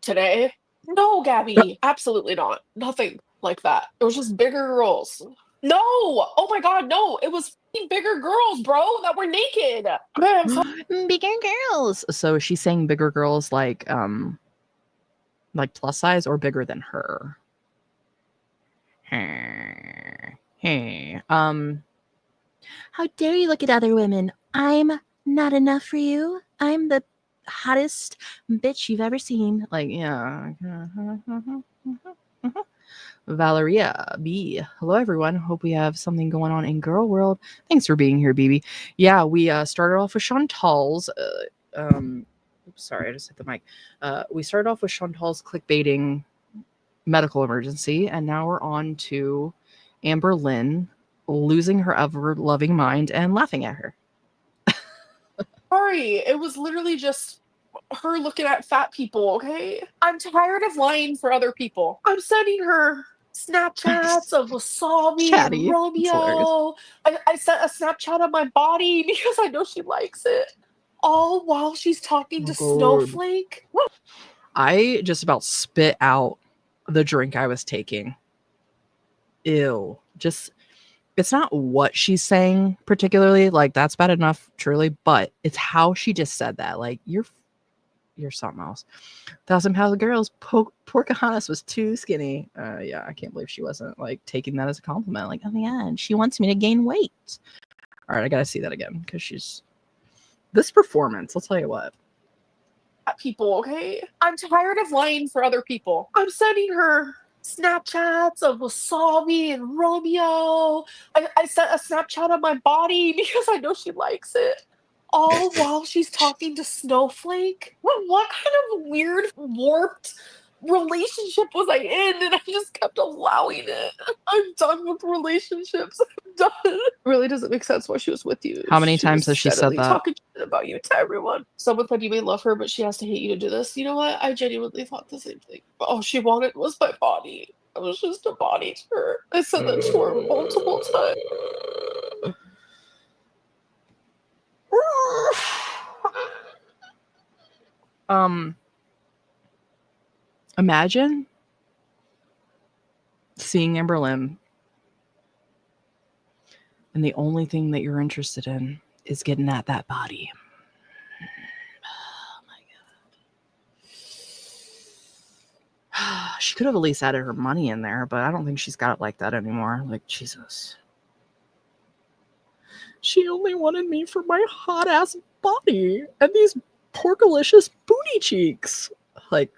today? No, Gabby, absolutely not. Nothing like that. It was just bigger girls. No! Oh my God, no! It was bigger girls, bro, that were naked. Man, I'm so Bigger girls. So is she saying bigger girls like plus size or bigger than her? Hey. How dare you look at other women? I'm not enough for you. I'm the hottest bitch you've ever seen. Like, yeah. Valeria B. Hello, everyone. Hope we have something going on in Girl World. Thanks for being here, BB. Yeah, we started off with Chantal's. Sorry, I just hit the mic. We started off with Chantal's clickbaiting medical emergency, and now we're on to Amber Lynn losing her ever-loving mind and laughing at her. sorry. It was literally just her looking at fat people, okay? I'm tired of lying for other people. I'm sending her Snapchats of Wasabi Chatty. and It's Romeo. I sent a Snapchat of my body because I know she likes it. All while she's talking to Snowflake. What? I just about spit out the drink I was taking. Ew. Just, it's not what she's saying particularly. Like, that's bad enough, truly, but it's how she just said that. Like, you're something else. 1,000 pounds of girls. Pocahontas was too skinny. Yeah, I can't believe she wasn't like taking that as a compliment. Like, oh yeah, she wants me to gain weight. All right, I gotta see that again because she's this performance. I'll tell you what. People, okay? I'm tired of lying for other people. I'm sending her Snapchats of Wasabi and Romeo. I sent a Snapchat of my body because I know she likes it. All while she's talking to Snowflake? What kind of weird, warped relationship was I in? And I just kept allowing it. I'm done with relationships. I'm done. It really doesn't make sense why she was with you. How many times has she said steadily that? Talking shit about you to everyone. Someone said you may love her, but she has to hate you to do this. You know what? I genuinely thought the same thing. All she wanted was my body. I was just a body to her. I said that to her multiple times. Imagine seeing Amber Lim and the only thing that you're interested in is getting at that body. Oh my god. She could have at least added her money in there, but I don't think she's got it like that anymore. Like, Jesus. She only wanted me for my hot ass body and these porkalicious booty cheeks. Like,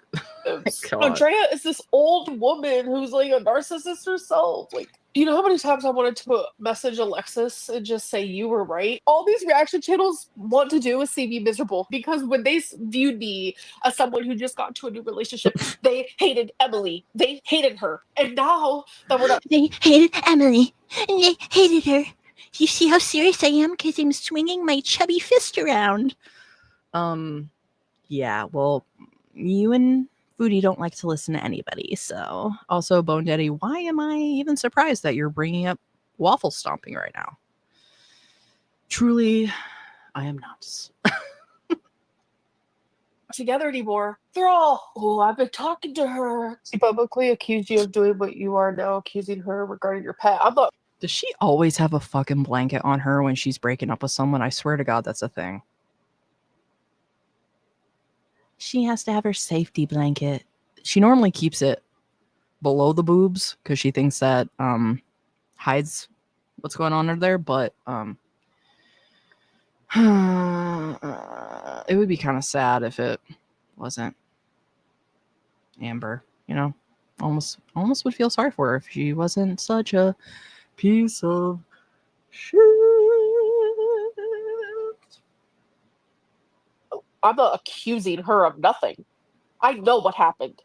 God. Andrea is this old woman who's like a narcissist herself. Like, you know how many times I wanted to message Alexis and just say you were right? All these reaction channels want to do is see me miserable, because when they viewed me as someone who just got into a new relationship, they hated Emily. They hated her. And now that we're not... They hated Emily. And they hated her. Do you see how serious I am? Because I'm swinging my chubby fist around. Yeah, well, you and Foodie don't like to listen to anybody. So, also, Bone Daddy, why am I even surprised that you're bringing up waffle stomping right now? Truly, I am not. together anymore. They're all, oh, I've been talking to her. She publicly accused you of doing what you are now accusing her regarding your pet. I'm not... Does she always have a fucking blanket on her when she's breaking up with someone? I swear to God, that's a thing. She has to have her safety blanket. She normally keeps it below the boobs because she thinks that hides what's going on under there, but it would be kind of sad if it wasn't Amber, you know? Almost would feel sorry for her if she wasn't such a piece of shit. I'm not accusing her of nothing. I know what happened.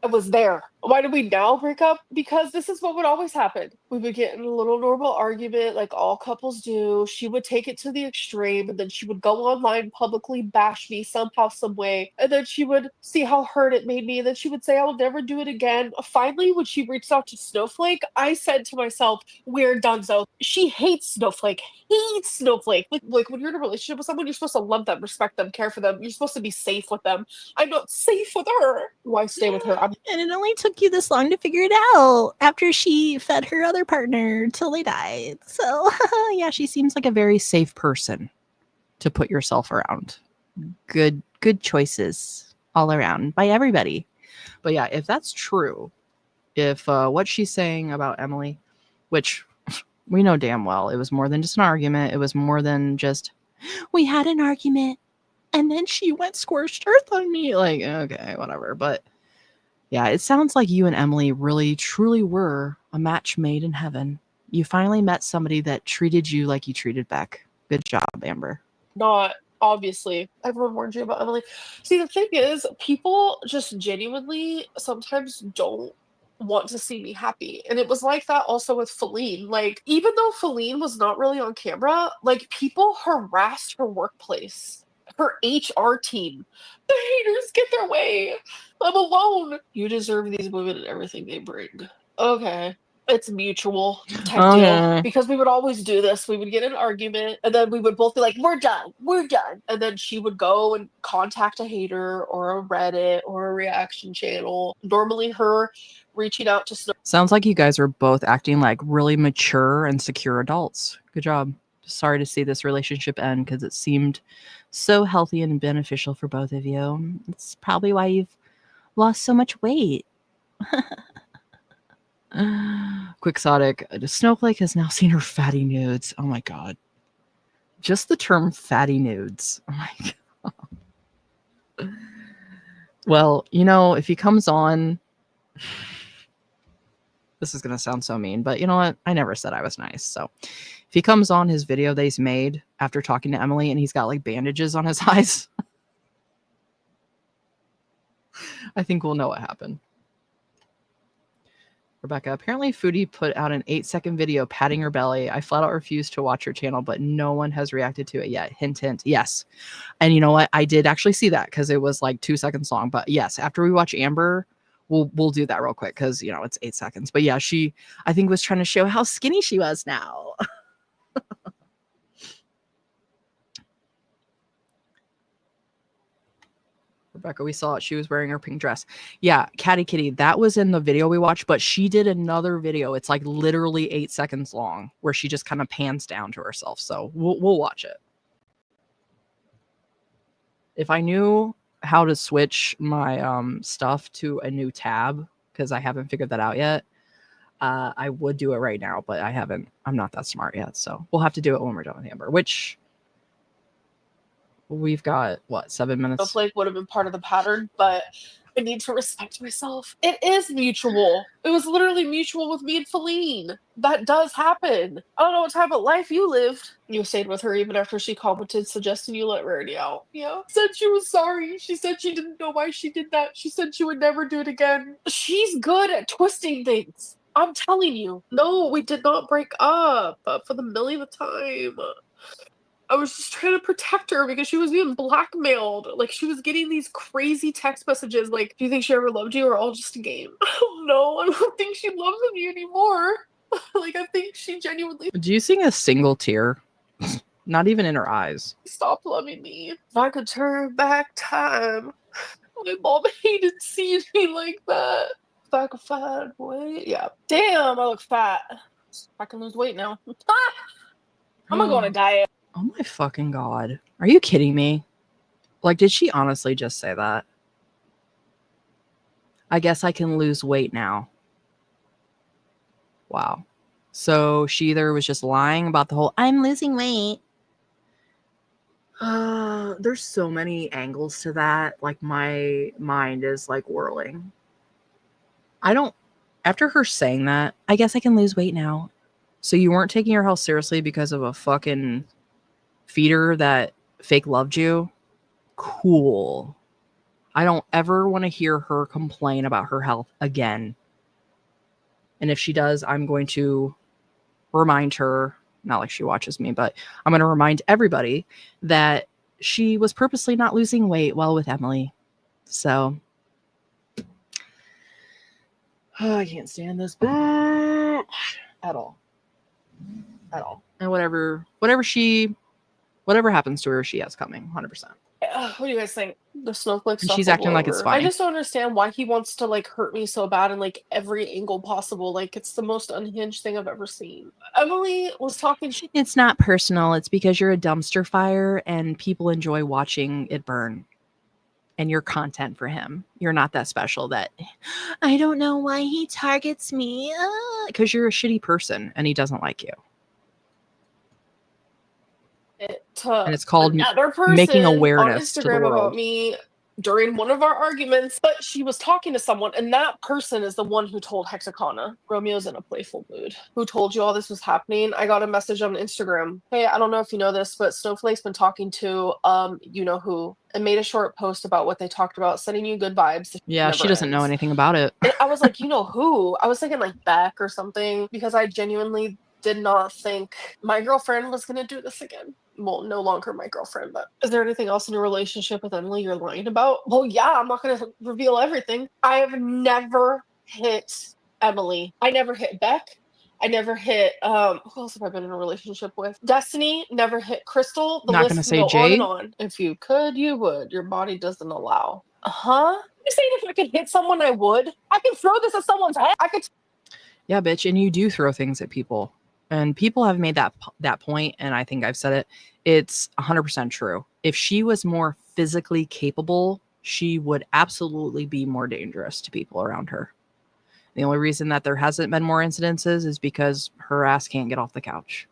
I was there. Why did we now break up? Because this is what would always happen. We would get in a little normal argument like all couples do. She would take it to the extreme, and then she would go online, publicly bash me somehow, some way. And then she would see how hurt it made me. And then she would say, I will never do it again. Finally, when she reached out to Snowflake, I said to myself, we're donezo. She hates Snowflake. Hates Snowflake. Like when you're in a relationship with someone, you're supposed to love them, respect them, care for them. You're supposed to be safe with them. I'm not safe with her. Why stay with her? And it only took you this long to figure it out after she fed her other partner till they died. So, yeah, she seems like a very safe person to put yourself around. Good choices all around by everybody. But yeah, if that's true, if what she's saying about Emily, which we know damn well, it was more than just an argument. It was more than just, we had an argument and then she went scorched earth on me. Like, okay, whatever. But yeah, it sounds like you and Emily really, truly were a match made in heaven. You finally met somebody that treated you like you treated Beck. Good job, Amber. Not obviously. Everyone warned you about Emily. See, the thing is, people just genuinely sometimes don't want to see me happy. And it was like that also with Feline. Like, even though Feline was not really on camera, like, people harassed her workplace. Her HR team. The haters get their way. I'm alone. You deserve these women and everything they bring. Okay. It's mutual type deal. Because we would always do this. We would get in an argument and then we would both be like, we're done. We're done. And then she would go and contact a hater or a Reddit or a reaction channel. Normally her reaching out to Snow. Sounds like you guys are both acting like really mature and secure adults. Good job. Sorry to see this relationship end because it seemed so healthy and beneficial for both of you. It's probably why you've lost so much weight. Quixotic. Snowflake has now seen her fatty nudes. Oh my god. Just the term fatty nudes. Oh my god. Well, you know, if he comes on, this is going to sound so mean, but you know what? I never said I was nice. So if he comes on his video that he's made after talking to Emily and he's got like bandages on his eyes, I think we'll know what happened. Rebecca, apparently Foodie put out an 8-second video patting her belly. I flat out refused to watch her channel, but no one has reacted to it yet. Hint, hint. Yes. And you know what? I did actually see that because it was like 2 seconds long. But yes, after we watch Amber, we'll do that real quick because, you know, it's 8 seconds. But yeah, she, I think, was trying to show how skinny she was now. Rebecca, we saw it. She was wearing her pink dress. Yeah, Catty Kitty, that was in the video we watched, but she did another video. It's like literally 8 seconds long where she just kind of pans down to herself. So we'll watch it. If I knew how to switch my stuff to a new tab, because I haven't figured that out yet, I would do it right now, but I haven't. I'm not that smart yet. So we'll have to do it when we're done with Amber, which we've got, what, 7 minutes? Snowflake would have been part of the pattern, but I need to respect myself. It is mutual. It was literally mutual with me and Feline. That does happen. I don't know what type of life you lived. You stayed with her even after she commented suggesting you let Rarity out. Yeah. Said she was sorry. She said she didn't know why she did that. She said she would never do it again. She's good at twisting things. I'm telling you. No, we did not break up for the millionth time. I was just trying to protect her because she was being blackmailed. Like, she was getting these crazy text messages like, do you think she ever loved you or all just a game? Oh no, I don't think she loves me anymore. Like, I think she genuinely Do you sing a single tear? Not even in her eyes. stopped loving me. If I could turn back time, my mom hated seeing me like that. If I could find a way. Yeah. Damn, I look fat. I can lose weight now. I'm gonna go on a diet. Oh my fucking God. Are you kidding me? Like, did she honestly just say that? I guess I can lose weight now. Wow. So she either was just lying about the whole I'm losing weight. There's so many angles to that. Like, my mind is like whirling. After her saying that, I guess I can lose weight now. So you weren't taking your health seriously because of a fucking feeder that fake loved you? Cool. I don't ever want to hear her complain about her health again. And if she does, I'm going to remind her, not like she watches me, but I'm going to remind everybody that she was purposely not losing weight while with Emily. So, I can't stand this bitch at all. At all. And whatever happens to her, she has coming, 100%. What do you guys think? The snowflake And stuff. she's will acting blow like it's over. funny. I just don't understand why he wants to like hurt me so bad in like every angle possible. Like, it's the most unhinged thing I've ever seen. Emily was talking. It's not personal. It's because you're a dumpster fire and people enjoy watching it burn. And you're content for him. You're not that special that I don't know why he targets me. Because you're a shitty person and he doesn't like you. And it's called another person making on awareness to the Instagram world. about me during one of our arguments, but she was talking to someone, and that person is the one who told Hexacana Romeo's in a playful mood. Who told you all this was happening? I got a message on Instagram. Hey, I don't know if you know this, but Snowflake's been talking to you know who, and made a short post about what they talked about, sending you good vibes. Yeah, she doesn't know anything about it. And I was like, you know who? I was thinking like Beck or something, because I genuinely did not think my girlfriend was going to do this again. Well, no longer my girlfriend, but is there anything else in your relationship with Emily you're lying about? Well, yeah, I'm not going to reveal everything. I have never hit Emily. I never hit Beck. I never hit, who else have I been in a relationship with? Destiny, never hit Crystal. The Not list gonna can say go on Jade? and on. If you could, you would. Your body doesn't allow. You're saying if I could hit someone, I would? I can throw this at someone's head. I could. Yeah, bitch. And you do throw things at people. And people have made that point, and I think I've said it. It's 100% true. If she was more physically capable, she would absolutely be more dangerous to people around her. The only reason that there hasn't been more incidences is because her ass can't get off the couch.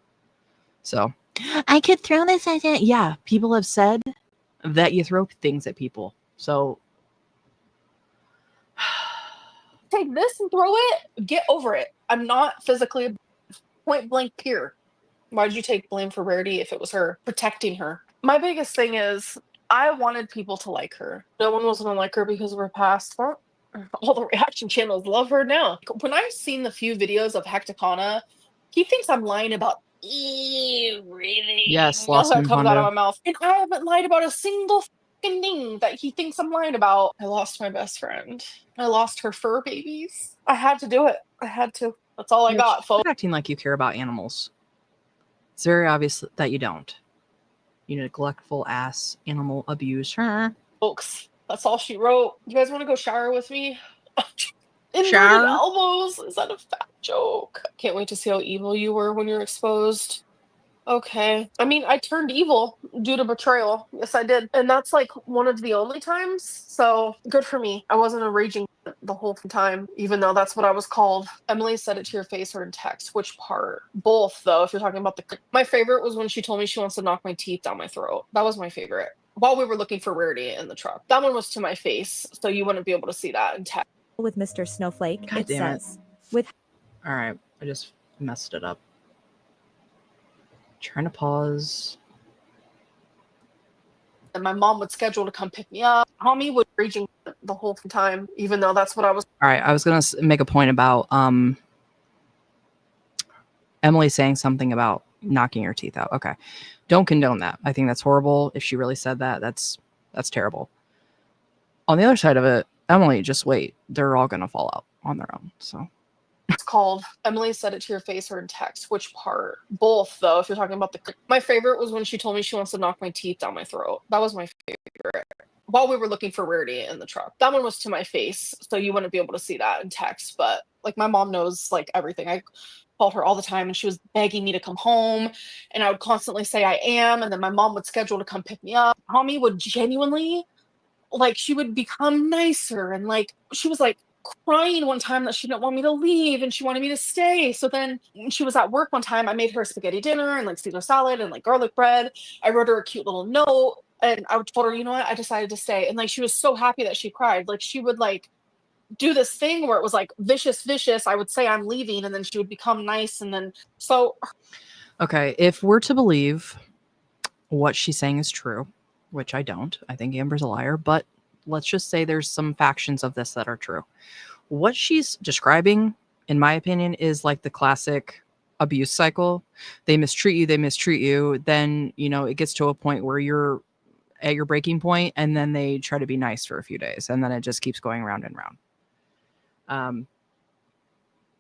So, I could throw this at it. Yeah, people have said that you throw things at people. So, take this and throw it. Get over it. I'm not physically point blank period. Why did you take blame for Rarity if it was her protecting her? My biggest thing is I wanted people to like her. No one was going to like her because of her past. Well, all the reaction channels love her now. When I've seen the few videos of Hecticana, he thinks I'm lying about everything. yes, lost that him comes out of Hondo. my mouth. And I haven't lied about a single fucking thing that he thinks I'm lying about. I lost my best friend. I lost her fur babies. I had to do it. I had to. That's all I got, folks. You're acting like you care about animals. It's very obvious that you don't. You neglectful ass animal abuser. Folks, That's all she wrote. You guys want to go shower with me? Inverted Shower? elbows. Is that a fat joke? Can't wait to see how evil you were when you're exposed. Okay. I mean, I turned evil due to betrayal. Yes, I did. And that's like one of the only times. So good for me. I wasn't a raging the whole time, even though that's what I was called. Emily said it to your face or in text. Which part? Both, though, if you're talking about the. My favorite was when she told me she wants to knock my teeth down my throat. That was my favorite. While we were looking for Rarity in the truck. That one was to my face, so you wouldn't be able to see that in text. With Mr. Snowflake, God it damn it. says, with All right. I just messed it up. Trying to pause. And my mom would schedule to come pick me up. Homie was raging the whole time, even though that's what I was. All right. I was going to make a point about Emily saying something about knocking her teeth out. Okay. Don't condone that. I think that's horrible. If she really said that, that's terrible. On the other side of it, Emily, just wait. They're all going to fall out on their own. So It's called. Emily said it to your face or in text. Which part? Both, though, if you're talking about the. My favorite was when she told me she wants to knock my teeth down my throat. That was my favorite. While we were looking for Rarity in the truck. That one was to my face, so you wouldn't be able to see that in text. But like my mom knows like everything. I called her all the time and she was begging me to come home. And I would constantly say I am. And then my mom would schedule to come pick me up. Homie would genuinely, like, she would become nicer. And like, she was like, crying one time that she didn't want me to leave and she wanted me to stay. So then when she was at work one time, I made her spaghetti dinner and like Caesar salad and like garlic bread. I wrote her a cute little note and I told her, you know what, I decided to stay. And like she was so happy that she cried. Like she would like do this thing where it was like vicious. I would say I'm leaving and then she would become nice. And then so okay, if we're to believe what she's saying is true, which I don't, I think Amber's a liar, but let's just say there's some factions of this that are true. What she's describing, in my opinion, is like the classic abuse cycle. They mistreat you. Then, you know, it gets to a point where you're at your breaking point and then they try to be nice for a few days. And then it just keeps going round and round.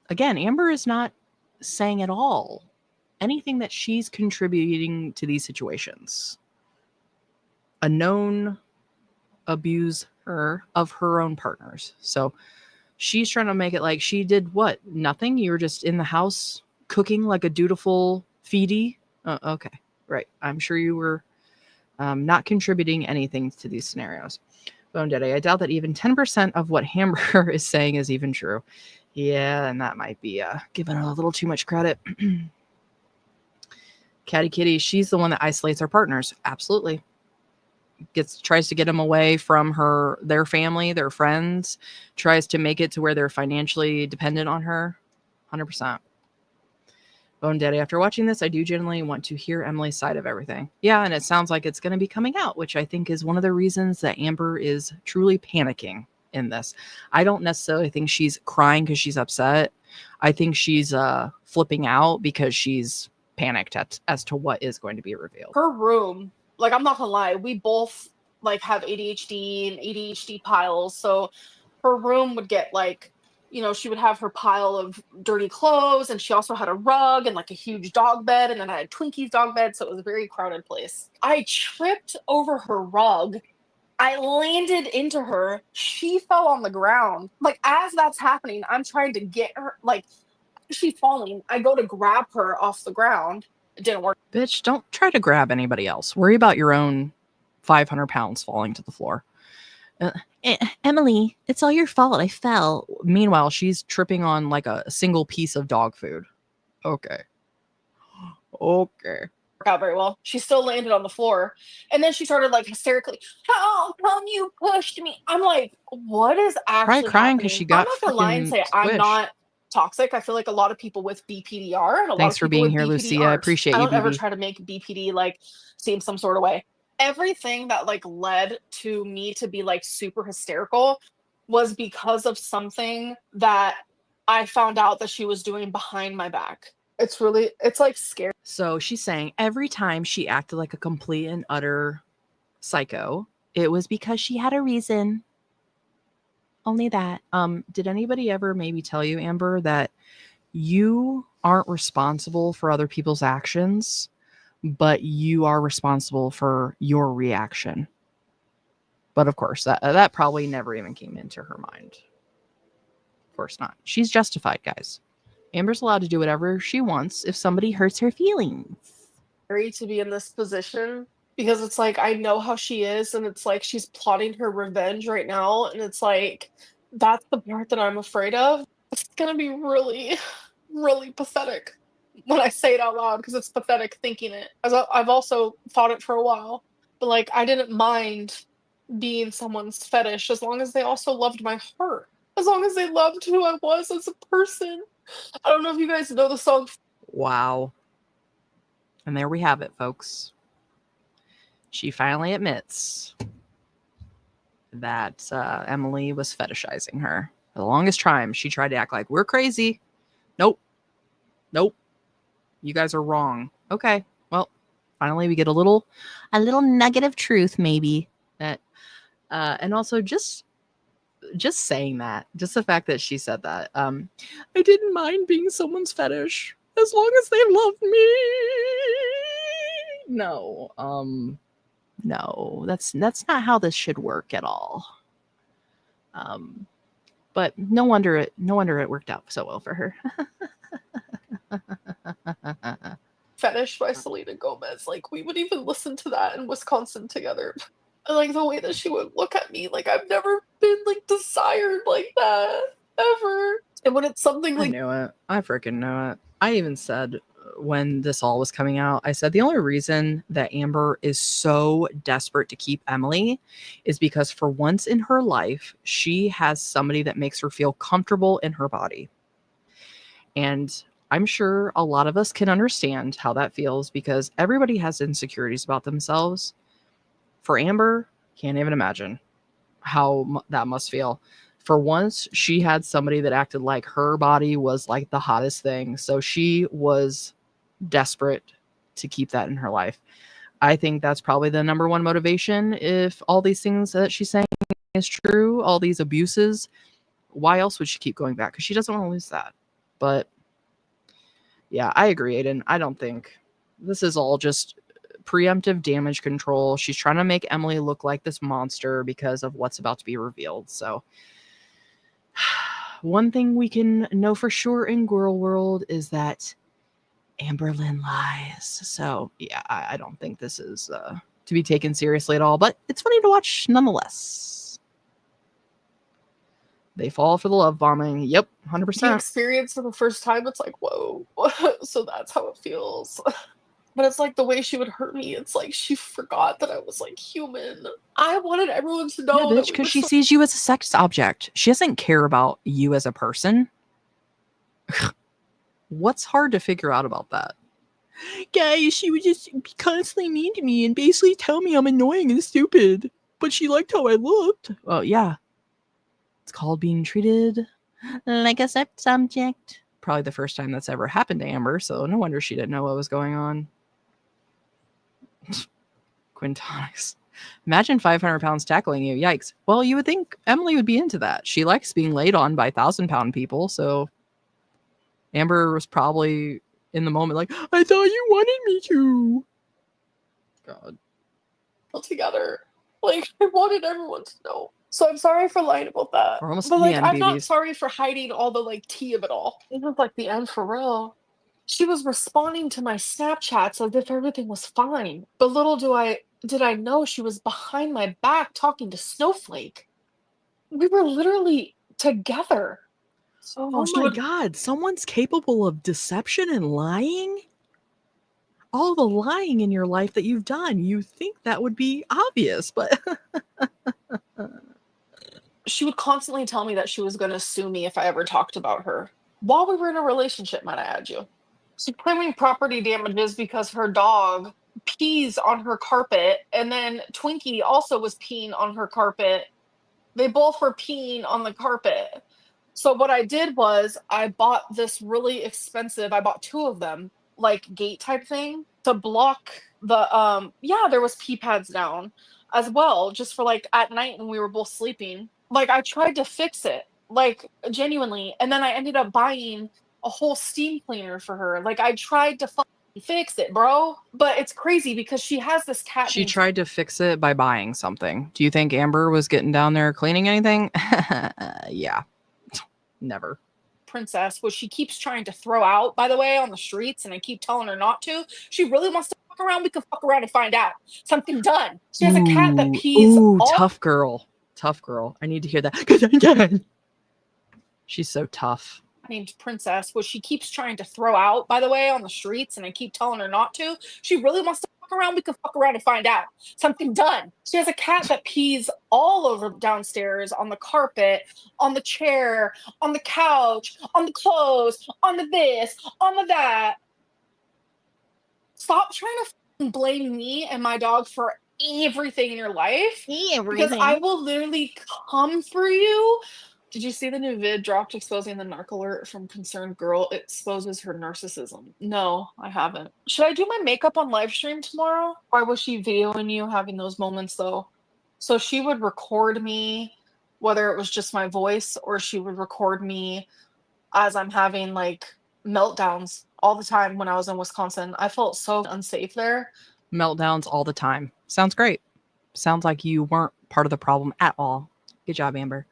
Again, Amber is not saying at all anything that she's contributing to these situations. A known abuser of her own partners. So she's trying to make it like she did what? Nothing? You were just in the house cooking like a dutiful feedie? Okay, right. I'm sure you were not contributing anything to these scenarios. Bone Daddy, I doubt that even 10% of what Amber is saying is even true. Yeah, and that might be giving her a little too much credit. Catty Kitty, she's the one that isolates her partners. Absolutely. Tries to get them away from their family, their friends, tries to make it to where they're financially dependent on her. 100%. Bone Daddy, after watching this, I do genuinely want to hear Emily's side of everything. Yeah, and it sounds like it's going to be coming out, which I think is one of the reasons that Amber is truly panicking in this. I don't necessarily think she's crying because she's upset. I think she's flipping out because she's panicked as to what is going to be revealed. her room, like I'm not gonna lie, we both like have ADHD and ADHD piles. So her room would get like, you know, she would have her pile of dirty clothes and she also had a rug and like a huge dog bed and then I had Twinkie's dog bed, so it was a very crowded place. I tripped over her rug. I landed into her. She fell on the ground. Like as that's happening, I'm trying to get her, like she's falling. I go to grab her off the ground. It didn't work. Bitch, don't try to grab anybody else. Worry about your own 500 pounds falling to the floor. Emily, it's all your fault. I fell. Meanwhile, she's tripping on like a single piece of dog food. Okay. Out very well. She still landed on the floor. And then she started like hysterically, how come you pushed me? I'm like, what is actually Probably crying because happening? she got I'm not gonna lie and say I'm squished. not toxic. I feel like a lot of people with BPD are, and a lot Thanks of for people being with here, BPD Lucia. I aren't. appreciate I you, don't ever BB. try to make BPD like seem some sort of way. Everything that like led to me to be like super hysterical was because of something that I found out that she was doing behind my back. It's like scary. So she's saying every time she acted like a complete and utter psycho, it was because she had a reason. Only that. Did anybody ever maybe tell you, Amber, that you aren't responsible for other people's actions, but you are responsible for your reaction? But of course, that probably never even came into her mind. Of course not. She's justified, guys. Amber's allowed to do whatever she wants if somebody hurts her feelings. Scary to be in this position because it's like I know how she is, and it's like she's plotting her revenge right now, and it's like that's the part that I'm afraid of. It's gonna be really, really pathetic when I say it out loud because it's pathetic thinking it. I've also thought it for a while, but like I didn't mind being someone's fetish as long as they also loved my heart, as long as they loved who I was as a person. I don't know if you guys know the song. Wow. And there we have it, folks. She finally admits that Emily was fetishizing her. For the longest time, she tried to act like we're crazy. Nope. You guys are wrong. Okay. Well, finally we get a little nugget of truth, maybe. That and also just saying that, just the fact that she said that. I didn't mind being someone's fetish as long as they loved me. No, that's not how this should work at all. But no wonder it worked out so well for her. Fetish by Selena Gomez. Like we would even listen to that in Wisconsin together. And like the way that she would look at me, like I've never been like desired like that ever. And when it's something I like knew it. I freaking knew it. I even said when this all was coming out, I said the only reason that Amber is so desperate to keep Emily is because for once in her life, she has somebody that makes her feel comfortable in her body. And I'm sure a lot of us can understand how that feels because everybody has insecurities about themselves. For Amber, can't even imagine how that must feel. For once, she had somebody that acted like her body was like the hottest thing. So she was desperate to keep that in her life. I think that's probably the number one motivation. If all these things that she's saying is true, all these abuses, why else would she keep going back? Because she doesn't want to lose that. But yeah, I agree, Aiden. I don't think this is all just preemptive damage control. She's trying to make Emily look like this monster because of what's about to be revealed. So one thing we can know for sure in Girl World is that Amberlynn lies. So yeah, I don't think this is to be taken seriously at all, but it's funny to watch nonetheless. They fall for the love bombing. Yep, the 100%. experience for the first time, it's like, whoa. So that's how it feels. But it's like the way she would hurt me. It's like she forgot that I was like human. I wanted everyone to know Yeah, that bitch, we because were she sees you as a sex object. She doesn't care about you as a person. What's hard to figure out about that? Guys, she would just be constantly mean to me and basically tell me I'm annoying and stupid. But she liked how I looked. Oh, yeah. It's called being treated like a sex object. Probably the first time that's ever happened to Amber, so no wonder she didn't know what was going on. Quintonics. Imagine 500 pounds tackling you. Yikes. Well, you would think Emily would be into that. She likes being laid on by 1,000-pound people, so Amber was probably in the moment like, I thought you wanted me to. God. together. Like, I wanted everyone to know. So I'm sorry for lying about that. We're almost But to the like, end, I'm not babies. sorry for hiding all the like tea of it all. It was like the end for real. She was responding to my Snapchats as if everything was fine. But little did I know she was behind my back talking to Snowflake. We were literally together. Oh she my would God. Someone's capable of deception and lying? All the lying in your life that you've done, you think that would be obvious, but she would constantly tell me that she was going to sue me if I ever talked about her. While we were in a relationship, might I add you. She's claiming property damages because her dog pees on her carpet, and then Twinkie also was peeing on her carpet. They both were peeing on the carpet. So what I did was I bought this really expensive, I bought two of them, like gate type thing to block the there was pee pads down as well, just for like at night when we were both sleeping. Like I tried to fix it, like genuinely, and then I ended up buying a whole steam cleaner for her. Like I tried to find fix it, bro. But it's crazy because she has this cat. She tried to fix it by buying something. Do you think Amber was getting down there cleaning anything? Yeah. Never. Princess, which she keeps trying to throw out, by the way, on the streets, and I keep telling her not to. She really wants to fuck around. We can fuck around and find out. Something done. She has a cat that pees all. Tough girl. Tough girl. I need to hear that. She's so tough. Named Princess, which she keeps trying to throw out, by the way, on the streets, and I keep telling her not to. She really wants to fuck around. We can fuck around and find out. Something done. She has a cat that pees all over downstairs, on the carpet, on the chair, on the couch, on the clothes, on the this, on the that. Stop trying to blame me and my dog for everything in your life. Because I will literally come for you. Did you see the new vid dropped exposing the narc alert from Concerned Girl? It exposes her narcissism. No, I haven't. Should I do my makeup on live stream tomorrow? Or was she videoing you having those moments though? So she would record me, whether it was just my voice or she would record me as I'm having like meltdowns all the time when I was in Wisconsin. I felt so unsafe there. Meltdowns all the time. Sounds great. Sounds like you weren't part of the problem at all. Good job, Amber.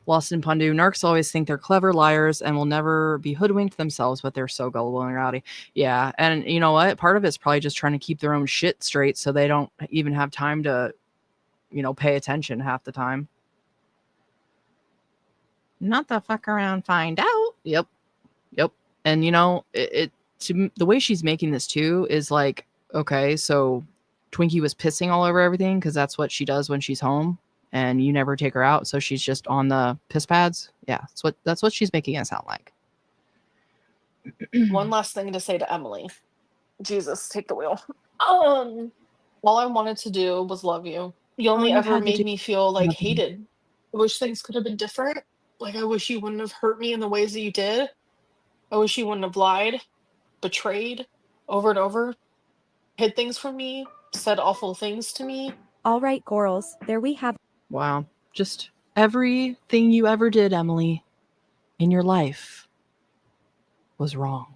Lost in Pundu, narcs always think they're clever liars and will never be hoodwinked themselves, but they're so gullible in reality. Yeah, and you know what? Part of it's probably just trying to keep their own shit straight so they don't even have time to, pay attention half the time. Not the fuck around, find out. Yep. And the way she's making this too is like, okay, so Twinkie was pissing all over everything because that's what she does when she's home. And you never take her out, so she's just on the piss pads. Yeah, that's what she's making it sound like. One last thing to say to Emily. Jesus, take the wheel. All I wanted to do was love you. You only ever made me feel like hated. I wish things could have been different. Like I wish you wouldn't have hurt me in the ways that you did. I wish you wouldn't have lied, betrayed over and over, hid things from me, said awful things to me. All right, girls, there we have. Wow. Just everything you ever did, Emily, in your life was wrong.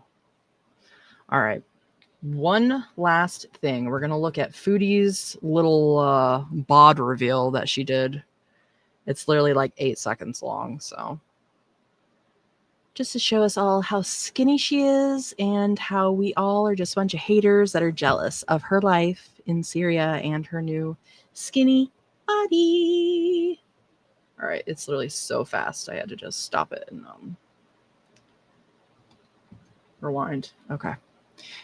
All right. One last thing. We're going to look at Foodie's little bod reveal that she did. It's literally like 8 seconds long. So just to show us all how skinny she is and how we all are just a bunch of haters that are jealous of her life in Syria and her new skinny body. All right, it's literally so fast. I had to just stop it and rewind. Okay,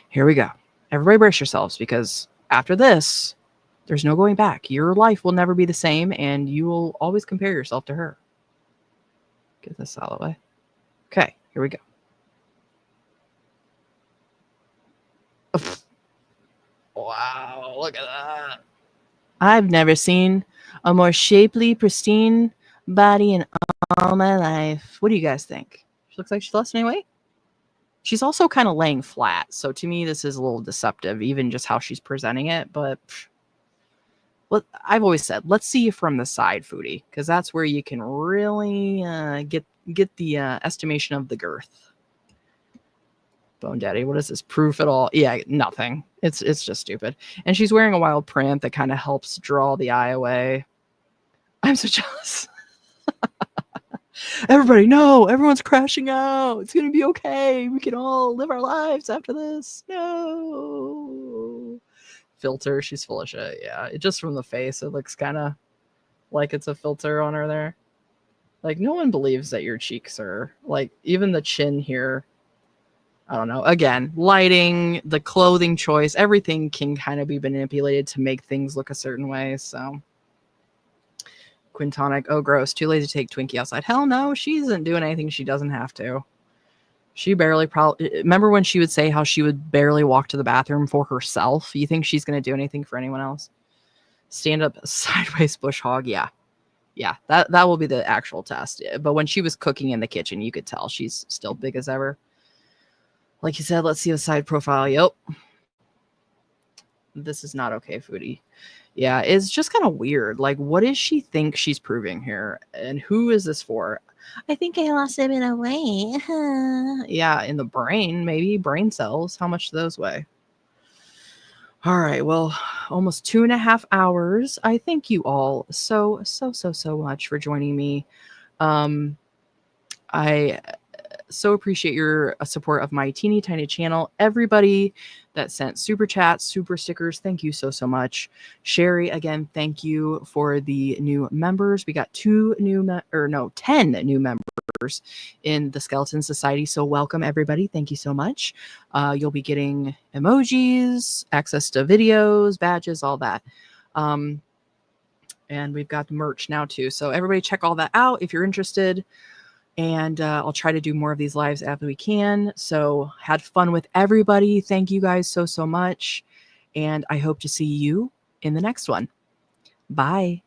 here we go. Everybody brace yourselves because after this, there's no going back. Your life will never be the same and you will always compare yourself to her. Get this out of the way. Okay, here we go. Wow, look at that. I've never seen a more shapely, pristine body in all my life. What do you guys think? She looks like she's lost any weight. She's also kind of laying flat. So to me, this is a little deceptive, even just how she's presenting it. But I've always said, let's see you from the side, Foodie, because that's where you can really get the estimation of the girth. Bone Daddy, what is this? Proof at all? Yeah, nothing. It's just stupid. And she's wearing a wild print that kind of helps draw the eye away. I'm so jealous. Everybody, no, everyone's crashing out. It's gonna be okay. We can all live our lives after this. No. Filter, she's full of shit. Yeah, just from the face, it looks kind of like it's a filter on her there. Like, no one believes that your cheeks are, like, even the chin here. I don't know. Again, lighting, the clothing choice, everything can kind of be manipulated to make things look a certain way. So, Quintonic, oh, gross. Too lazy to take Twinkie outside. Hell no, she isn't doing anything she doesn't have to. She barely remember when she would say how she would barely walk to the bathroom for herself? You think she's going to do anything for anyone else? Stand up sideways bush hog. Yeah. Yeah, that will be the actual test. But when she was cooking in the kitchen, you could tell she's still big as ever. Like you said, let's see the side profile. Yep. This is not okay, Foodie. Yeah, it's just kind of weird. Like, what does she think she's proving here? And who is this for? I think I lost a bit of weight. Yeah, in the brain, maybe brain cells. How much do those weigh? All right, well, almost 2.5 hours. I thank you all so much for joining me. I so appreciate your support of my teeny tiny channel. Everybody that sent super chats, super stickers, thank you so much. Sherry, again, thank you for the new members. We got 10 new members in the Skeleton Society. So welcome everybody. Thank you so much. You'll be getting emojis, access to videos, badges, all that. And we've got merch now too. So everybody check all that out if you're interested. And I'll try to do more of these lives after we can. So had fun with everybody. Thank you guys so much. And I hope to see you in the next one. Bye.